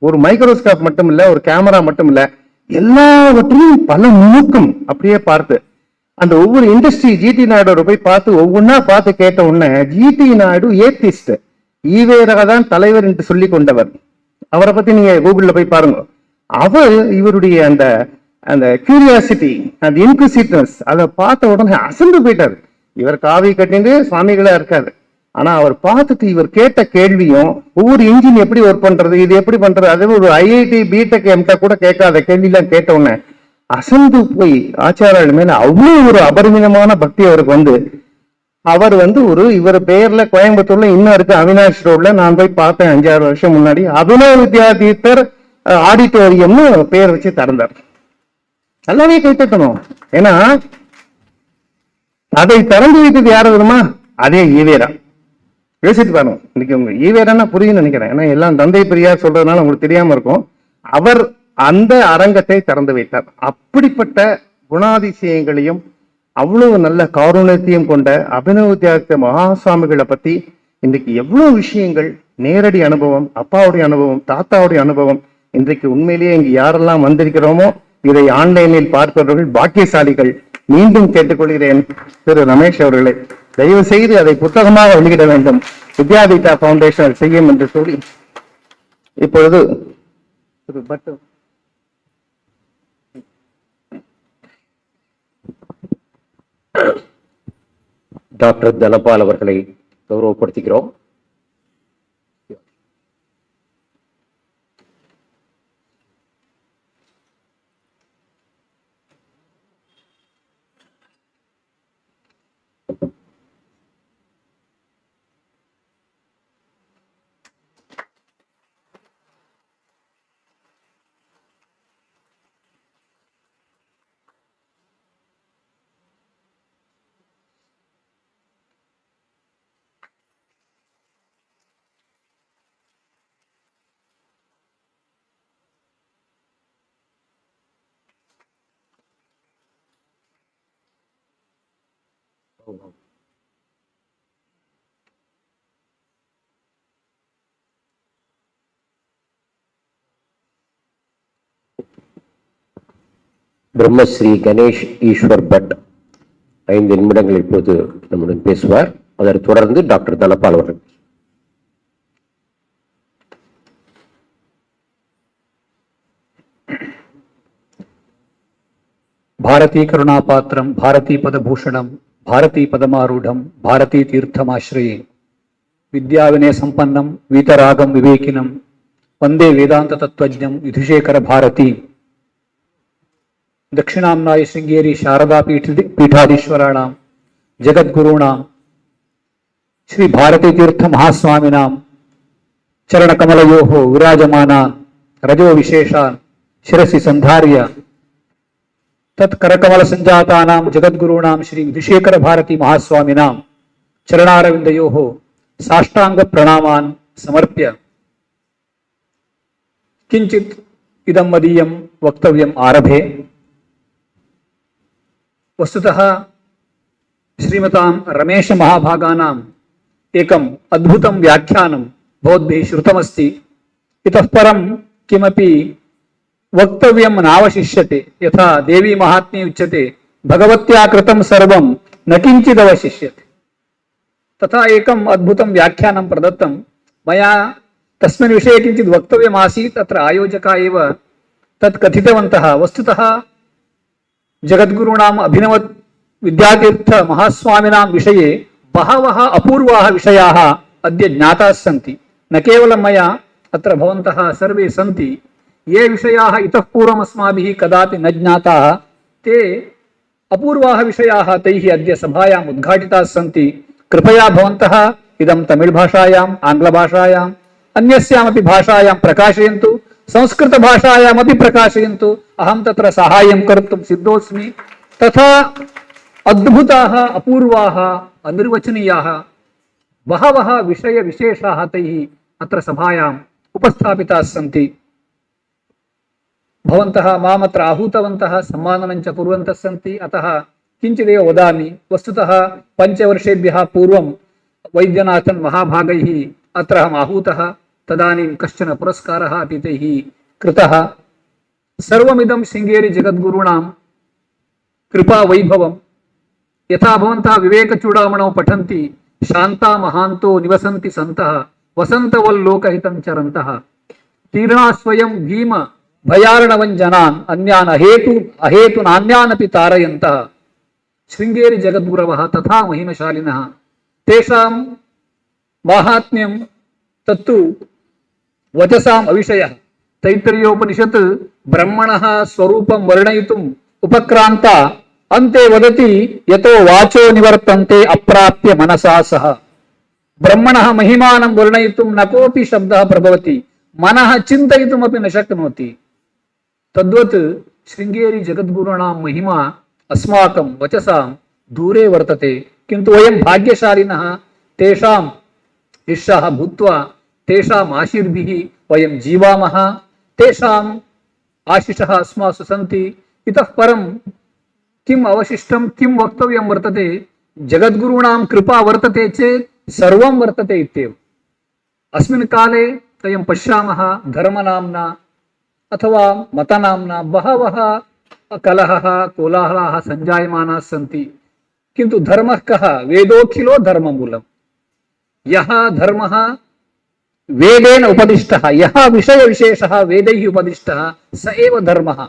ஒரு மைக்ரோஸ்கோப் மட்டும் இல்ல, ஒரு கேமரா மட்டும் இல்ல, எல்லாவற்றையும் பல நுணுக்கம் அப்படியே பார்த்து அந்த ஒவ்வொரு இண்டஸ்ட்ரி ஜிடி நாயுடு போய் பார்த்து ஒவ்வொன்னா பார்த்து கேட்ட உடனே ஜிடி நாயுடு ஏத்திஸ்ட், ஈவேரா தான் தலைவர் என்று சொல்லி கொண்டவர். அவரை பத்தி நீங்க கூகுள்ல போய் பாருங்க. அவர் இவருடைய அந்த அந்த கியூரியாசிட்டி, அந்த இன்குசிட்னஸ், அதை பார்த்த உடனே அசந்து போயிட்டாரு. இவர் காவி கட்டிட்டு சுவாமிகளா இருக்காரு, ஆனா அவர் பார்த்துட்டு இவர் கேட்ட கேள்வியும் ஒவ்வொரு இன்ஜின் எப்படி ஒர்க் பண்றது, இது எப்படி பண்றது, அதே ஒரு ஐஐடி பிடெக் எம்டெக் கூட கேட்காத கேள்வியெல்லாம் கேட்ட உடனே அசந்து போய் ஆச்சாரியால் மேல அவ்வளவு ஒரு அபரிமிதமான பக்தி அவருக்கு வந்து அவர் ஒரு இவர் பெயர்ல கோயம்புத்தூர்ல இன்னும் இருக்கு, அவினாஷ் ரோட்ல. நான் போய் பார்த்தேன் 5-6 வருஷம் முன்னாடி. அபினவ வித்யாதீர்த்தர் ஆடிட்டோரியம்னு பெயர் வச்சு திறந்தார். நல்லாவே கைத்தட்டணும். ஏன்னா அதை திறந்து வைத்தது யாரு வருமா, அதே ஈவேரா. யோசித்து பாருங்க. இன்னைக்கு உங்க ஈவேரான்னா புரியுன்னு நினைக்கிறேன், ஏன்னா எல்லாம் தந்தை பெரியார் சொல்றதுனால உங்களுக்கு தெரியாம இருக்கும். அவர் அந்த அரங்கத்தை திறந்து வைத்தார். அப்படிப்பட்ட குணாதிசயங்களையும் அவ்வளவு நல்ல காருண்யத்தையும் கொண்ட அபினவ வித்யார்த்த மகாசுவாமிகளை பத்தி இன்றைக்கு எவ்வளவு விஷயங்கள், நேரடி அனுபவம், அப்பாவுடைய அனுபவம், தாத்தாவுடைய அனுபவம். இன்றைக்கு உண்மையிலேயே இங்கு யாரெல்லாம் வந்திருக்கிறோமோ இதை ஆன்லைனில் பார்ப்பவர்கள் பாக்கியசாலிகள். மீண்டும் கேட்டுக்கொள்கிறேன் திரு ரமேஷ் அவர்களை, தயவு செய்து அதை புத்தகமாக வெளியிட வேண்டும். வித்யாதீர்த்தா பவுண்டேஷன் செய்யும் என்று சொல்லி இப்பொழுது திரு பட்டு டாக்டர் தனபால் அவர்களை கௌரவப்படுத்துகிறோம். பிரம்மஸ்ரீ கணேஷ் ஈஸ்வர் பட் 5 நிமிடங்கள் இப்போது நம்முடன் பேசுவார். அதற்கு தொடர்ந்து டாக்டர் தனபால் அவர்கள். भारती करुणापात्रं भारती पदभूषणं भारती पदमारूढ़ं भारती तीर्थमाश्रये विद्याविनय संपन्नं वीतरागं विवेकिनं वंदे वेदांत तत्त्वज्ञं 𝗍𝒐𝒎 भारती दक्षिणाम्नाय श्रृंगेरी शारदा पीठाधीश्वराणां जगद्गुरूणां श्री भारती तीर्थ महास्वामिनां चरणकमलयोः विराजमानान् रजो विशेषान् शिरसि संधार्य तत्करकमल संजातानां जगद्गुरूणां श्री 𝗍𝒐𝒎 भारती महास्वामिनां चरणारविन्दयोः साष्टांग प्रणामान् समर्प्य किंचित् इदं मदीयं वक्तव्यम् आरभे। वस्तुतः श्रीमतां रमेश महाभागानाम् एकम् अद्भुतं व्याख्यानं भवद्भिः श्रुतमस्ति। इतः परं किमपि वक्तव्यं नावशिष्यते। यथा देवी महात्म्ये उच्यते भगवत्या कृतं सर्वं न किञ्चिदवशिष्यते, तथा एकम् अद्भुतं व्याख्यानं प्रदत्तं मया। तस्मिन् विषये किञ्चित् वक्तव्यमासीत्। अत्र आयोजकाः एव तत् कथितवन्तः। वस्तुतः जगद्गुरूणाम् अभिनव विद्यातीर्थ महास्वामिनां विषये बहवः अपूर्वाः विषयाः अद्य ज्ञाताः सन्ति। न केवलं मया, अत्र भवन्तः सर्वे सन्ति। ये विषयाः इतः पूर्वम् अस्माभिः कदापि न ज्ञाताः, ते अपूर्वाः विषयाः तैः अद्य सभायाम् उद्घाटिताः सन्ति। कृपया भवन्तः इदं तमिळ् भाषायाम्, आङ्ग्लभाषायाम्, अन्यस्यामपि भाषायां प्रकाशयन्तु, संस्कृतभाषायामपि प्रकाशयन्तु। अहं तत्र साहाय्यं कर्तुं सिद्धोऽस्मि। तथा अद्भुताः, अपूर्वाः, अनिर्वचनीयाः बहवः विषयविशेषाः तैः अत्र सभायाम् उपस्थापिताः सन्ति। भवन्तः मामत्र आहूतवन्तः सम्माननञ्च कुर्वन्तः सन्ति। अतः किञ्चिदेव वदामि। वस्तुतः 5 वर्षेभ्यः पूर्वं वैद्यनाथन् महाभागैः अत्र अहम् आहूतः। तदानीं कश्चन पुरस्कारः अपि तैः कृतः। सर्वमिदं शृङ्गेरी जगद्गुरूणां कृपा वैभवं। यथा भवन्तः विवेकचूडामणौ पठन्ति, शान्ता महान्तो निवसन्ति सन्तः, वसन्तवल्लोकहितं चरन्तः, तीर्णा स्वयं भीम भयार्णवं जनान्, अन्यान् अहेतुनान्यानपि तारयन्तः। शृङ्गेरी जगद्गुरवः तथा महिमशालिनः, तेषां माहात्म्यं तत्तु वचसाम् अविषयः। तैत्तरीयोपनिषत् ब्रह्मणः स्वरूपं वर्णयितुम् उपक्रान्ता अन्ते वदति यतो वाचो निवर्तन्ते अप्राप्य मनसा सह। ब्रह्मणः महिमानं वर्णयितुं न कोऽपि शब्दः प्रभवति, मनः चिन्तयितुमपि न शक्नोति। तद्वत् शृङ्गेरी जगद्गुरूणां महिमा अस्माकं वचसां दूरे वर्तते, किन्तु वयं भाग्यशालिनः तेषां शिष्याः भूत्वा तेषाम् आशीर्भिः वयं जीवामः, तेषाम् आशिषः अस्मासु सन्ति। इतः परं किम् अवशिष्टं, किं वक्तव्यं वर्तते? जगद्गुरूणां कृपा वर्तते चेत् सर्वं वर्तते इत्येव। अस्मिन् काले वयं पश्यामः धर्मनाम्ना अथवा मतनाम्ना बहवः कलहः कोलाहलाः सञ्जायमानाः सन्ति, किन्तु धर्मः कः? वेदोऽखिलो धर्ममूलम्। यः धर्मः वेदेन उपदिष्टः, यः विषयविशेषः वेदैः उपदिष्टः, स एव धर्मः।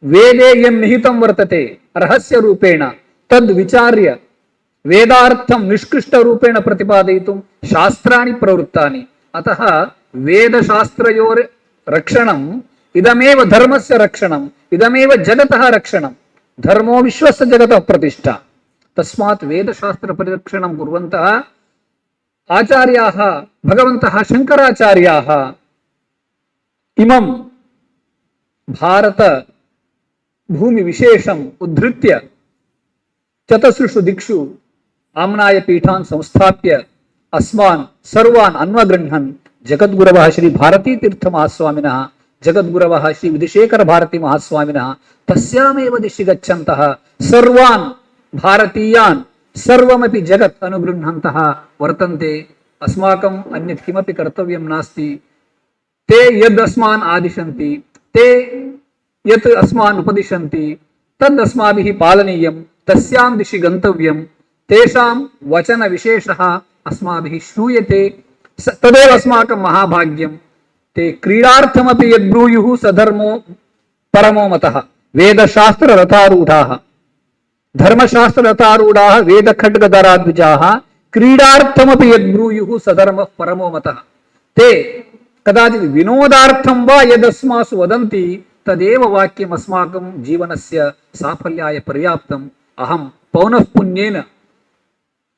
वेदे यं निहितं वर्तते रहस्यरूपेण तद् विचार्य वेदार्थं निष्कृष्टरूपेण प्रतिपादयितुं शास्त्राणि प्रवृत्तानि। अतः वेदशास्त्रयोः रक्षणम् इदमेव धर्मस्य रक्षणम्, इदमेव जगतः रक्षणम्। धर्मो विश्वस्य जगतः प्रतिष्ठा। तस्मात् वेदशास्त्रपरिरक्षणं कुर्वन्तः आचार्याः भगवन्तः शङ्कराचार्याः इमं भारत भूमि विशेषम् उद्धृत्य चतसृषु दिक्षु आम्नाय पीठान् संस्थाप्य अस्मान् सर्वान् अन्वगृह्णन् जगद्गुरवः श्री भारतीतीर्थ महास्वामिनः, जगद्गुरवः श्री विधुशेखर भारती महास्वामिनः तस्यामेव दिशि गच्छन्तः सर्वान् भारतीयान् सर्वमपि जगत् अनुगृह्णन्तः वर्तन्ते। अस्माकम् अन्यत् किमपि कर्तव्यं नास्ति। ते यद् अस्मान् आदिशन्ति, ते यत् अस्मान् उपदिशन्ति, तद् अस्माभिः पालनीयं, तस्यां दिशि गन्तव्यं। तेषां वचनविशेषः अस्माभिः श्रूयते, तदेव अस्माकं महाभाग्यं। ते क्रीडार्थमपि यद्ब्रूयुः स धर्मो परमो मतः। वेदशास्त्ररथारूढाः धर्मशास्त्ररथारूढाः वेदखड्गधराद्विजाः क्रीडार्थमपि यद्ब्रूयुः स धर्मः परमो मतः। ते कदाचित् विनोदार्थं वा यदस्मासु वदन्ति तदेव वाक्यम् अस्माकं जीवनस्य साफल्याय पर्याप्तम्। अहं पौनःपुन्येन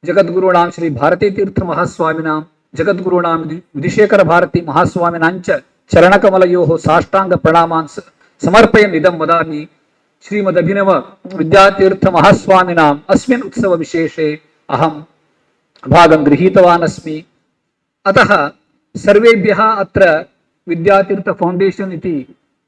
जगद्गुरूणां श्री भारतीतीर्थ महास्वामिनां, जगद्गुरूणां विधुशेखर भारती महास्वामिनाञ्च चरणकमलयोः साष्टांग प्रणामान् समर्पयन् इदं वदामि। श्रीमदभिनव विद्यातीर्थ महास्वामिनाम् अस्मिन् उत्सव विशेषे अहं भागं गृहीतवान् अस्मि। अतः सर्वेभ्यः अत्र विद्यातीर्थ फाउंडेशन इति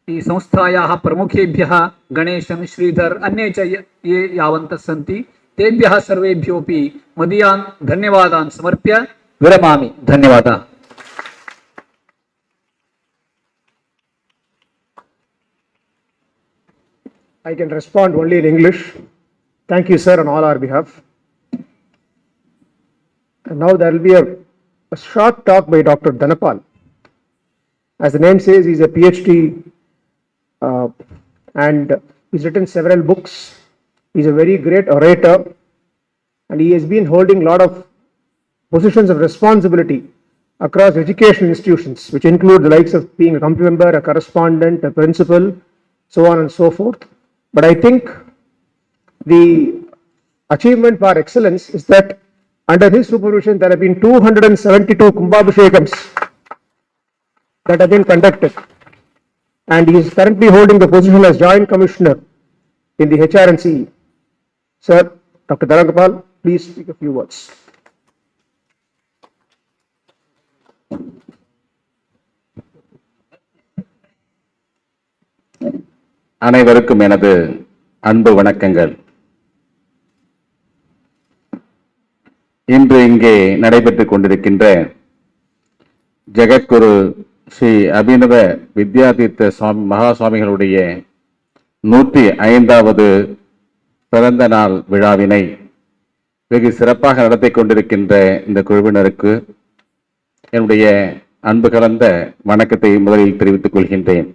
संस्थायाः प्रमुखेभ्यः गणेशन्, श्रीधर, अन्ये च ये यावन्तः सन्ति तेभ्यः सर्वेभ्योऽपि मदीयान् धन्यवादान् समर्प्य विरमामि। धन्यवादाः। I can respond only in English. Thank you, sir, on all our behalf. And now there will be a short talk by Dr. Dhanapal. As the name says, he's a PhD and he's written several books. He's a very great orator and he has been holding a lot of positions of responsibility across educational institutions, which include the likes of being a committee member, a correspondent, a principal, so on and so forth. But I think the achievement for excellence is that under his supervision there have been 272 Kumbhabhishekams that have been conducted, and he is currently holding the position as Joint Commissioner in the HRNC. Sir, Dr. Dhanapal, please speak a few words. அனைவருக்கும் எனது அன்பு வணக்கங்கள். இன்று இங்கே நடைபெற்றுக் கொண்டிருக்கின்ற ஜெகத்குரு ஸ்ரீ அபிநவ வித்யாதீர்த்த சுவாமி மகாசுவாமிகளுடைய 105வது பிறந்த நாள் விழாவினை வெகு சிறப்பாக நடத்தி கொண்டிருக்கின்ற இந்த குழுவினருக்கு என்னுடைய அன்பு கலந்த வணக்கத்தை முதலில் தெரிவித்துக் கொள்கின்றேன்.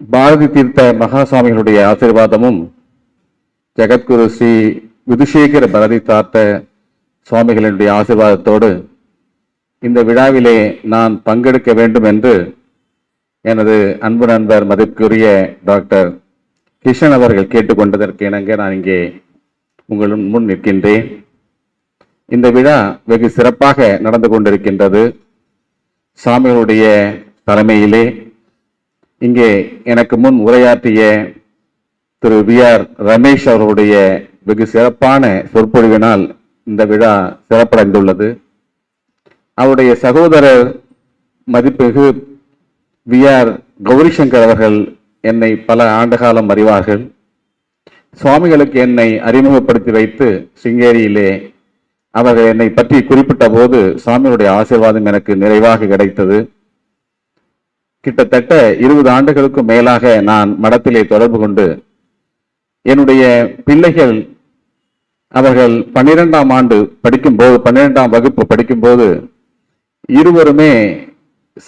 பாரதி தீர்த்த மகாசுவாமிகளுடைய ஆசீர்வாதமும் ஜெகத்குரு ஸ்ரீ 𝗦𝗂𝗃𝗵 சுவாமிகளினுடைய ஆசீர்வாதத்தோடு இந்த விழாவிலே நான் பங்கெடுக்க வேண்டும் என்று எனது அன்பு நண்பர் மதிப்புக்குரிய டாக்டர் கிஷன் அவர்கள் கேட்டுக்கொண்டதற்கு இணங்க நான் இங்கே உங்கள் முன் நிற்கின்றேன். இந்த விழா வெகு சிறப்பாக நடந்து கொண்டிருக்கின்றது. சுவாமிகளுடைய தலைமையிலே இங்கே எனக்கு முன் உரையாற்றிய திரு வி.ஆர். ரமேஷ் அவர்களுடைய வெகு சிறப்பான சொற்பொழிவினால் இந்த விழா சிறப்படைந்துள்ளது. அவருடைய சகோதரர் மதிப்புமிகு வி.ஆர். கௌரிசங்கர் அவர்கள் என்னை பல ஆண்டுகாலம் அறிவார்கள். சுவாமிகளுக்கு என்னை அறிமுகப்படுத்தி வைத்து சிங்கேரியிலே அவர்கள் என்னை பற்றி குறிப்பிட்ட போது சுவாமிகளுடைய ஆசீர்வாதம் எனக்கு நிறைவாக கிடைத்தது. கிட்டத்தட்ட 20 ஆண்டுகளுக்கும் மேலாக நான் மடத்திலே தொடர்பு கொண்டு என்னுடைய பிள்ளைகள் அவர்கள் 12ஆம் ஆண்டு படிக்கும்போது 12ஆம் வகுப்பு படிக்கும்போது இருவருமே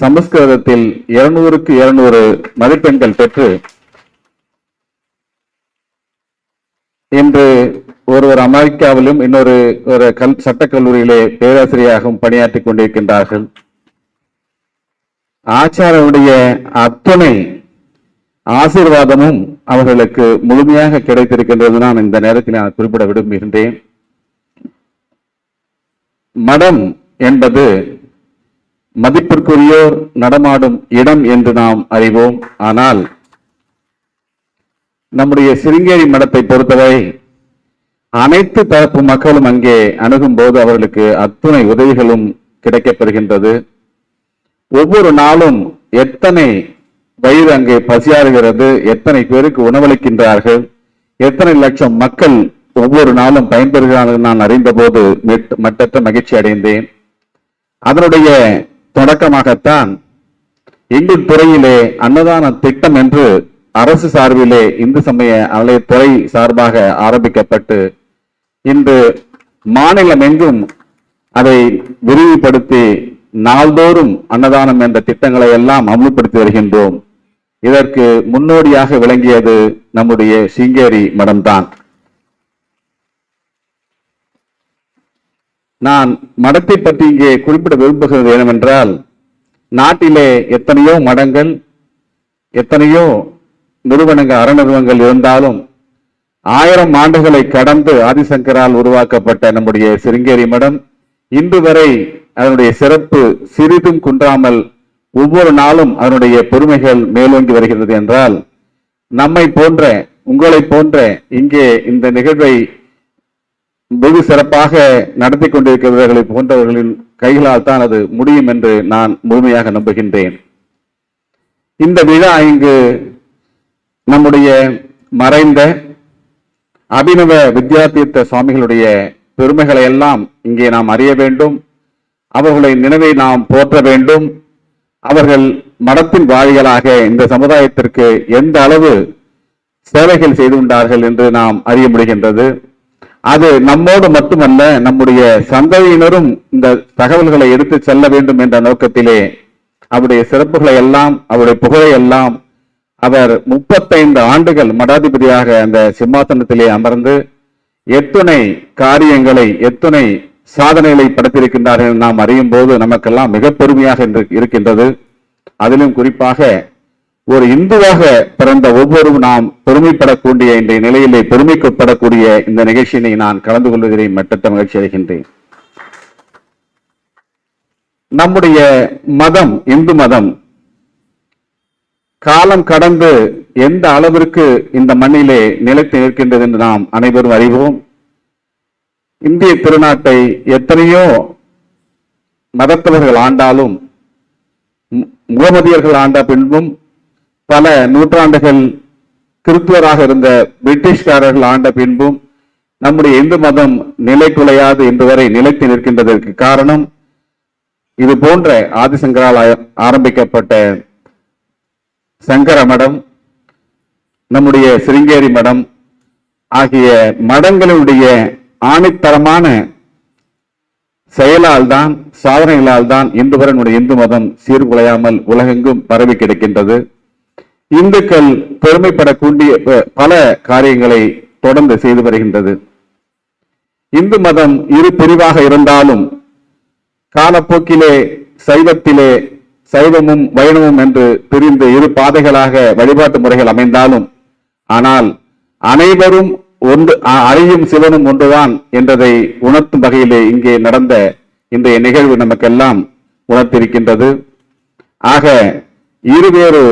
சமஸ்கிருதத்தில் 200க்கு 200 மதிப்பெண்கள் பெற்று இன்று ஒருவர் அமெரிக்காவிலும் இன்னொரு சட்டக்கல்லூரியிலே பேராசிரியராகவும் பணியாற்றிக் கொண்டிருக்கின்றார்கள். ஆச்சாரனுடைய அத்தனை ஆசீர்வாதமும் அவர்களுக்கு முழுமையாக கிடைத்திருக்கின்றது. நான் இந்த நேரத்தில் நான் குறிப்பிட விரும்புகின்றேன். மடம் என்பது மதிப்பிற்குரியோர் நடமாடும் இடம் என்று நாம் அறிவோம். ஆனால் நம்முடைய சிருங்கேரி மடத்தை பொறுத்தவரை அனைத்து தரப்பு மக்களும் அங்கே அணுகும் போது அவர்களுக்கு அத்துணை உதவிகளும் கிடைக்கப்பெறுகின்றது. ஒவ்வொரு நாளும் எத்தனை வயிறு அங்கே பசியாறுகிறது, எத்தனை பேருக்கு உணவளிக்கின்றார்கள், எத்தனை லட்சம் மக்கள் ஒவ்வொரு நாளும் பயன்பெறுகிறார்கள் நான் அறிந்த போது மட்டற்ற மகிழ்ச்சி அடைந்தேன். அதனுடைய தொடக்கமாகத்தான் இந்து துறையிலே அன்னதான திட்டம் என்று அரசு சார்பிலே இந்து சமய அறநிலையத்துறை சார்பாக ஆரம்பிக்கப்பட்டு இன்று மாநிலம் எங்கும் அதை விரிவுபடுத்தி நாள்தோறும் அன்னதானம் என்ற திட்டங்களை எல்லாம் அமல்படுத்தி வருகின்றோம். இதற்கு முன்னோடியாக விளங்கியது நம்முடைய சிங்கேரி மடம்தான். நான் மடத்தை பற்றி இங்கே குறிப்பிட விரும்புகிறது என்னவென்றால், நாட்டிலே எத்தனையோ மடங்கள் எத்தனையோ நிறுவனங்கள் அறநிறுவனங்கள் இருந்தாலும் 1000 ஆண்டுகளை கடந்து ஆதிசங்கரால் உருவாக்கப்பட்ட நம்முடைய சிருங்கேரி மடம் இன்று வரை அதனுடைய சிறப்பு சிறிதும் குன்றாமல் ஒவ்வொரு நாளும் அதனுடைய பெருமைகள் மேலோங்கி வருகிறது என்றால், நம்மை போன்ற உங்களை போன்ற இங்கே இந்த நிகழ்வை வெகு சிறப்பாக நடத்தி கொண்டிருக்கிறவர்களை போன்றவர்களின் கைகளால் தான் அது முடியும் என்று நான் முழுமையாக நம்புகின்றேன். இந்த விழா இங்கு நம்முடைய மறைந்த அபிநவ வித்யாதீர்த்த சுவாமிகளுடைய பெருமைகளை எல்லாம் இங்கே நாம் அறிய வேண்டும். அவர்களுடைய நினைவை நாம் போற்ற வேண்டும். அவர்கள் மடத்தின் வாழிகளாக இந்த சமுதாயத்திற்கு எந்த அளவு சேவைகள் செய்துள்ளார்கள் என்று நாம் அறிய முடிகின்றது. அது நம்மோடு மட்டுமல்ல, நம்முடைய சந்ததியினரும் இந்த தகவல்களை எடுத்து செல்ல வேண்டும் என்ற நோக்கத்திலே அவருடைய சிறப்புகளை எல்லாம் அவருடைய புகழை எல்லாம் அவர் 35 ஆண்டுகள் மடாதிபதியாக அந்த சிம்மாசனத்திலே அமர்ந்து எத்துணை காரியங்களை எத்துணை சாதனைகளை படைத்திருக்கின்றார்கள் நாம் அறியும் போது நமக்கெல்லாம் மிக பெருமையாக இருக்கின்றது. அதிலும் குறிப்பாக ஒரு இந்துவாக பிறந்த ஒவ்வொருவரும் நாம் பெருமைப்படக்கூடிய இன்றைய நிலையிலே பெருமைப்படக்கூடிய இந்த நிகழ்ச்சியினை நான் கலந்து கொள்வதில் மட்டற்ற மகிழ்ச்சி அடைகின்றேன். நம்முடைய மதம் இந்து மதம் காலம் கடந்து எந்த அளவிற்கு இந்த மண்ணிலே நிலைத்து நிற்கின்றது என்று நாம் அனைவரும் அறிவோம். இந்திய திருநாட்டை எத்தனையோ மதத்தவர்கள் ஆண்டாலும் முகமதியர்கள் ஆண்ட பின்பும் பல நூற்றாண்டுகள் கிறிஸ்துவராக இருந்த பிரிட்டிஷ்காரர்கள் ஆண்ட பின்பும் நம்முடைய இந்து மதம் நிலை குலையாது இன்று வரை நிலைத்து நிற்கின்றதற்கு காரணம் இது போன்ற ஆதிசங்கரால் ஆரம்பிக்கப்பட்ட சங்கர மடம், நம்முடைய சிருங்கேரி மடம் ஆகிய மடங்களுடைய ஆணித்தரமான செயலால் தான், சாதனைகளால் தான் இன்று வரை நம்முடைய இந்து மதம் சீர்குலையாமல் உலகெங்கும் பரவி கிடக்கின்றது. இந்துக்கள் பெருமைப்படக்கூடிய பல காரியங்களை தொடர்ந்து செய்து வருகின்றது. இந்து மதம் இரு பிரிவாக இருந்தாலும் காலப்போக்கிலே சைவத்திலே சைவமும் வைணவமும் என்று பிரிந்து இரு பாதைகளாக வழிபாட்டு முறைகள் அமைந்தாலும், ஆனால் அனைவரும் ஒன்று, அழியும் சிவனும் ஒன்றுதான் என்றதை உணர்த்தும் வகையிலே இங்கே நடந்த இன்றைய நிகழ்வு நமக்கெல்லாம் உணர்த்திருக்கின்றது. ஆக இருவேறு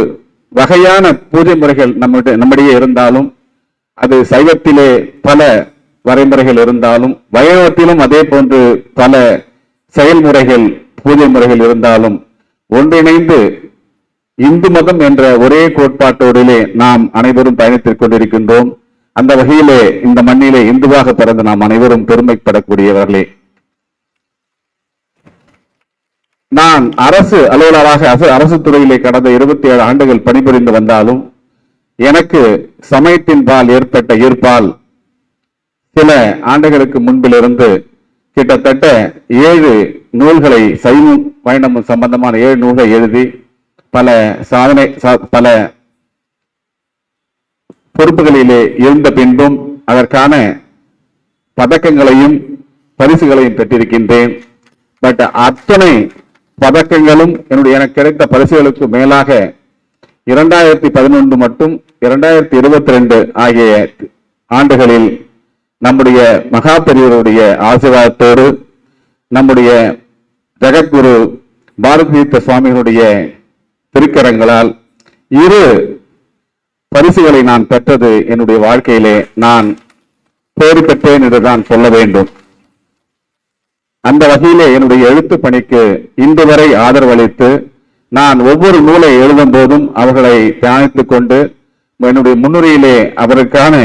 வகையான பூஜை முறைகள் நம்மிடையே இருந்தாலும், அது சைவத்திலே பல வரைமுறைகள் இருந்தாலும், வைணவத்திலும் அதே போன்று பல செயல்முறைகள் பூஜை முறைகள் இருந்தாலும், ஒன்றிணைந்து இந்து மதம் என்ற ஒரே கோட்பாட்டோடிலே நாம் அனைவரும் பயணித்துக் கொண்டிருக்கின்றோம். அந்த வகையிலே இந்த மண்ணிலே இந்துவாக பிறந்து நாம் அனைவரும் பெருமைப்படக்கூடியவர்களே. நான் அரசு அலுவலராக அரசு துறையிலே கடந்த 27 ஆண்டுகள் பணிபுரிந்து வந்தாலும் எனக்கு சமயத்தின் பால் ஏற்பட்ட ஈர்ப்பால் சில ஆண்டுகளுக்கு முன்பிலிருந்து கிட்டத்தட்ட 7 நூல்களை சைவம் வைணவம் சம்பந்தமான 7 நூல்களை எழுதி பல பொறுப்புகளிலே இருந்த பின்பும் அதற்கான பதக்கங்களையும் பரிசுகளையும் பெற்றிருக்கின்றேன். பட் அத்தனை பதக்கங்களும் எனக்கு கிடைத்த பரிசுகளுக்கு மேலாக 2011 மற்றும் 2022 ஆகிய ஆண்டுகளில் நம்முடைய மகா பெரியவருடைய ஆசீர்வாதத்தோடு நம்முடைய ஜகத்குரு பாரதீர்த்த சுவாமிகளுடைய திருக்கரங்களால் 2 பரிசுகளை நான் பெற்றது என்னுடைய வாழ்க்கையிலே நான் பேறு பெற்றேன் என்றுதான் சொல்ல வேண்டும். அந்த வகையிலே என்னுடைய எழுத்து பணிக்கு இன்று வரை ஆதரவளித்து நான் ஒவ்வொரு நூலை எழுதும் போதும் அவர்களை தியானித்துக் கொண்டு என்னுடைய முன்னுரையிலே அவருக்கான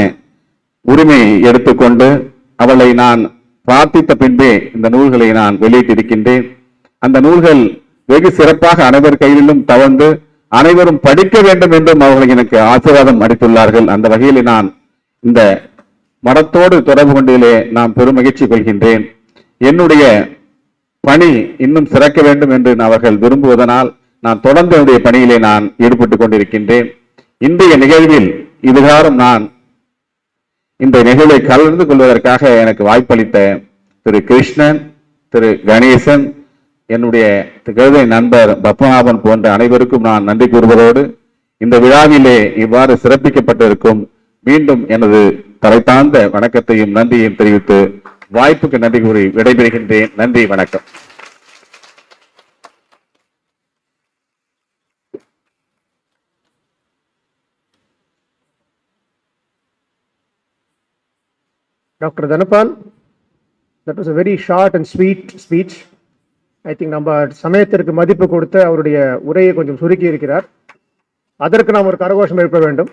உரிமையை எடுத்துக்கொண்டு அவளை நான் பிரார்த்தித்த பின்பே இந்த நூல்களை நான் வெளியிட்டிருக்கின்றேன். அந்த நூல்கள் வெகு சிறப்பாக அனைவர் கையிலும் தவழ்ந்து அனைவரும் படிக்க வேண்டும் என்றும் அவர்கள் எனக்கு ஆசீர்வாதம் அளித்துள்ளார்கள். அந்த வகையில் நான் இந்த மடத்தோடு தொடர்பு கொண்டிலே நான் பெரும் மகிழ்ச்சி கொள்கின்றேன். என்னுடைய பணி இன்னும் சிறக்க வேண்டும் என்று அவர்கள் விரும்புவதனால் நான் தொடர்ந்து என்னுடைய பணியிலே நான் ஈடுபட்டுக் கொண்டிருக்கின்றேன். இன்றைய நிகழ்வில் இதுகாரம் நான் இந்த நிகழ்வை கலந்து கொள்வதற்காக எனக்கு வாய்ப்பளித்த திரு கிருஷ்ணன், திரு கணேசன், என்னுடைய கழுதை நண்பர் பத்மநாபன் போன்ற அனைவருக்கும் நான் நன்றி கூறுவதோடு இந்த விழாவிலே இவ்வாறு சிறப்பிக்கப்பட்டிருக்கும் மீண்டும் எனது தலைத்தாழ்ந்த வணக்கத்தையும் நன்றியையும் தெரிவித்து வாய்ப்புக்கு நன்றி கூறி விடைபெறுகின்றேன். நன்றி, வணக்கம். Dr. Dhanapal, that was a very short and sweet speech. I think நம்ம சமயத்திற்கு மதிப்பு கொடுத்து அவருடைய உரையை கொஞ்சம் சுருக்கி இருக்கிறார். அதற்கு நாம் ஒரு கரகோஷம் எழுப்ப வேண்டும்.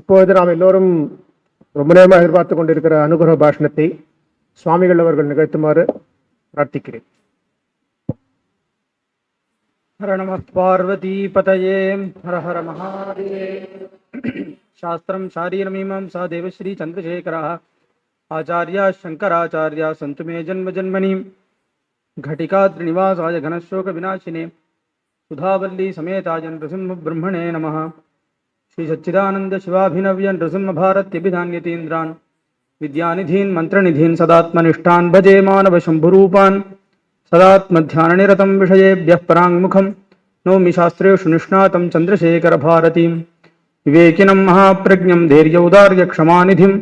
இப்பொழுது நாம் எல்லோரும் ரொம்ப நேரமாக எதிர்பார்த்து கொண்டிருக்கிற அனுகிரக பாஷணத்தை சுவாமிகள் அவர்கள் நிகழ்த்துமாறு பிரார்த்திக்கிறேன். ஹர நம பார்வதி பதயே ஹர ஹர மகாதேவ. शास्त्रं शारीरमीमांसा देवश्री चंद्रशेखरः आचार्य शंकराचार्य सन्तु मे जन्म जन्मनि घटिकाद्रिनिवासाय घनशोक विनाशिने सुधावल्ली समेताय नृसिंह ब्रह्मणे नमः. श्री सच्चिदानंद शिवाभिनव्य नृसिंह भारत्यभिधान्यतीन्द्रान् विद्यानिधीन् मंत्रनिधीन् सदात्मनिष्ठान् भजे मानव शंभुरूपान् सदात्मध्याननिरतं विषयेभ्यः पराङ्मुखं नौमि शास्त्रेषु निष्णातं चंद्रशेखर भारतीं विवेकिनं महाप्रज्ञं धैर्यौदार्य क्षमानिधिं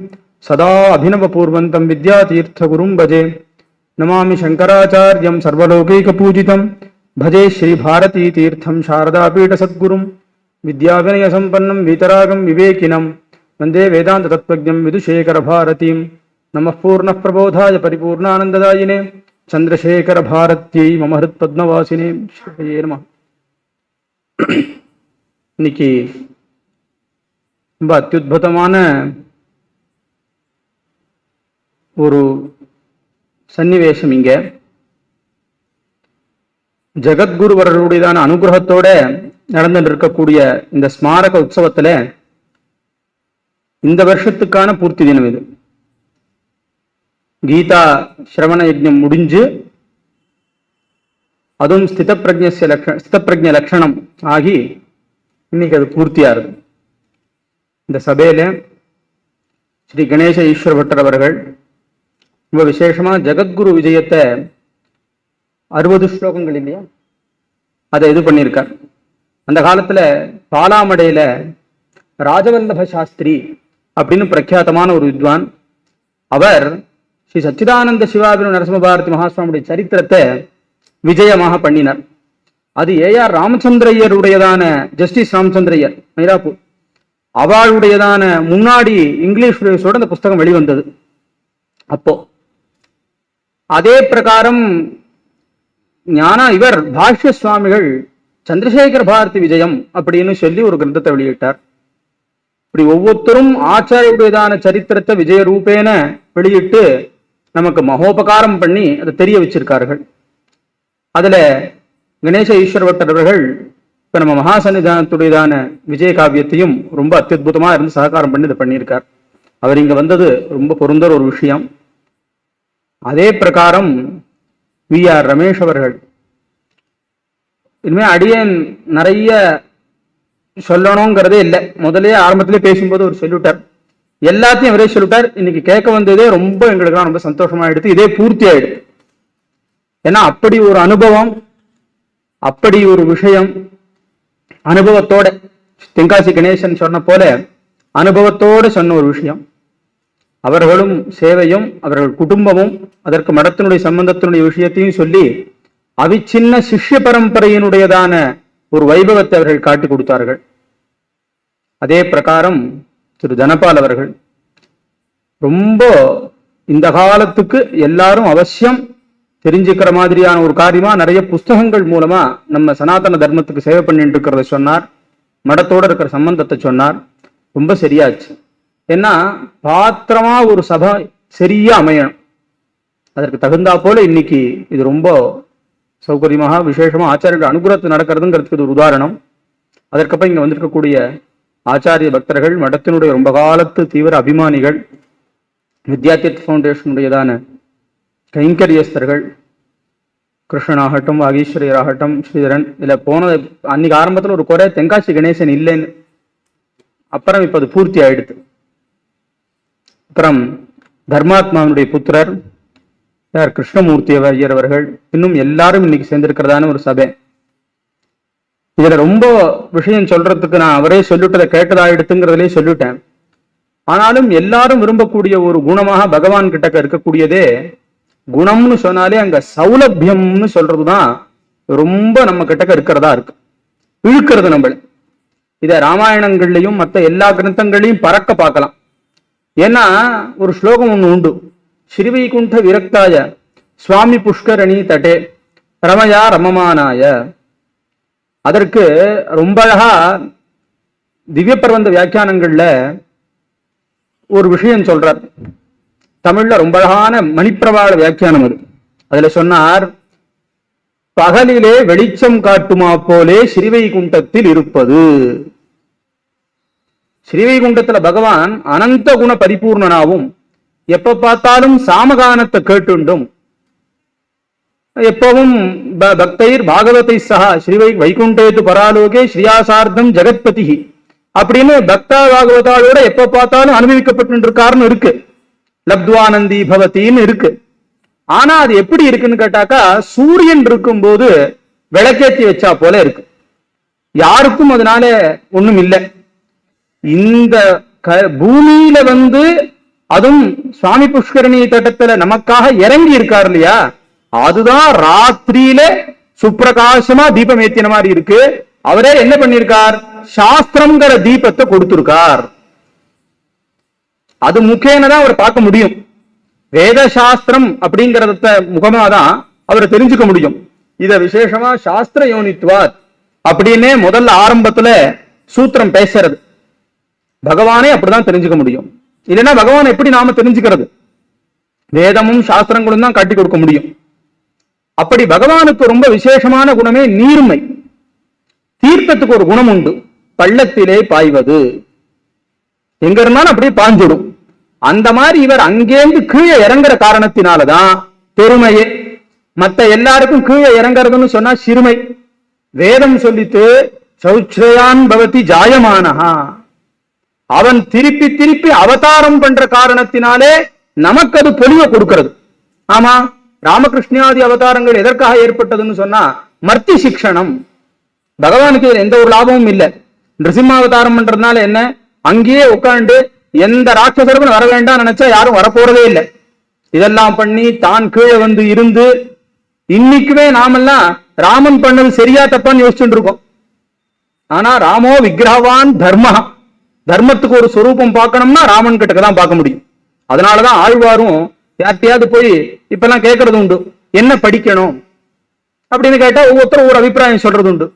सदा अभिनवपूर्वन्तं विद्यातीर्थगुरुं भजे. नमामि शंकराचार्यं सर्वलोकैकपूजितं भजे श्रीभारतीतीर्थं शारदापीठसद्गुरुं विद्याविनयसम्पन्नं वीतरागं विवेकिनं वन्दे वेदान्ततत्त्वज्ञं विदुशेखर भारतीं. नमः पूर्णः प्रबोधाय परिपूर्णानन्ददायिने 𝗦𝗃𝗃 மம 𝗏த்பத்மவாசினே ஸ்ரீயே நமः. இன்னைக்கு ரொம்ப அத்யுத்புதமான ஒரு சன்னிவேஷம். இங்க ஜகத்குருவர்களுடையதான அனுகிரகத்தோட நடந்து இருக்கக்கூடிய இந்த ஸ்மாரக உற்சவத்துல இந்த வருஷத்துக்கான பூர்த்தி தினம் இது. கீதா சிரவண யஜ்ஞம் முடிஞ்சு அதுவும் ஸ்திதப்பிரஜ்ஞ லட்சணம் ஆகி இன்னைக்கு அது பூர்த்தியாருது. இந்த சபையில ஸ்ரீ கணேச ஈஸ்வர் பட்டர் அவர்கள் ரொம்ப விசேஷமா ஜகத்குரு விஜயத்தை 60 ஸ்லோகங்கள் இல்லையா அதை இது பண்ணியிருக்கார். அந்த காலத்துல பாலாமடையில ராஜவல்லப சாஸ்திரி அப்படின்னு பிரख्यातமான ஒரு வித்வான். அவர் ஸ்ரீ சச்சிதானந்த சிவாபினவ நரசிம்ம பாரதி மகாஸ்வாமியுடைய சரித்திரத்தை விஜயமாக பண்ணினார். அது ஏஆர் ராமச்சந்திரையருடையதான ஜஸ்டிஸ் ராமச்சந்திரையர் மயிலாப்பூர் அவளுடையதான முன்னாடி இங்கிலீஷ் அந்த புஸ்தகம் வெளிவந்தது. அப்போ அதே பிரகாரம் இவர் பாஷ்ய சுவாமிகள் சந்திரசேகர பாரதி விஜயம் அப்படின்னு சொல்லி ஒரு கிரந்தத்தை வெளியிட்டார். இப்படி ஒவ்வொருத்தரும் ஆச்சாரியருடையதான சரித்திரத்தை விஜய ரூபேன வெளியிட்டு நமக்கு மகோபகாரம் பண்ணி அதை தெரிய வச்சிருக்கார்கள். அதுல கணேச ஈஸ்வர் பட்டர் அவர்கள் இப்ப நம்ம மகாசன்னிதானத்துடையதான விஜய காவியத்தையும் ரொம்ப அத்யுத்புதமா இருந்து சககாரம் பண்ணி இதை பண்ணியிருக்கார். அவர் இங்க வந்தது ரொம்ப பொருந்தர ஒரு விஷயம். அதே பிரகாரம் வி.ஆர். ரமேஷ் அவர்கள் இனிமே அடியேன் நிறைய சொல்லணுங்கிறதே இல்லை. முதலே ஆரம்பத்திலே பேசும்போது ஒரு சொல்லிவிட்டார், எல்லாத்தையும் அவரே சொல்லிவிட்டார். இன்னைக்கு கேட்க வந்ததே ரொம்ப எங்களுக்குலாம் ரொம்ப சந்தோஷமா எடுத்து இதே பூர்த்தி ஆயிடுது. ஏன்னா அப்படி ஒரு அனுபவம், அப்படி ஒரு விஷயம் அனுபவத்தோட தென்காசி கணேசன் சொன்ன போல அனுபவத்தோட சொன்ன ஒரு விஷயம். அவர்களும் சேவையும் அவர்கள் குடும்பமும் அதற்கு மடத்தினுடைய சம்பந்தத்தினுடைய விஷயத்தையும் சொல்லி அவிச்சின்ன சிஷ்ய பரம்பரையினுடையதான ஒரு வைபவத்தை அவர்கள் காட்டி கொடுத்தார்கள். அதே பிரகாரம் திரு தனபால் அவர்கள் ரொம்ப இந்த காலத்துக்கு எல்லாரும் அவசியம் தெரிஞ்சுக்கிற மாதிரியான ஒரு காரியமா நிறைய புஸ்தகங்கள் மூலமா நம்ம சனாதன தர்மத்துக்கு சேவை பண்ணிட்டு இருக்கிறத சொன்னார். மடத்தோட இருக்கிற சம்பந்தத்தை சொன்னார். ரொம்ப சரியாச்சு. ஏன்னா பாத்திரமா ஒரு சபை சரியா அமையணும். அதற்கு தகுந்தா போல இன்னைக்கு இது ரொம்ப சௌகரியமாக விசேஷமா ஆச்சாரியர்கள் அனுகிரகத்து நடக்கிறதுங்கிறதுக்கு இது ஒரு உதாரணம். அதற்கப்புறம் இங்க வந்திருக்கக்கூடிய ஆச்சாரிய பக்தர்கள், மடத்தினுடைய ரொம்ப காலத்து தீவிர அபிமானிகள், வித்யாதீர்த்த ஃபவுண்டேஷனுடையதான கைங்கரியஸ்தர்கள், கிருஷ்ணனாகட்டும், வாகீஸ்வரியராகட்டும், ஸ்ரீதரன், இதுல போன அன்னைக்கு ஆரம்பத்துல ஒரு குறை தென்காசி கணேசன் இல்லைன்னு, அப்புறம் இப்ப அது பூர்த்தி ஆயிடுது. அப்புறம் தர்மாத்மாவுடைய புத்திரர் யார் கிருஷ்ணமூர்த்தி ஐயர் அவர்கள், இன்னும் எல்லாரும் இன்னைக்கு சேர்ந்திருக்கிறதான ஒரு சபை. இதுல ரொம்ப விஷயம் சொல்றதுக்கு நான் அவரே சொல்லிட்டதை கேட்டதா எடுத்துங்கிறதுலே சொல்லிட்டேன். ஆனாலும் எல்லாரும் விரும்பக்கூடிய ஒரு குணமாக பகவான் கிட்ட இருக்கக்கூடியதே குணம்னு சொன்னாலே அங்க சௌலபியம்னு சொல்றதுதான் ரொம்ப நம்ம கிட்ட இருக்கிறதா இருக்கு, இழுக்கிறது நம்மள. இத ராமாயணங்கள்லையும் மற்ற எல்லா கிரந்தங்களையும் பறக்க பார்க்கலாம். ஏன்னா ஒரு ஸ்லோகம் ஒண்ணு உண்டு, ஸ்ரீவைகுண்ட விரக்தாய சுவாமி புஷ்கரணி தட்டே ரமயா ரமமானாய. அதற்கு ரொம்ப அழகா திவ்ய பிரபந்த வியாக்கியானங்கள்ல ஒரு விஷயம் சொல்றார். தமிழ்ல ரொம்ப அழகான மணிப்பிரவாள வியாக்கியானம் அது. அதுல சொன்னார், பகலிலே வெளிச்சம் காட்டுமா போலே ஸ்ரீவைகுண்டத்தில் இருப்பது. ஸ்ரீவைகுண்டத்துல பகவான் அனந்த குண பரிபூர்ணனாவும் எப்ப பார்த்தாலும் சாமகானத்தை கேட்டுண்டும் எப்பவும் பக்தைர் பாகவதை சஹா ஸ்ரீவை வைகுண்டேது பராலோகே ஸ்ரீயாசார்த்தம் ஜெகத்பதிஹி அப்படின்னு பக்தா பாகவதாளோட எப்ப பார்த்தாலும் அனுபவிக்கப்பட்டு இருக்காருன்னு இருக்கு, லப்துவானந்தி பவத்தின்னு இருக்கு. ஆனா அது எப்படி இருக்குன்னு கேட்டாக்கா, சூரியன் இருக்கும்போது விளக்கேற்றி வச்சா போல இருக்கு. யாருக்கும் அதனால ஒண்ணும் இல்லை. இந்த பூமியில அதுவும் சுவாமி புஷ்கரணி தட்டத்துல நமக்காக இறங்கி இருக்காரு இல்லையா, அதுதான் ராத்திரியில சுப்பிரகாசமா தீபம் ஏத்தின மாதிரி இருக்கு. அவரே என்ன பண்ணிருக்கார், சாஸ்திரம்ங்கிற தீபத்தை கொடுத்திருக்கார். அது முக்கியதான் அவர் பார்க்க முடியும். வேத சாஸ்திரம் அப்படிங்கறத முகமாதான் அவரை தெரிஞ்சுக்க முடியும். இத விசேஷமா சாஸ்திர யோனித்வாத் அப்படின்னே முதல்ல ஆரம்பத்துல சூத்திரம் பேசுறது. பகவானே அப்படிதான் தெரிஞ்சுக்க முடியும். இல்லைன்னா பகவான் எப்படி நாம தெரிஞ்சுக்கிறது? வேதமும் சாஸ்திரங்களும் தான் காட்டி கொடுக்க முடியும். அப்படி பகவானுக்கு ரொம்ப விசேஷமான குணமே நீர்மை. தீர்த்தத்துக்கு ஒரு குணம் உண்டு, பள்ளத்திலே பாய்வது. எங்க இருந்தாலும் அப்படியே பாஞ்சிடும். அந்த மாதிரி இவர் அங்கேந்து கீழே இறங்குற காரணத்தினாலதான் பெருமையே. மத்த எல்லாருக்கும் கீழே இறங்குறதுன்னு சொன்னா சிறுமை. வேதம் சொல்லிட்டு சௌச்ரயான் பவதி ஜாயமானஹா, அவன் திருப்பி திருப்பி அவதாரம் பண்ற காரணத்தினாலே நமக்கு அது பொலிவை கொடுக்கிறது. ஆமா, ராமகிருஷ்ணாதி அவதாரங்கள் எதற்காக ஏற்பட்டதுன்னு சொன்னா மர்த்தி சிக்ஷணம். பகவானுக்கு எந்த ஒரு லாபமும் இல்லை. நிருசிம்ம அவதாரம் பண்றதுனால என்ன, அங்கேயே உட்காந்து எந்த ராட்சசருக்கும் வர வேண்டாம் நினைச்சா யாரும் வரப்போறதே இல்லை. இதெல்லாம் பண்ணி தான் கீழே வந்து இருந்து இன்னைக்குமே நாமெல்லாம் ராமன் பண்ணது சரியா தப்பான்னு யோசிச்சுட்டு இருக்கோம். ஆனா ராமோ விக்கிரகவான் தர்ம, தர்மத்துக்கு ஒரு சொரூபம் பார்க்கணும்னா ராமன் கிட்ட தான் பார்க்க முடியும். அதனாலதான் ஆழ்வாரும் யார்ட்டையாவது போய் இப்பெல்லாம் கேட்கறது உண்டு, என்ன படிக்கணும் அப்படின்னு கேட்டா ஒவ்வொருத்தரும் ஒரு அபிப்பிராயம் சொல்றது உண்டு.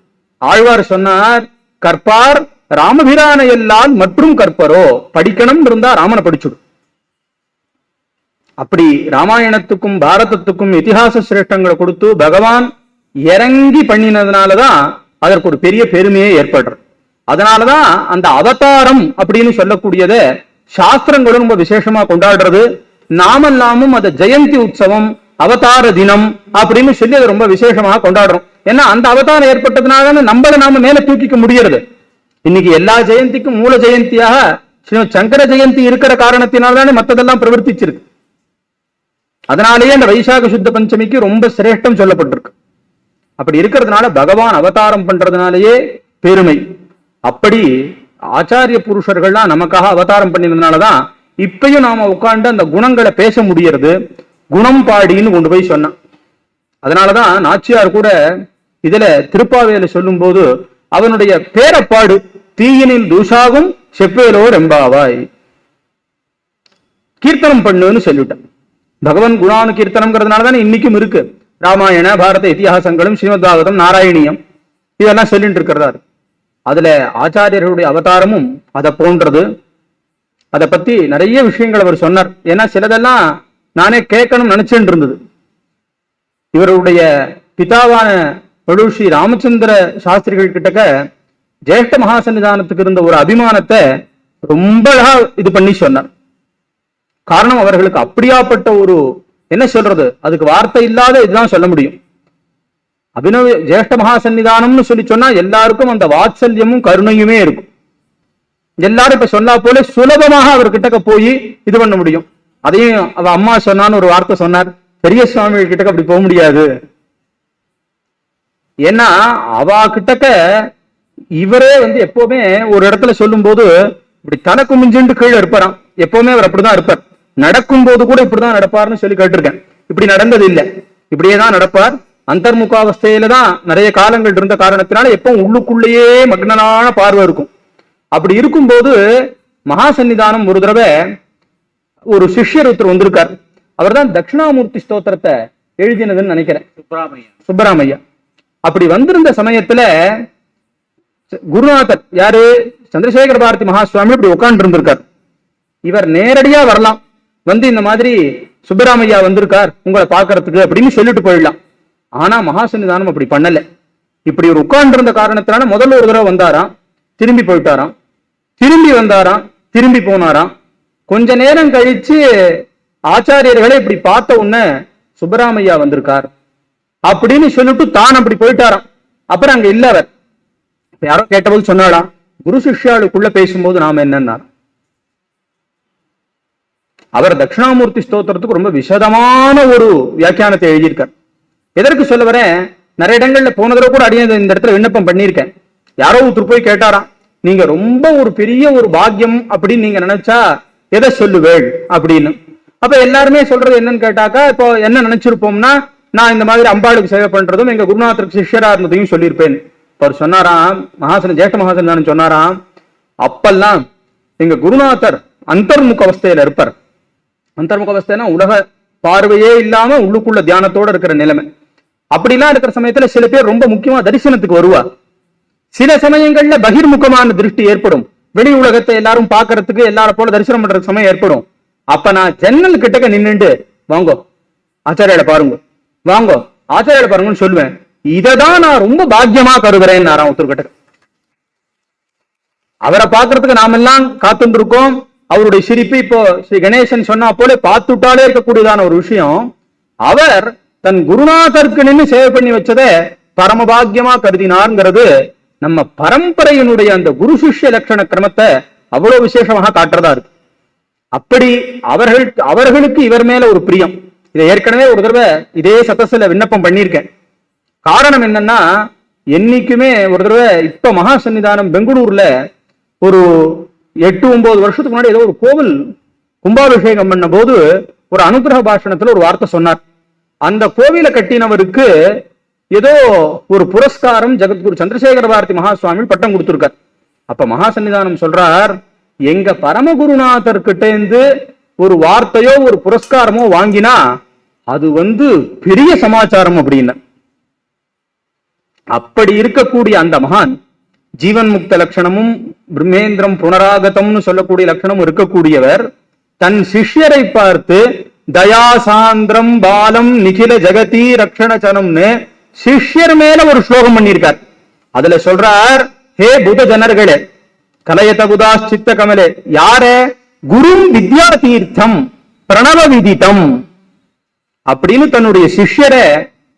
ஆழ்வார் சொன்னார், கற்பார் ராமபிரான எல்லாம் மற்றும் கற்பரோ, படிக்கணும் இருந்தா ராமனை படிச்சுடும். அப்படி ராமாயணத்துக்கும் பாரதத்துக்கும் இதிகாச சிரேஷ்டங்களை கொடுத்து பகவான் இறங்கி பண்ணினதுனாலதான் அதற்கு ஒரு பெரிய பெருமையே ஏற்படுறது. அதனாலதான் அந்த அவதாரம் அப்படின்னு சொல்லக்கூடியத சாஸ்திரங்களும் ரொம்ப விசேஷமா கொண்டாடுறது. நாமெல்லாமும் அந்த ஜெயந்தி உற்சவம், அவதார தினம் அப்படின்னு சொல்லி அதை ரொம்ப விசேஷமாக கொண்டாடுறோம். ஏன்னா அந்த அவதாரம் ஏற்பட்டதுனால நம்மள நாம மேல தூக்கிக்க முடியறது. இன்னைக்கு எல்லா ஜெயந்திக்கும் மூல ஜெயந்தியாக ஸ்ரீ சங்கர ஜெயந்தி இருக்கிற காரணத்தினால்தானே மற்றதெல்லாம் பிரவர்த்திச்சிருக்கு. அதனாலேயே அந்த வைசாக சுத்த பஞ்சமிக்கு ரொம்ப சிரேஷ்டம் சொல்லப்பட்டிருக்கு. அப்படி இருக்கிறதுனால பகவான் அவதாரம் பண்றதுனாலேயே பெருமை. அப்படி ஆச்சாரிய புருஷர்கள்லாம் நமக்காக அவதாரம் பண்ணினதுனாலதான் இப்பயும் நாம உட்கார்ந்து அந்த குணங்களை பேச முடியறது. குணம் பாடின்னு கொண்டு போய் சொன்னான். அதனாலதான் நாச்சியார் கூட இதுல திருப்பாவையில சொல்லும் போது அவனுடைய பேரப்பாடு தீயினில் தூஷாகும் 𝗍𝒊𝒃𝒉𝒂𝒊 கீர்த்தனம் பண்ணுன்னு சொல்லிவிட்டான். பகவன் குணானு கீர்த்தனம்ங்கிறதுனாலதான் இன்னைக்கும் இருக்கு. ராமாயண பாரத இதிகாசங்களும் ஸ்ரீமத் பாகவதம் நாராயணியம் இதெல்லாம் சொல்லிட்டு இருக்கிறதா. அதுல ஆச்சாரியர்களுடைய அவதாரமும் அதை போன்றது. அதை பத்தி நிறைய விஷயங்கள் அவர் சொன்னார். ஏன்னா சிலதெல்லாம் நானே கேட்கணும் நினைச்சுட்டு இருந்தது. இவருடைய பிதாவான ஸ்ரீ ராமச்சந்திர சாஸ்திரிகள் கிட்டக்க ஜேஷ்ட மகாசன்னிதானத்துக்கு இருந்த ஒரு அபிமானத்தை ரொம்ப இது பண்ணி சொன்னார். காரணம் அவர்களுக்கு அப்படியாப்பட்ட ஒரு என்ன சொல்றது, அதுக்கு வார்த்தை இல்லாத இதுதான் சொல்ல முடியும். அபினவ ஜேஷ்ட மகாசன்னிதானம்னு சொல்லி சொன்னா எல்லாருக்கும் அந்த வாத்சல்யமும் கருணையுமே இருக்கும். எல்லாரும் இப்ப சொன்னா போல சுலபமாக அவர்கிட்ட போய் இது பண்ண முடியும். அதையும் அவ அம்மா சொன்னான்னு ஒரு வார்த்தை சொன்னார். பெரிய சுவாமி கிட்டக்க அப்படி போக முடியாது. ஏன்னா அவ கிட்டக்க இவரே எப்பவுமே ஒரு இடத்துல சொல்லும் போது இப்படி தனக்கு மிஞ்சுண்டு கீழே இருப்பாராம். எப்பவுமே அவர் அப்படிதான் இருப்பார். நடக்கும் போது கூட இப்படிதான் நடப்பார்னு சொல்லி கேட்டிருக்கேன். இப்படி நடந்தது இல்லை, இப்படியேதான் நடப்பார். அந்தர்முகாவஸ்தையில தான் நிறைய காலங்கள் இருந்த காரணத்தினால எப்பவும் உள்ளுக்குள்ளேயே மக்னனான பார்வை இருக்கும். அப்படி இருக்கும்போது மகாசன்னிதானம் ஒரு தடவை ஒரு சிஷ்யர் ஒருத்தர் வந்திருக்கார். அவர் தான் தட்சிணாமூர்த்தி ஸ்தோத்திரத்தை எழுதினதுன்னு நினைக்கிறேன், சுப்பராமையா. அப்படி வந்திருந்த சமயத்துல குருநாதர் யாரு, சந்திரசேகர பாரதி மகாசுவாமி இப்படி உட்கார்ந்து இருந்திருக்கார். இவர் நேரடியா வரலாம், இந்த மாதிரி சுப்பராமையா வந்திருக்கார் உங்களை பாக்குறதுக்கு அப்படின்னு சொல்லிட்டு போயிடலாம். ஆனா மகாசன்னிதானம் அப்படி பண்ணல. இப்படி ஒரு உட்கார்ந்து இருந்த காரணத்தினால முதல்ல ஒரு தடவை வந்தாராம், திரும்பி போயிட்டாராம், திரும்பி வந்தாராம், திரும்பி போனாராம். கொஞ்ச நேரம் கழிச்சு ஆச்சாரியர்களை இப்படி பார்த்த உடனே சுப்பராமையா வந்திருக்கார் அப்படின்னு சொல்லிட்டு தான் அப்படி போயிட்டாராம். அப்புறம் அங்க இல்ல அவர். யாரோ கேட்டபோது சொன்னாலாம், குரு சிஷ்யாளுக்குள்ள பேசும்போது நாம என்னன்னா, அவர் தட்சிணாமூர்த்தி ஸ்தோத்திரத்துக்கு ரொம்ப விசதமான ஒரு வியாக்கியானத்தை எழுதியிருக்கார். எதற்கு சொல்ல வரேன், நிறைய இடங்கள்ல போன தடவை கூட அடியே இந்த இடத்துல விண்ணப்பம் பண்ணியிருக்கேன். யாரோ ஒருத்தர் போய் கேட்டாராம், நீங்க ரொம்ப ஒரு பெரிய ஒரு பாக்கியம் அப்படின்னு நீங்க நினைச்சா எதை சொல்லுவேள் அப்படின்னு. அப்ப எல்லாருமே சொல்றது என்னன்னு கேட்டாக்கா, இப்போ என்ன நினைச்சிருப்போம்னா, நான் இந்த மாதிரி அம்பாளுக்கு சேவை பண்றதும் எங்க குருநாதருக்கு சிஷ்யரா இருந்ததையும் சொல்லியிருப்பேன். அவர் சொன்னாராம், ஜேஷ்ட மகாசன் சொன்னாராம், அப்பெல்லாம் எங்க குருநாதர் அந்தர்முக அவஸ்தையில இருப்பார். அந்தர்முக அவஸ்தைனா உலக பார்வையே இல்லாம உள்ளுக்குள்ள தியானத்தோட இருக்கிற நிலைமை. அப்படிலாம் இருக்கிற சமயத்துல சில பேர் ரொம்ப முக்கியமா தரிசனத்துக்கு வருவா. சில சமயங்கள்ல பகிர்முகமான திருஷ்டி ஏற்படும். வெளி உலகத்தை எல்லாரும் பாக்குறதுக்கு எல்லார போல தரிசனம் பண்றதுக்கு சமயம் ஏற்படும். அப்ப நான் ஜன்னல் கிட்டக்க நின்னுட்டு வாங்கோ ஆச்சாரியால பாருங்க, வாங்கோ ஆச்சாரியால பாருங்கன்னு சொல்லுவேன். இததான் நான் ரொம்ப பாக்கியமா கருதுறேன். ஒருத்தர் கிட்ட அவரை பாக்குறதுக்கு நாம எல்லாம் காத்துட்டு இருக்கோம். அவருடைய சிரிப்பு இப்போ ஸ்ரீ கணேசன் சொன்னா போல பார்த்துட்டாலே இருக்கக்கூடியதான ஒரு விஷயம். அவர் தன் குருநாதருக்கு நின்று சேவை பண்ணி வச்சதை பரமபாகியமா கருதினார்ங்கிறது நம்ம பரம்பரையினுடைய அந்த குரு சிஷ்ய லட்சண கிரமத்தை அவ்வளவு விசேஷமாக காட்டுறதா இருக்கு. அப்படி அவர்களுக்கு இவர் மேல ஒரு பிரியம். இதை ஏற்கனவே ஒரு தடவை இதே சதஸ்ல விண்ணப்பம் பண்ணியிருக்கேன். காரணம் என்னன்னா, என்னைக்குமே ஒரு தடவை இப்ப மகா சன்னிதானம் பெங்களூர்ல ஒரு 8-9 வருஷத்துக்கு முன்னாடி ஏதோ ஒரு கோவில் கும்பாபிஷேகம் பண்ண போது ஒரு அனுகிரக பாஷணத்துல ஒரு வார்த்தை சொன்னார். அந்த கோவிலை கட்டினவருக்கு ஏதோ ஒரு புரஸ்காரம் ஜெகத்குரு சந்திரசேகர பாரதி மகாசுவாமி பட்டம் கொடுத்திருக்கார். அப்ப மகா சன்னிதானம் சொல்றார், எங்க பரமகுருநாதர்கிட்ட இருந்து ஒரு வார்த்தையோ ஒரு புரஸ்காரமோ வாங்கினா அது பெரிய சமாச்சாரம் அப்படின்னு. அப்படி இருக்கக்கூடிய அந்த மகான் ஜீவன் முக்த லட்சணமும் பிரம்மேந்திரம் புனராகதம்னு சொல்லக்கூடிய லட்சணமும் இருக்கக்கூடியவர் தன் சிஷ்யரை பார்த்து தயாசாந்திரம் பாலம் நிகில ஜெகதி ரக்ஷணச்சனம்னு சிஷ்யர் மேல ஒரு ஸ்லோகம் பண்ணியிருக்கார். அதுல சொல்றார், ஹே புத ஜனர்களே கலயத புதாஸ் சித்த கமலே, யார குரும் வித்யாதீர்த்தம் பிரணவ விதித்தம் அப்படின்னு தன்னுடைய சிஷ்யரை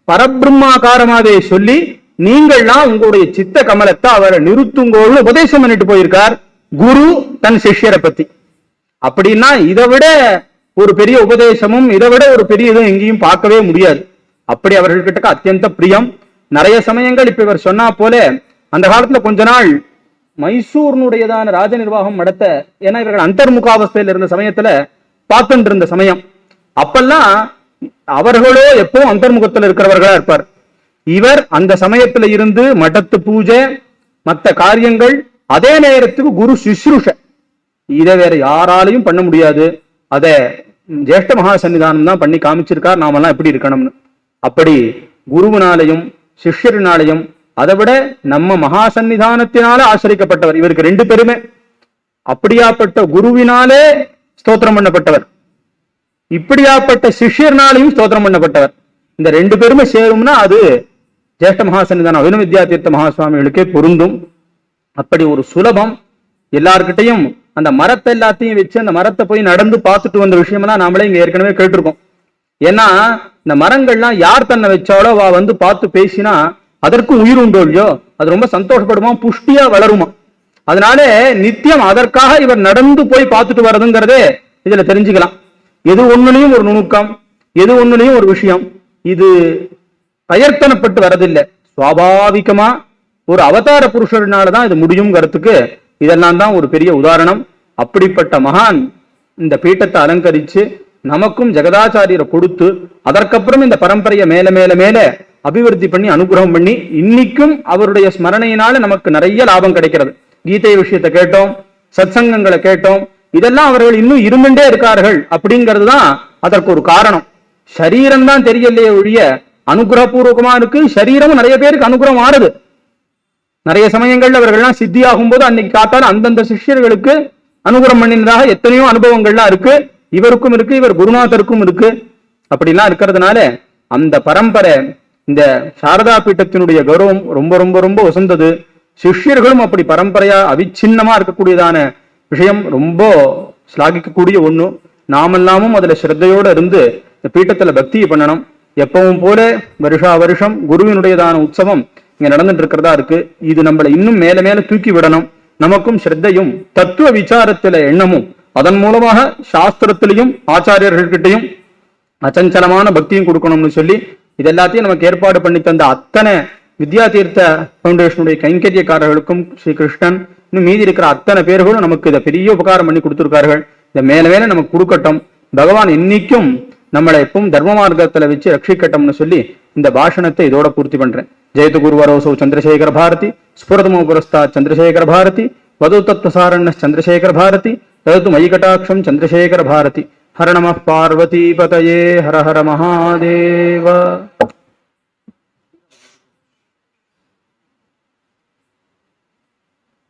பரபிரம்மாகாரமாவே சொல்லி நீங்கள்லாம் உங்களுடைய சித்த கமலத்தை அவரை நிறுத்துங்கோன்னு உபதேசம் பண்ணிட்டு போயிருக்கார் குரு தன் சிஷ்யரை பத்தி. அப்படின்னா இதை விட ஒரு பெரிய உபதேசமும் இதை விட ஒரு பெரிய இதுவும் எங்கேயும் பார்க்கவே முடியாது. அப்படி அவர்கள்கிட்ட அத்தியந்த பிரியம். நிறைய சமயங்கள் இப்ப இவர் சொன்னா போல அந்த காலத்துல கொஞ்ச நாள் மைசூர்னுடையதான ராஜ நிர்வாகம் நடத்த, ஏன்னா இவர்கள் அந்தர்முகாவஸ்தையில் இருந்த சமயத்துல பார்த்துட்டு இருந்த சமயம், அப்பெல்லாம் அவர்களோ எப்பவும் அந்தர்முகத்துல இருக்கிறவர்களா இருப்பார். இவர் அந்த சமயத்துல இருந்து மடத்து பூஜை மற்ற காரியங்கள், அதே நேரத்துக்கு குரு சுஷ்ரூஷ, இதை வேற யாராலையும் பண்ண முடியாது. அத ஜேஷ்ட மகா சன்னிதானம் தான் பண்ணி காமிச்சிருக்கார் நாமெல்லாம் எப்படி இருக்கணும்னு. அப்படி குருவினாலையும் சிஷ்யரினாலையும் அதை விட நம்ம மகா சன்னிதானத்தினால ஆசிரிக்கப்பட்டவர் இவருக்கு 2 பேருமே. அப்படியாப்பட்ட குருவினாலே ஸ்தோத்திரம் பண்ணப்பட்டவர், இப்படியாப்பட்ட சிஷ்யர்னாலையும் ஸ்தோத்திரம் பண்ணப்பட்டவர். இந்த 2 பேருமே சேரும்னா அது ஜேஷ்ட மகா சன்னிதானம் அபிநவ வித்யாதீர்த்த மகாசுவாமிகளுக்கே பொருந்தும். அப்படி ஒரு சுலபம். எல்லார்கிட்டையும் அந்த மரத்தை எல்லாத்தையும் வச்சு அந்த மரத்தை போய் நடந்து பார்த்துட்டு வந்த விஷயமெல்லாம் நாமளே இங்க ஏற்கனவே கேட்டிருக்கோம். ஏன்னா இந்த மரங்கள்லாம் யார் தன்னை வச்சாலோ பார்த்து பேசினா அதற்கும் உயிர் உண்டோ இல்லையோ, அது ரொம்ப சந்தோஷப்படுமா, புஷ்டியா வளருமா. அதனால நித்தியம் அதற்காக இவர் நடந்து போய் பார்த்துட்டு வர்றதுங்கிறதே இதுல தெரிஞ்சுக்கலாம். எது ஒண்ணுலையும் ஒரு நுணுக்கம், எது ஒண்ணுலையும் ஒரு விஷயம். இது பிரயத்தனப்பட்டு வரதில்லை, சுவாபாவிகமா ஒரு அவதார புருஷர்னாலதான் இது முடியுங்கிறதுக்கு இதெல்லாம் தான் ஒரு பெரிய உதாரணம். அப்படிப்பட்ட மகான் இந்த பீட்டத்தை அலங்கரிச்சு நமக்கும் ஜெகதாச்சாரியரை கொடுத்து அதற்கப்புறம் இந்த பரம்பரையை மேல மேல மேல அபிவிருத்தி பண்ணி அனுகிரகம் பண்ணி இன்னைக்கும் அவருடைய ஸ்மரணையினால நமக்கு நிறைய லாபம் கிடைக்கிறது. கீதை விஷயத்தை கேட்டோம், சத்சங்கங்களை கேட்டோம், இதெல்லாம் அவர்கள் இன்னும் இருந்துட்டே இருக்கார்கள் அப்படிங்கிறது தான் அதற்கு ஒரு காரணம். சரீரம் தான் தெரியலையே ஒழிய அனுகிரகபூர்வகமா இருக்கு. சரீரமும் நிறைய பேருக்கு அனுகிரகம் ஆறுது. நிறைய சமயங்கள்ல அவர்கள்லாம் சித்தியாகும் போது அன்னைக்கு காத்தால அந்தந்த சிஷ்யர்களுக்கு அனுகிரகம் பண்ணினதாக எத்தனையோ அனுபவங்கள்லாம் இருக்கு. இவருக்கும் இருக்கு, இவர் குருநாதருக்கும் இருக்கு. அப்படிலாம் இருக்கிறதுனால அந்த பரம்பரை இந்த சாரதா பீட்டத்தினுடைய கௌரவம் ரொம்ப ரொம்ப ரொம்ப உசந்தது. சிஷ்யர்களும் அப்படி பரம்பரையா அவிச்சின்னமா இருக்கக்கூடியதான விஷயம் ரொம்ப ஸ்லாகிக்கக்கூடிய ஒண்ணு. நாமெல்லாமும் அதுல ஸ்ரத்தையோட இருந்து இந்த பீட்டத்துல பக்தியை பண்ணணும். எப்பவும் போல வருஷா வருஷம் குருவினுடையதான உற்சவம் இங்க நடந்துட்டு இருக்கிறதா இருக்கு. இது நம்மளை இன்னும் மேல மேல தூக்கி விடணும். நமக்கும் ஸ்ரத்தையும் தத்துவ விசாரத்தில எண்ணமும் அதன் மூலமாக சாஸ்திரத்திலையும் ஆச்சாரியர்கள்கிட்டையும் அச்சஞ்சலமான பக்தியும் கொடுக்கணும்னு சொல்லி இதெல்லாத்தையும் நமக்கு ஏற்பாடு பண்ணி தந்த அத்தனை வித்யாதீர்த்த பவுண்டேஷனுடைய கைங்கரியக்காரர்களுக்கும் ஸ்ரீ கிருஷ்ணன் இன்னும் மீதி இருக்கிற அத்தனை பேர்களும் நமக்கு இதை பெரிய உபகாரம் பண்ணி கொடுத்திருக்கார்கள். இதை மேல மேல நமக்கு கொடுக்கட்டும். பகவான் இன்னைக்கும் நம்மளை எப்பவும் தர்ம மார்க்கத்துல வச்சு ரட்சிக்கட்டும்னு சொல்லி இந்த பாஷணத்தை இதோட பூர்த்தி பண்றேன். ஜெயத்து குருவரோசௌ சந்திரசேகர பாரதி ஸ்புரதமோ புரஸ்தா சந்திரசேகர பாரதி வதோ தத்வசாரண்ய சந்திரசேகர பாரதி ததத்து மயி கடாட்சம் சந்திரசேகர பாரதி हर नमः पार्वतीपतये हर हर Mahadev.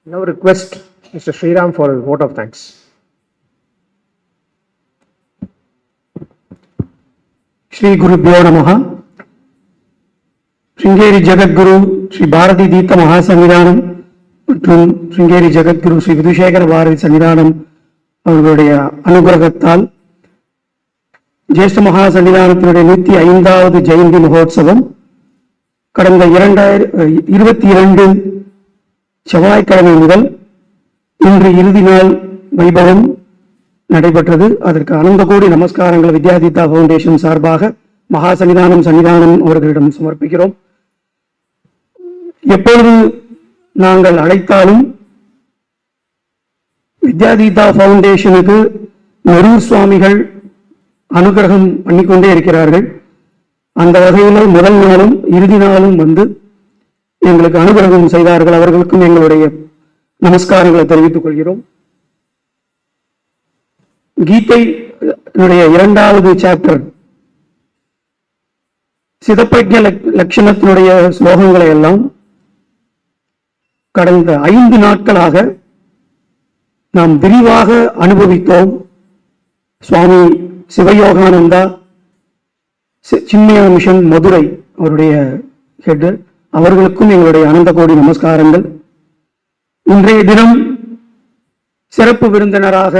Now request Mr. Sriram for a vote of thanks. Shri Gurubhyo Namaha. Sringeri Jagadguru Sri 𝗏𝗏 Mahaswamigal மற்றும் Sringeri Jagadguru Sri 𝗍𝒂𝒊𝒂𝒍 சன்னிதானம் அவர்களுடைய அனுகிரகத்தால் ஜேஷ்ட மகா சன்னிதானத்தினுடைய 105வது ஜெயந்தி மகோத்சவம் கடந்த 22 செவ்வாய்க்கிழமை முதல் இன்று இறுதி நாள் வைபவம் நடைபெற்றது. அதற்கு அனந்த கோடி நமஸ்காரங்கள் வித்யாதீதா ஃபவுண்டேஷன் சார்பாக மகா சன்னிதானம் அவர்களிடம் சமர்ப்பிக்கிறோம். எப்பொழுது நாங்கள் அழைத்தாலும் வித்யாதீதா ஃபவுண்டேஷனுக்கு நெரூர் சுவாமிகள் அனுகிரகம் பண்ணிக்கொண்டே இருக்கிறார்கள். அந்த வகையில் முதல் நாளும் இறுதி நாளும் வந்து எங்களுக்கு அனுகிரகம் செய்தார்கள். அவர்களுக்கும் எங்களுடைய நமஸ்காரங்களை தெரிவித்துக் கொள்கிறோம். கீதை 2வது சாப்டர் சிதப்பிரஜ்ஞ லட்சணத்தினுடைய ஸ்லோகங்களை எல்லாம் கடந்த 5 நாட்களாக நாம் விரிவாக அனுபவித்தோம். சுவாமி சிவயோகானந்தா சின்மய மிஷன் மதுரை அவருடைய ஹெட், அவர்களுக்கும் எங்களுடைய அனந்த கோடி நமஸ்காரங்கள். இன்றைய தினம் சிறப்பு விருந்தினராக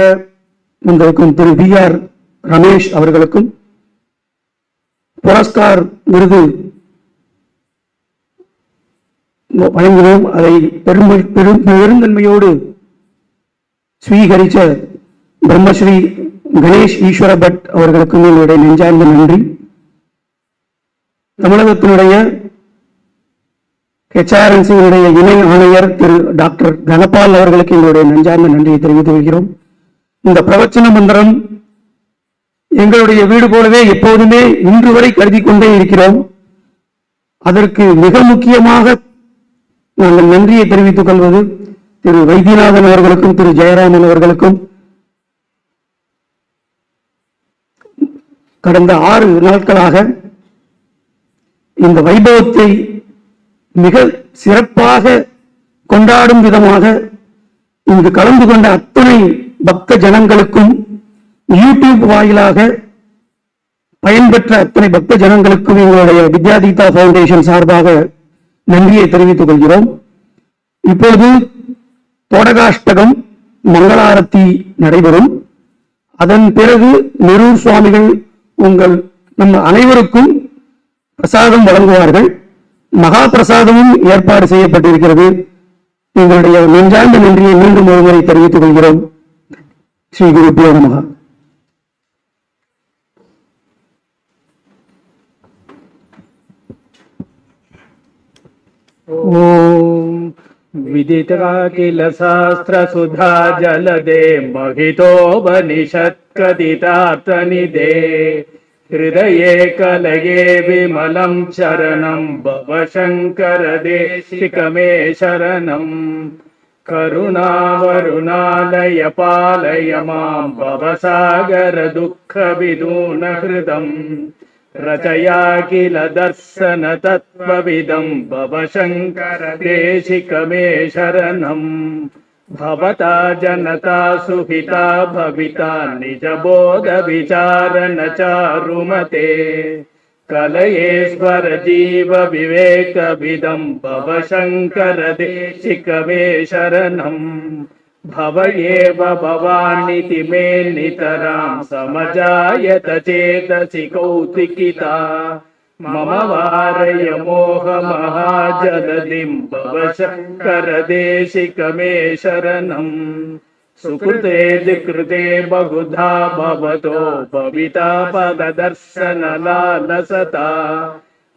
வந்திருக்கும் திரு வி.ஆர். ரமேஷ் அவர்களுக்கும் புரஸ்கார் விருது வழங்கினோம். அதை பெருந்தன்மையோடு ஸ்வீகரித்த பிரம்மஸ்ரீ கணேஷ் ஈஸ்வர பட் அவர்களுக்கும் எங்களுடைய நெஞ்சார்ந்த நன்றி. தமிழகத்தினுடைய HRNC-யினுடைய இணை ஆணையர் திரு டாக்டர் தனபால் அவர்களுக்கு எங்களுடைய நெஞ்சார்ந்த நன்றியை தெரிவித்துக் கொள்கிறோம். இந்த பிரவச்சன மந்திரம் எங்களுடைய வீடு போலவே எப்போதுமே இன்று வரை கருதி கொண்டே இருக்கிறோம். அதற்கு மிக முக்கியமாக நாங்கள் நன்றியை தெரிவித்துக் கொள்வது திரு வைத்தியநாதன் அவர்களுக்கும் திரு ஜெயராமன் அவர்களுக்கும். கடந்த 6 நாட்களாக இந்த வைபவத்தை மிக சிறப்பாக கொண்டாடும் விதமாக இங்கு கலந்து கொண்ட அத்தனை பக்த ஜனங்களுக்கும், யூடியூப் வாயிலாக பயன்பெற்ற அத்தனை பக்த ஜனங்களுக்கும் எங்களுடைய வித்யாதீதா ஃபவுண்டேஷன் சார்பாக நன்றியை தெரிவித்துக் கொள்கிறோம். இப்பொழுது தோடகாஷ்டகம் மங்களாரத்தி நடைபெறும். அதன் பிறகு நெரூர் சுவாமிகள் நம்ம அனைவருக்கும் பிரசாதம் வழங்குவார்கள். மகா பிரசாதமும் ஏற்பாடு செய்யப்பட்டிருக்கிறது. எங்களுடைய நெஞ்சார்ந்த நன்றியை மீண்டும் ஒருமுறை தெரிவித்துக் கொள்கிறோம். ஸ்ரீ குருபியோ நமஹ. ஓம் விதிதா கில சாஸ்திர சுதா ஜலதே மகிதோபனிஷத்கதிதார்த்தநிதே ஹிருதயே கலயே விமலம் சரணம் பவசங்கர தேசிகமே சரணம் கருணாவருணாலய பாலய மாம் பவசாகர துக்க விதூன ஹிருதம் ரச்சயா கில தர்சன தத்வவிதம் பவசங்கர தேசிகமே சரணம் भवता जनता सुहिता भविता निजबोध विचारण चारुमते कलयेश्वर जीव विवेक विदं भवशंकर देशिकमे शरणं भवयेव भवानिति मे नितरां समजायत चेतसि कौतिकिता मम वारय मोह महाजलधिं भवशंकर देशिकमे शरणं सुकृते दुकृते बहुधा भवतो भविता पददर्शन लालसता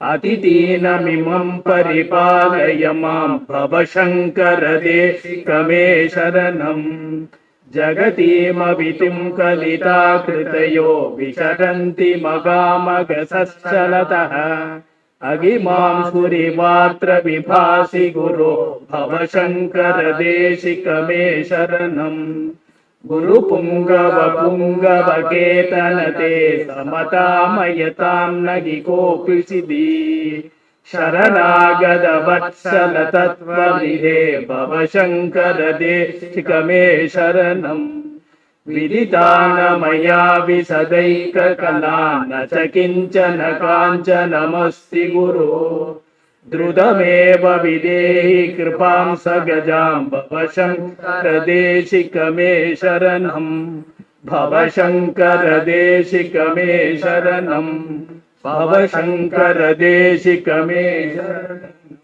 अतिदीनमिमं परिपालय मां भवशंकर देशिकमे शरणं जगतीमवितुं कलिता कृतयो विशरन्ति मगामगसश्चलतः अगिमां सुरिवात्र विभासि गुरो भवशंकर देशिकमे शरणं गुरुपुङ्गवपुङ्गवकेतनते समतामयतां न हि कोऽपि सिद्धि शरणागतवत्सलतत्त्वविधे भवशङ्करदेशिकमे शरणम् विदितानमया विशदैककला न च किञ्चन काञ्चनमस्ति गुरो द्रुतमेव विदेहि कृपां सगजां भवशङ्करदेशिकमे शरणम् भवशङ्करदेशिकमे शरणम् भवशङ्करदेशिकमे शरणम्